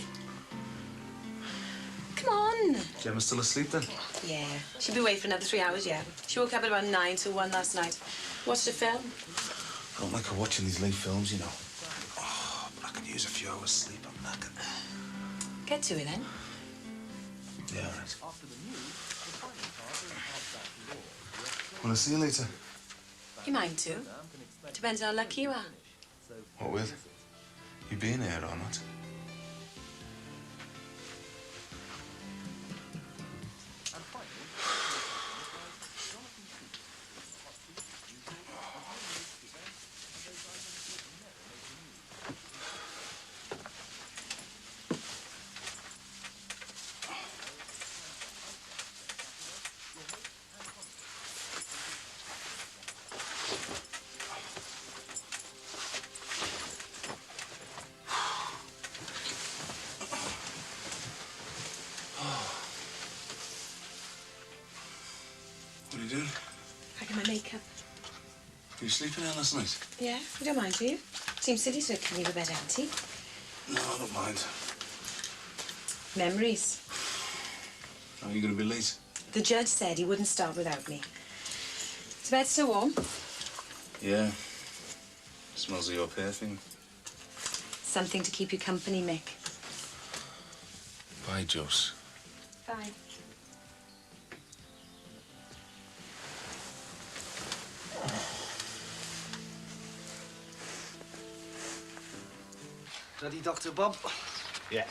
[SPEAKER 14] Come on.
[SPEAKER 13] Gemma's still asleep then?
[SPEAKER 14] Yeah, she'll be awake for another 3 hours, yeah. She woke up at about 9 till 1 last night. Watched a film.
[SPEAKER 13] I don't like her watching these late films, you know. Oh, but I can use a few hours sleep. I'm knackered.
[SPEAKER 14] Get to it, then.
[SPEAKER 13] Yeah, all right. Well, I'll see you later.
[SPEAKER 14] You mind to. Depends how lucky you are.
[SPEAKER 13] What with? You being here or not? What are you doing?
[SPEAKER 14] Packing my makeup.
[SPEAKER 13] Were you sleeping here last night?
[SPEAKER 14] Yeah, you don't mind, do you? Seems silly to leave a bed empty.
[SPEAKER 13] No, I don't mind.
[SPEAKER 14] Memories.
[SPEAKER 13] Are you going to be late?
[SPEAKER 14] The judge said he wouldn't start without me. Is the bed still warm?
[SPEAKER 13] Yeah. Smells of your perfume.
[SPEAKER 14] Something to keep you company, Mick.
[SPEAKER 13] Bye, Joss.
[SPEAKER 14] Bye.
[SPEAKER 3] Ready, Dr. Bob?
[SPEAKER 12] Yeah.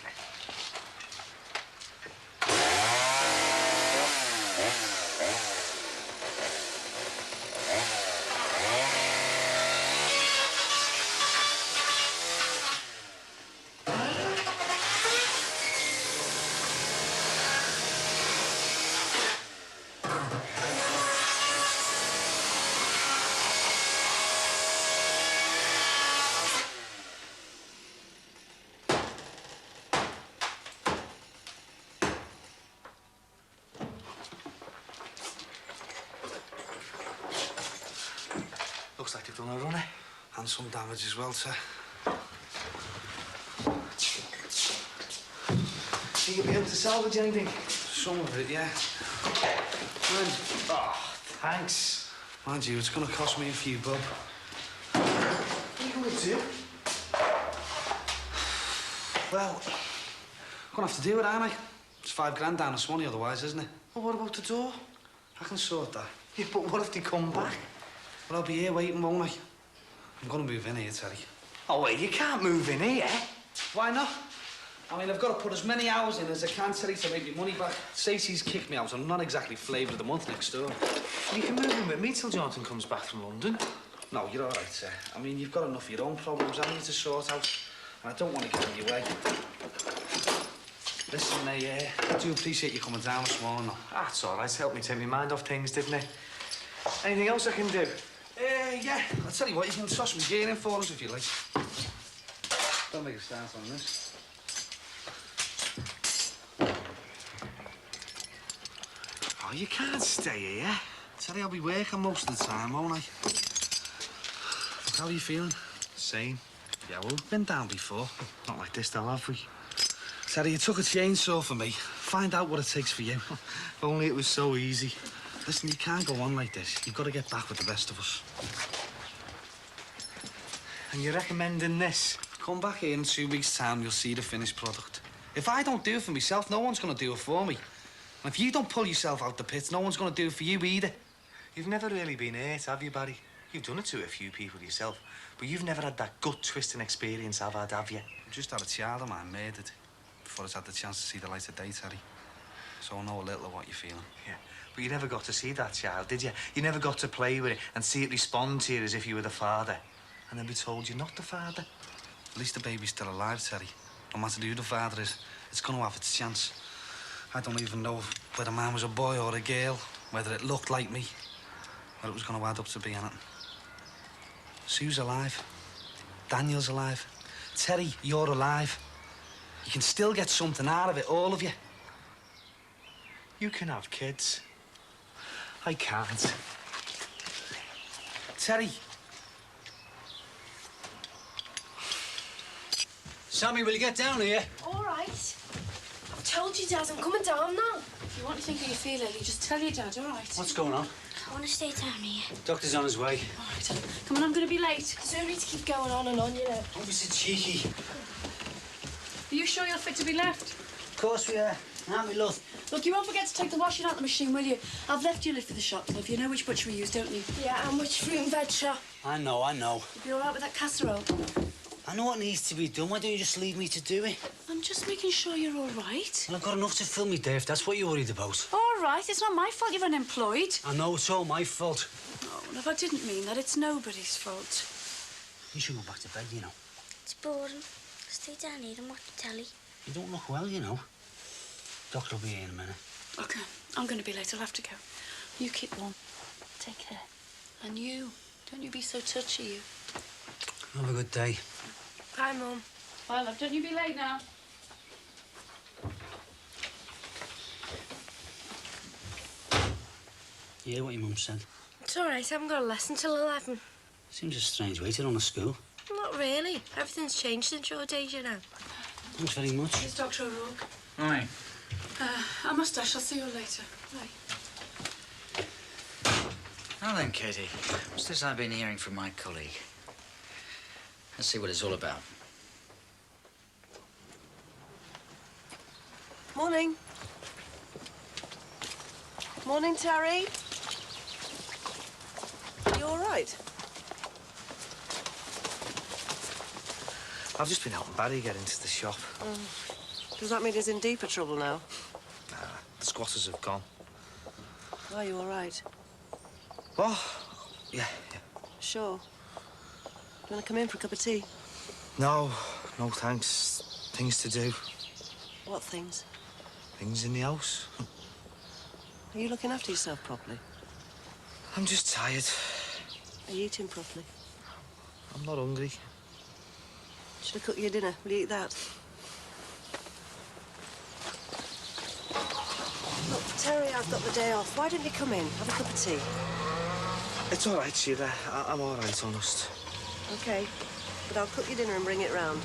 [SPEAKER 3] Looks like they've done a runner. And some damage as well, sir.
[SPEAKER 16] Think you'll be able to salvage anything?
[SPEAKER 3] Some of it, yeah. Mind,
[SPEAKER 16] Thanks.
[SPEAKER 3] mind you, it's going to cost me a few, Bob.
[SPEAKER 16] What are you going to do?
[SPEAKER 3] Well, gonna have to do it, aren't I? It's £5 down this money otherwise, isn't it?
[SPEAKER 16] Well, what about the door?
[SPEAKER 3] I can sort that.
[SPEAKER 16] Yeah, but what if they come back?
[SPEAKER 3] Well, I'll be here waiting, won't I? I'm gonna move in here, Terry.
[SPEAKER 16] Oh, wait, you can't move in here.
[SPEAKER 3] Why not? I mean, I've got to put as many hours in as I can, Terry, to make my money back. Stacey's kicked me out. I'm not exactly flavour of the month next door.
[SPEAKER 16] You can move in with me till Jonathan comes back from London.
[SPEAKER 3] No, you're all right, sir. I mean, you've got enough of your own problems, haven't you, to sort out? And I don't want to get in your way. Listen, I do appreciate you coming down this morning.
[SPEAKER 16] That's all right. Helped me take my mind off things, didn't it? Anything else I can do?
[SPEAKER 3] Yeah. I'll tell you what, you can toss some gear in for us if you like. Don't make a start on this.
[SPEAKER 16] Oh, you can't stay here.
[SPEAKER 3] Terry, I'll be working most of the time, won't I? How are you feeling?
[SPEAKER 16] Same.
[SPEAKER 3] Yeah, well, we've been down before.
[SPEAKER 16] Not like this, though, have we?
[SPEAKER 3] Terry, you took a chainsaw for me. Find out what it takes for you.
[SPEAKER 16] If only it was so easy.
[SPEAKER 3] Listen, you can't go on like this. You've got to get back with the rest of us.
[SPEAKER 16] And you're recommending this?
[SPEAKER 3] Come back here in 2 weeks' time, you'll see the finished product. If I don't do it for myself, no one's going to do it for me. And if you don't pull yourself out the pits, no one's going to do it for you either.
[SPEAKER 16] You've never really been hurt, have you, Barry? You've done it to a few people yourself, but you've never had that gut-twisting experience I've had, have you?
[SPEAKER 3] I just had a child of mine murdered before it's had the chance to see the light of day, Terry. So I know a little of what you're feeling.
[SPEAKER 16] Yeah, but you never got to see that child, did you? You never got to play with it and see it respond to you as if you were the father, and then be told you're not the father.
[SPEAKER 3] At least the baby's still alive, Terry. No matter who the father is, it's going to have its chance. I don't even know whether man was a boy or a girl, whether it looked like me, or it was going to add up to being anything. Sue's alive. Daniel's alive. Terry, you're alive. You can still get something out of it, all of you.
[SPEAKER 16] You can have kids. I can't.
[SPEAKER 3] Terry.
[SPEAKER 1] Sammy, will you get down here?
[SPEAKER 2] All right. I've told you, Dad, I'm coming down now.
[SPEAKER 8] If you want to think how you feel, Ellie, just tell your dad, all right?
[SPEAKER 1] What's going on?
[SPEAKER 10] I want to stay down here.
[SPEAKER 1] Doctor's on his way.
[SPEAKER 8] All right, come on, I'm going to be late.
[SPEAKER 2] There's no need to keep going on and on, you know.
[SPEAKER 1] Don't be so cheeky.
[SPEAKER 8] Are you sure you're fit to be left?
[SPEAKER 1] Of course we are. Aren't we, love?
[SPEAKER 8] Look, you won't forget to take the washing out the machine, will you? I've left you a lift for the shop, love. You know which butcher we use, don't you?
[SPEAKER 2] Yeah, and which fruit and veg shop?
[SPEAKER 1] I know.
[SPEAKER 8] You'll be all right with that casserole?
[SPEAKER 1] I know what needs to be done. Why don't you just leave me to do it?
[SPEAKER 8] I'm just making sure you're all right.
[SPEAKER 1] Well, I've got enough to fill me day if that's what you're worried about.
[SPEAKER 8] All right, it's not my fault you're unemployed.
[SPEAKER 1] I know, it's all my fault.
[SPEAKER 8] No, love, I didn't mean that. It's nobody's fault.
[SPEAKER 1] You should go back to bed, you know.
[SPEAKER 10] It's boring. Stay down here and watch the telly.
[SPEAKER 1] You don't look well, you know. Doctor will be here in a minute.
[SPEAKER 8] OK, I'm going to be late. I'll have to go. You keep warm. Take care. And you, don't you be so touchy, you.
[SPEAKER 1] Have a good day.
[SPEAKER 2] Bye, Mum.
[SPEAKER 8] Bye, love. Don't you be late now.
[SPEAKER 1] You hear what your mum said?
[SPEAKER 2] It's all right. I haven't got a lesson till 11.
[SPEAKER 1] Seems a strange way to run a school.
[SPEAKER 10] Not really. Everything's changed since your days, you know.
[SPEAKER 1] Thanks very much.
[SPEAKER 8] It's Dr. O'Rourke.
[SPEAKER 13] Aye.
[SPEAKER 8] I must dash. I'll see you later. Bye.
[SPEAKER 20] Now then, Katie, what's this I've been hearing from my colleague? Let's see what it's all about.
[SPEAKER 5] Morning. Morning, Terry. You all right?
[SPEAKER 16] I've just been helping Barry get into the shop.
[SPEAKER 5] Does that mean he's in deeper trouble now?
[SPEAKER 16] Nah, the squatters have gone.
[SPEAKER 5] Are you all right?
[SPEAKER 16] What? Yeah.
[SPEAKER 5] Sure. Do you want to come in for a cup of tea?
[SPEAKER 16] No, no thanks. Things to do.
[SPEAKER 5] What things?
[SPEAKER 16] Things in the house.
[SPEAKER 5] Are you looking after yourself properly?
[SPEAKER 16] I'm just tired.
[SPEAKER 5] Are you eating properly?
[SPEAKER 16] I'm not hungry.
[SPEAKER 5] Should I cook you dinner? Will you eat that? Look, Terry, I've got the day off. Why didn't you come in? Have a cup of tea.
[SPEAKER 16] It's all right, Sheila. I'm all right, honest.
[SPEAKER 5] OK. But I'll cook you dinner and bring it round.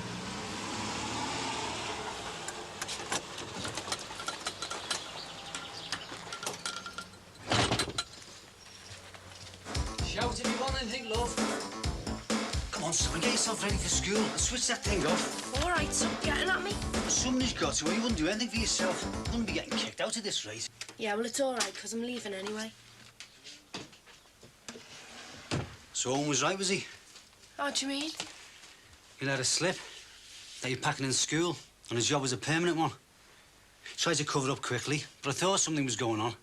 [SPEAKER 1] Shout if you want anything, love. Come on, son, get yourself ready for school and switch that thing off.
[SPEAKER 10] All right, stop getting at me.
[SPEAKER 1] Somebody's got to, or you wouldn't do anything for yourself. You wouldn't be getting kicked out at this rate.
[SPEAKER 10] Yeah, well, it's all right, because I'm leaving anyway.
[SPEAKER 1] So Owen was right, was he?
[SPEAKER 10] How do you mean?
[SPEAKER 1] He let her slip that you're packing in school, and his job was a permanent one. Tried to cover up quickly, but I thought something was going on.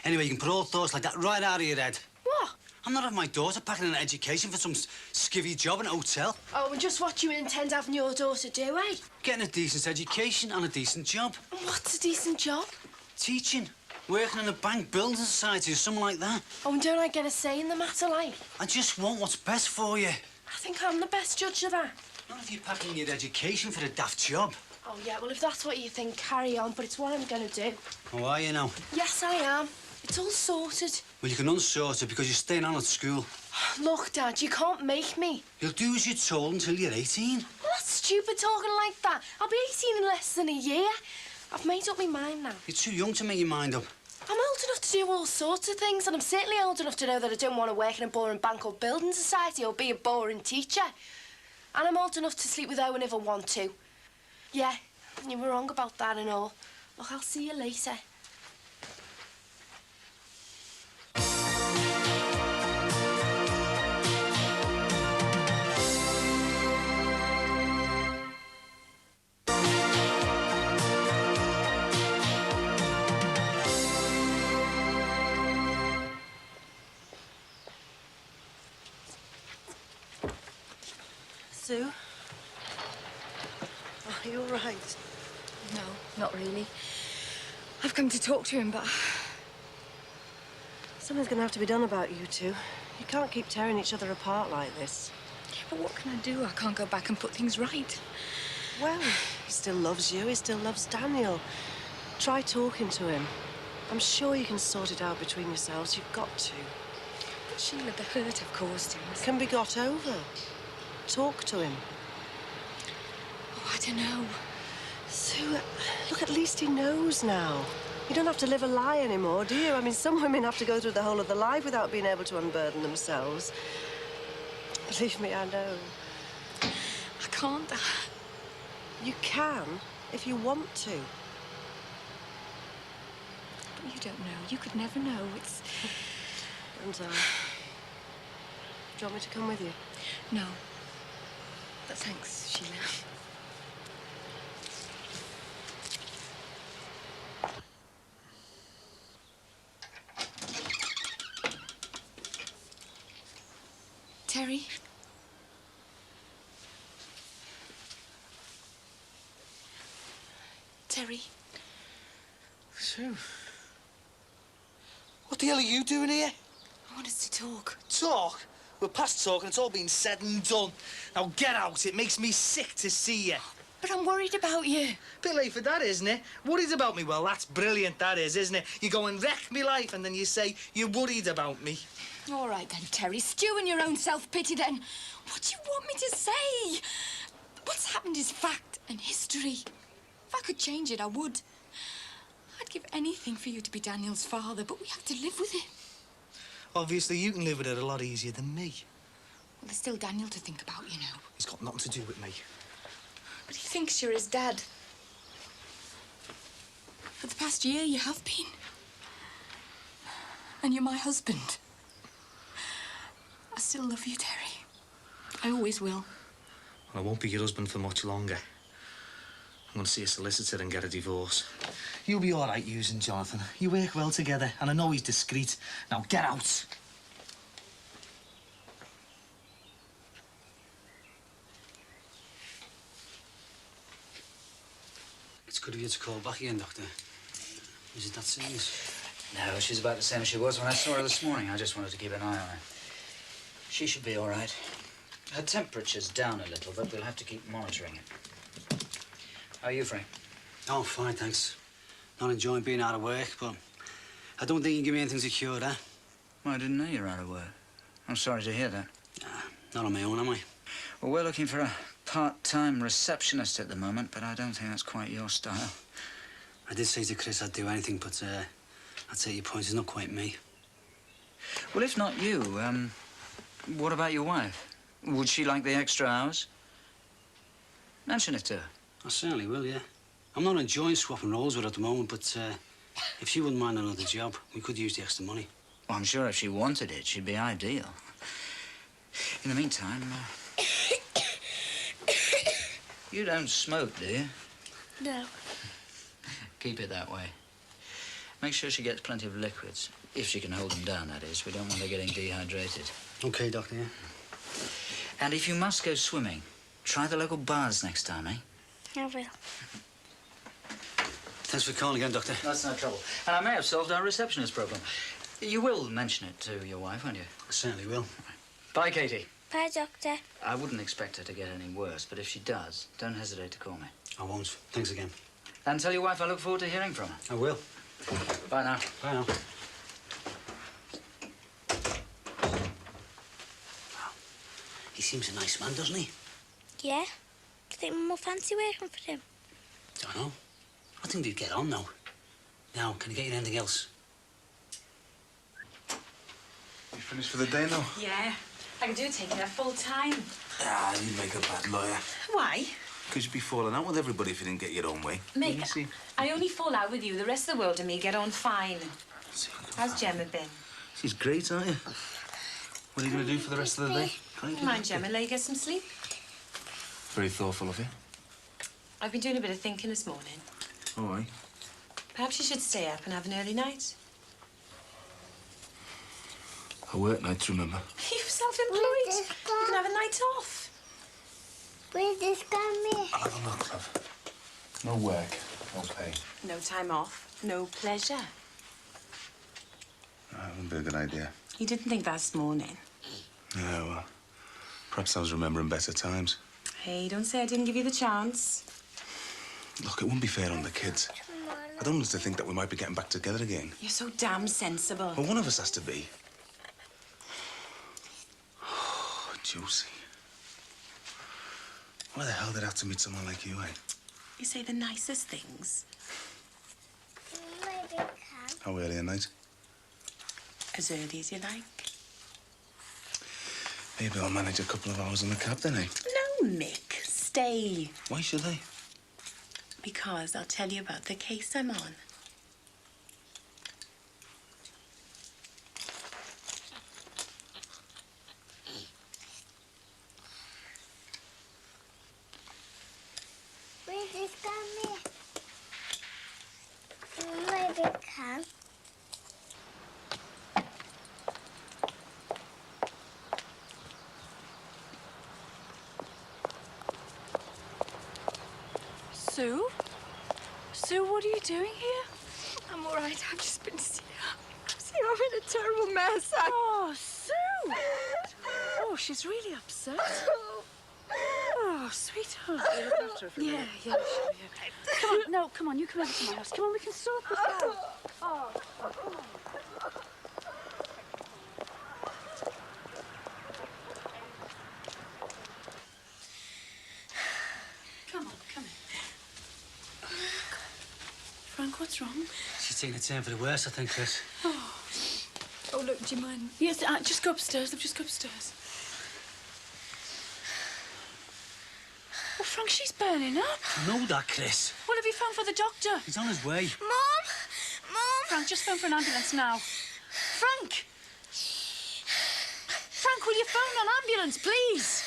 [SPEAKER 1] Anyway, you can put all thoughts like that right out of your head.
[SPEAKER 10] What?
[SPEAKER 1] I'm not having my daughter packing in an education for some skivvy job in a hotel.
[SPEAKER 10] Oh, and just what you intend having your daughter do, eh?
[SPEAKER 1] Getting a decent education and a decent job.
[SPEAKER 10] What's a decent job?
[SPEAKER 1] Teaching. Working in a bank, building society or something like that.
[SPEAKER 10] Oh, and don't I get a say in the matter, like?
[SPEAKER 1] I just want what's best for you.
[SPEAKER 10] I think I'm the best judge of that.
[SPEAKER 1] Not if you're packing your education for a daft job.
[SPEAKER 10] Oh, yeah, well, if that's what you think, carry on, but it's what I'm going to do.
[SPEAKER 1] Oh, are you now?
[SPEAKER 10] Yes, I am. It's all sorted.
[SPEAKER 1] Well, you can unsort it because you're staying on at school.
[SPEAKER 10] Look, Dad, you can't make me.
[SPEAKER 1] You'll do as you're told until you're 18.
[SPEAKER 10] Well, that's stupid talking like that. I'll be 18 in less than a year. I've made up my mind now.
[SPEAKER 1] You're too young to make your mind up.
[SPEAKER 10] I'm old enough to do all sorts of things, and I'm certainly old enough to know that I don't want to work in a boring bank or building society or be a boring teacher. And I'm old enough to sleep with Owen if I want to. Yeah, you were wrong about that and all. Look, I'll see you later.
[SPEAKER 5] Sue? Are you all right?
[SPEAKER 17] No, not really. I've come to talk to him, but...
[SPEAKER 5] Something's going to have to be done about you two. You can't keep tearing each other apart like this.
[SPEAKER 17] But what can I do? I can't go back and put things right.
[SPEAKER 5] Well, he still loves you. He still loves Daniel. Try talking to him. I'm sure you can sort it out between yourselves. You've got to.
[SPEAKER 17] But Sheila, the hurt I've caused him...
[SPEAKER 5] Can be got over. Talk to him.
[SPEAKER 17] Oh, I don't know.
[SPEAKER 5] Sue, look, at least he knows now. You don't have to live a lie anymore, do you? I mean, some women have to go through the whole of their life without being able to unburden themselves. Believe me, I know.
[SPEAKER 17] I can't.
[SPEAKER 5] You can, if you want to.
[SPEAKER 17] But you don't know. You could never know. It's...
[SPEAKER 5] And, do you want me to come with you?
[SPEAKER 17] No. But thanks, Sheila. Terry? Terry?
[SPEAKER 16] Sue? What the hell are you doing here?
[SPEAKER 17] I want us to talk.
[SPEAKER 16] Talk? We're past talking. It's all been said and done. Now get out. It makes me sick to see you.
[SPEAKER 20] But I'm worried about you.
[SPEAKER 16] Bit late for that, isn't it? Worried about me? Well, that's brilliant, that is, isn't it? You go and wreck me life, and then you say you're worried about me.
[SPEAKER 14] All right then, Terry. Stew in your own self-pity then. What do you want me to say? What's happened is fact and history. If I could change it, I would. I'd give anything for you to be Daniel's father, but we have to live with it.
[SPEAKER 16] Obviously, you can live with it a lot easier than me.
[SPEAKER 14] Well, there's still Daniel to think about, you know.
[SPEAKER 16] He's got nothing to do with me.
[SPEAKER 14] But he thinks you're his dad. For the past year, you have been. And you're my husband. I still love you, Terry. I always will.
[SPEAKER 16] I won't be your husband for much longer. I'm going to see a solicitor and get a divorce. You'll be all right using Jonathan. You work well together, and I know he's discreet. Now, get out.
[SPEAKER 1] It's good of you to call back again, Doctor. Is it that serious?
[SPEAKER 20] No, she's about the same as she was when I saw her this morning. I just wanted to keep an eye on her. She should be all right. Her temperature's down a little, but we'll have to keep monitoring it. How are you, Frank?
[SPEAKER 1] Oh, fine, thanks. Not enjoying being out of work, but I don't think you can give me anything secured, eh?
[SPEAKER 20] Well, I didn't know you were out of work. I'm sorry to hear that.
[SPEAKER 1] Not on my own, am I?
[SPEAKER 20] Well, we're looking for a part-time receptionist at the moment, but I don't think that's quite your style.
[SPEAKER 1] I did say to Chris I'd do anything, but I'd say your point is not quite me.
[SPEAKER 20] Well, if not you, what about your wife? Would she like the extra hours? Mention it to her.
[SPEAKER 1] I certainly will, yeah. I'm not enjoying swapping roles with her at the moment, but if she wouldn't mind another job, we could use the extra money.
[SPEAKER 20] Well, I'm sure if she wanted it, she'd be ideal. In the meantime, you don't smoke, do you?
[SPEAKER 10] No.
[SPEAKER 20] Keep it that way. Make sure she gets plenty of liquids. If she can hold them down, that is. We don't want her getting dehydrated.
[SPEAKER 1] OK, Doctor, yeah.
[SPEAKER 20] And if you must go swimming, try the local bars next time, eh?
[SPEAKER 10] I will.
[SPEAKER 1] Thanks for calling again, Doctor.
[SPEAKER 20] That's no trouble. And I may have solved our receptionist problem. You will mention it to your wife, won't you?
[SPEAKER 1] I certainly will.
[SPEAKER 20] Bye, Katie.
[SPEAKER 10] Bye, Doctor.
[SPEAKER 20] I wouldn't expect her to get any worse, but if she does, don't hesitate to call me.
[SPEAKER 1] I won't. Thanks again.
[SPEAKER 20] And tell your wife I look forward to hearing from her.
[SPEAKER 1] I will.
[SPEAKER 20] Bye now.
[SPEAKER 1] Bye now. He seems a nice man, doesn't he?
[SPEAKER 10] Yeah? Do you think Mum will fancy working for him?
[SPEAKER 1] Don't know. I think they'd get on, though. Now, can I get you anything else?
[SPEAKER 21] You finished for the day now?
[SPEAKER 14] Yeah. I can do it taking her full time.
[SPEAKER 21] Ah, you'd make a bad lawyer.
[SPEAKER 14] Why?
[SPEAKER 21] Because you'd be falling out with everybody if you didn't get your own way.
[SPEAKER 14] Mick, I only fall out with you. The rest of the world and me get on fine. How's Gemma been?
[SPEAKER 21] She's great, aren't you? What are you going to do for the rest of the day?
[SPEAKER 14] Mind Gemma, let you get some sleep.
[SPEAKER 21] Very thoughtful of you.
[SPEAKER 14] I've been doing a bit of thinking this morning.
[SPEAKER 21] All right.
[SPEAKER 14] Perhaps you should stay up and have an early night.
[SPEAKER 21] I work nights, remember?
[SPEAKER 14] You're self-employed. You can have a night off.
[SPEAKER 10] Where's this going?
[SPEAKER 21] I'll have a look, love. No work, no pay.
[SPEAKER 14] No time off, no pleasure.
[SPEAKER 21] That wouldn't be a good idea.
[SPEAKER 14] You didn't think that this morning.
[SPEAKER 21] Yeah, well, perhaps I was remembering better times.
[SPEAKER 14] Hey, don't say I didn't give you the chance.
[SPEAKER 21] Look, it wouldn't be fair on the kids. I don't want us to think that we might be getting back together again.
[SPEAKER 14] You're so damn sensible.
[SPEAKER 21] Well, one of us has to be. Oh, Josie. Why the hell did I have to meet someone like you, eh?
[SPEAKER 14] You say the nicest things.
[SPEAKER 21] How early at night?
[SPEAKER 14] As early as you like.
[SPEAKER 21] Maybe I'll manage a couple of hours in the cab then, eh?
[SPEAKER 14] No, Mick. Stay.
[SPEAKER 21] Why should I?
[SPEAKER 14] Because I'll tell you about the case I'm on.
[SPEAKER 10] Where's this going? Maybe it can.
[SPEAKER 8] Sue? Sue, what are you doing here?
[SPEAKER 2] I'm all right. I've just been to see her. I'm in a terrible mess.
[SPEAKER 8] Oh, Sue! Oh, she's really upset. Oh, sweetheart. You look after her for a minute. Yeah, sure, yeah. Come on, no, come on, you come over to my house. Come on, we can sort this out. Oh, come on. Come on, come in. Frank, what's wrong?
[SPEAKER 1] She's taking a turn for the worse, I think, Chris.
[SPEAKER 8] Oh, look, do you mind? Yes, just go upstairs. Just go upstairs. Oh, Frank, she's burning up.
[SPEAKER 1] I know that, Chris.
[SPEAKER 8] What have you found for the doctor?
[SPEAKER 1] He's on his way.
[SPEAKER 10] Mom! Mom!
[SPEAKER 8] Frank, just phone for an ambulance now. Frank! Frank, will you phone an ambulance, please?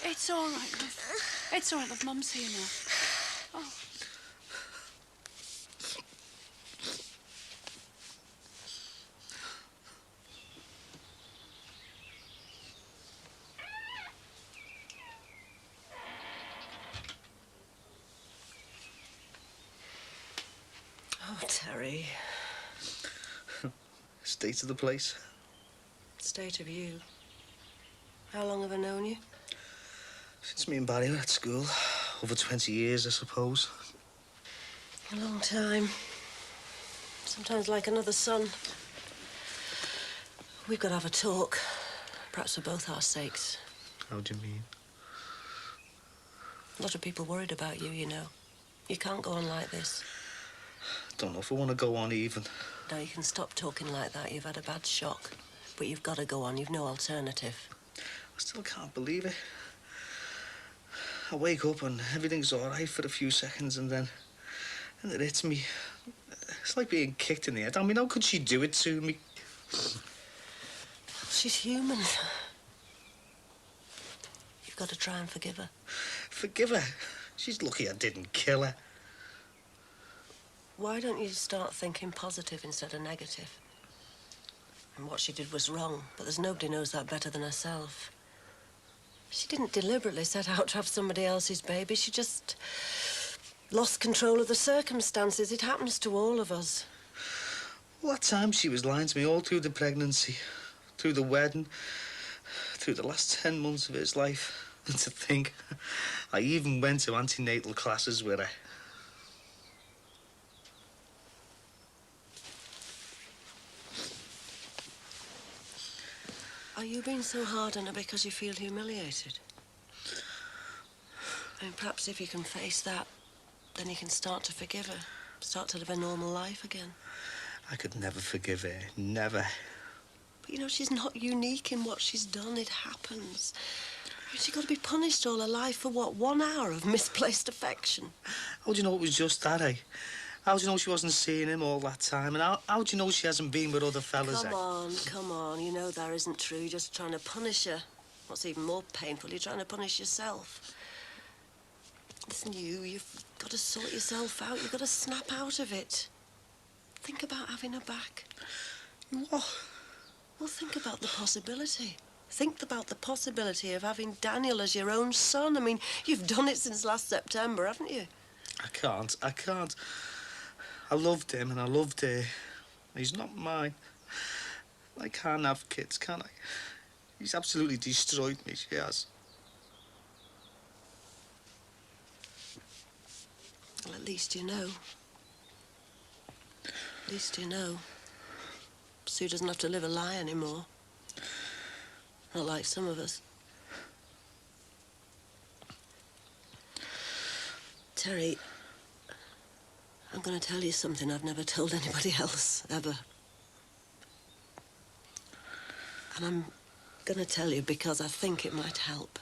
[SPEAKER 8] It's all right, love. It's all right, love. Mum's here now. Oh.
[SPEAKER 5] Oh, Terry.
[SPEAKER 16] State of the place.
[SPEAKER 5] State of you. How long have I known you?
[SPEAKER 16] Since me and Barry were at school. Over 20 years, I suppose.
[SPEAKER 5] A long time. Sometimes like another son. We've got to have a talk. Perhaps for both our sakes.
[SPEAKER 16] How do you mean?
[SPEAKER 5] A lot of people worried about you, you know. You can't go on like this.
[SPEAKER 16] Don't know if I want to go on even.
[SPEAKER 5] No, you can stop talking like that. You've had a bad shock. But you've got to go on. You've no alternative.
[SPEAKER 16] I still can't believe it. I wake up and everything's all right for a few seconds and then it hits me. It's like being kicked in the head. I mean, how could she do it to me?
[SPEAKER 5] She's human. You've got to try and forgive her.
[SPEAKER 16] Forgive her? She's lucky I didn't kill her.
[SPEAKER 5] Why don't you start thinking positive instead of negative? And what she did was wrong, but there's nobody knows that better than herself. She didn't deliberately set out to have somebody else's baby. She just lost control of the circumstances. It happens to all of us.
[SPEAKER 16] All that time she was lying to me all through the pregnancy, through the wedding, through the last 10 months of his life. And to think, I even went to antenatal classes with her.
[SPEAKER 5] Are you being so hard on her because you feel humiliated? And perhaps if you can face that, then you can start to forgive her, start to live a normal life again.
[SPEAKER 16] I could never forgive her, never.
[SPEAKER 5] But you know, she's not unique in what she's done. It happens. She's got to be punished all her life for, what, 1 hour of misplaced affection?
[SPEAKER 16] How do you know it was just that, eh? How do you know she wasn't seeing him all that time? And how do you know she hasn't been with other fellas,
[SPEAKER 5] Come on. You know that isn't true. You're just trying to punish her. What's even more painful, you're trying to punish yourself. Listen, you've got to sort yourself out. You've got to snap out of it. Think about having her back.
[SPEAKER 16] What?
[SPEAKER 5] Well, think about the possibility. Think about the possibility of having Daniel as your own son. I mean, you've done it since last September, haven't you?
[SPEAKER 16] I can't. I loved him and I loved her. He's not mine. I can't have kids, can I? He's absolutely destroyed me, she has.
[SPEAKER 5] Well, at least you know. At least you know. Sue doesn't have to live a lie anymore. Not like some of us. Terry, I'm going to tell you something I've never told anybody else, ever. And I'm going to tell you because I think it might help.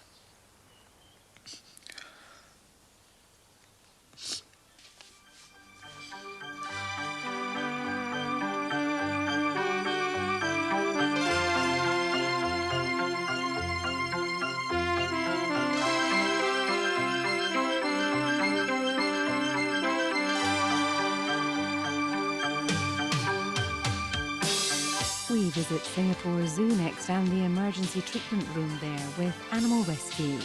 [SPEAKER 19] We visit Singapore Zoo next and the emergency treatment room there with Animal Rescue.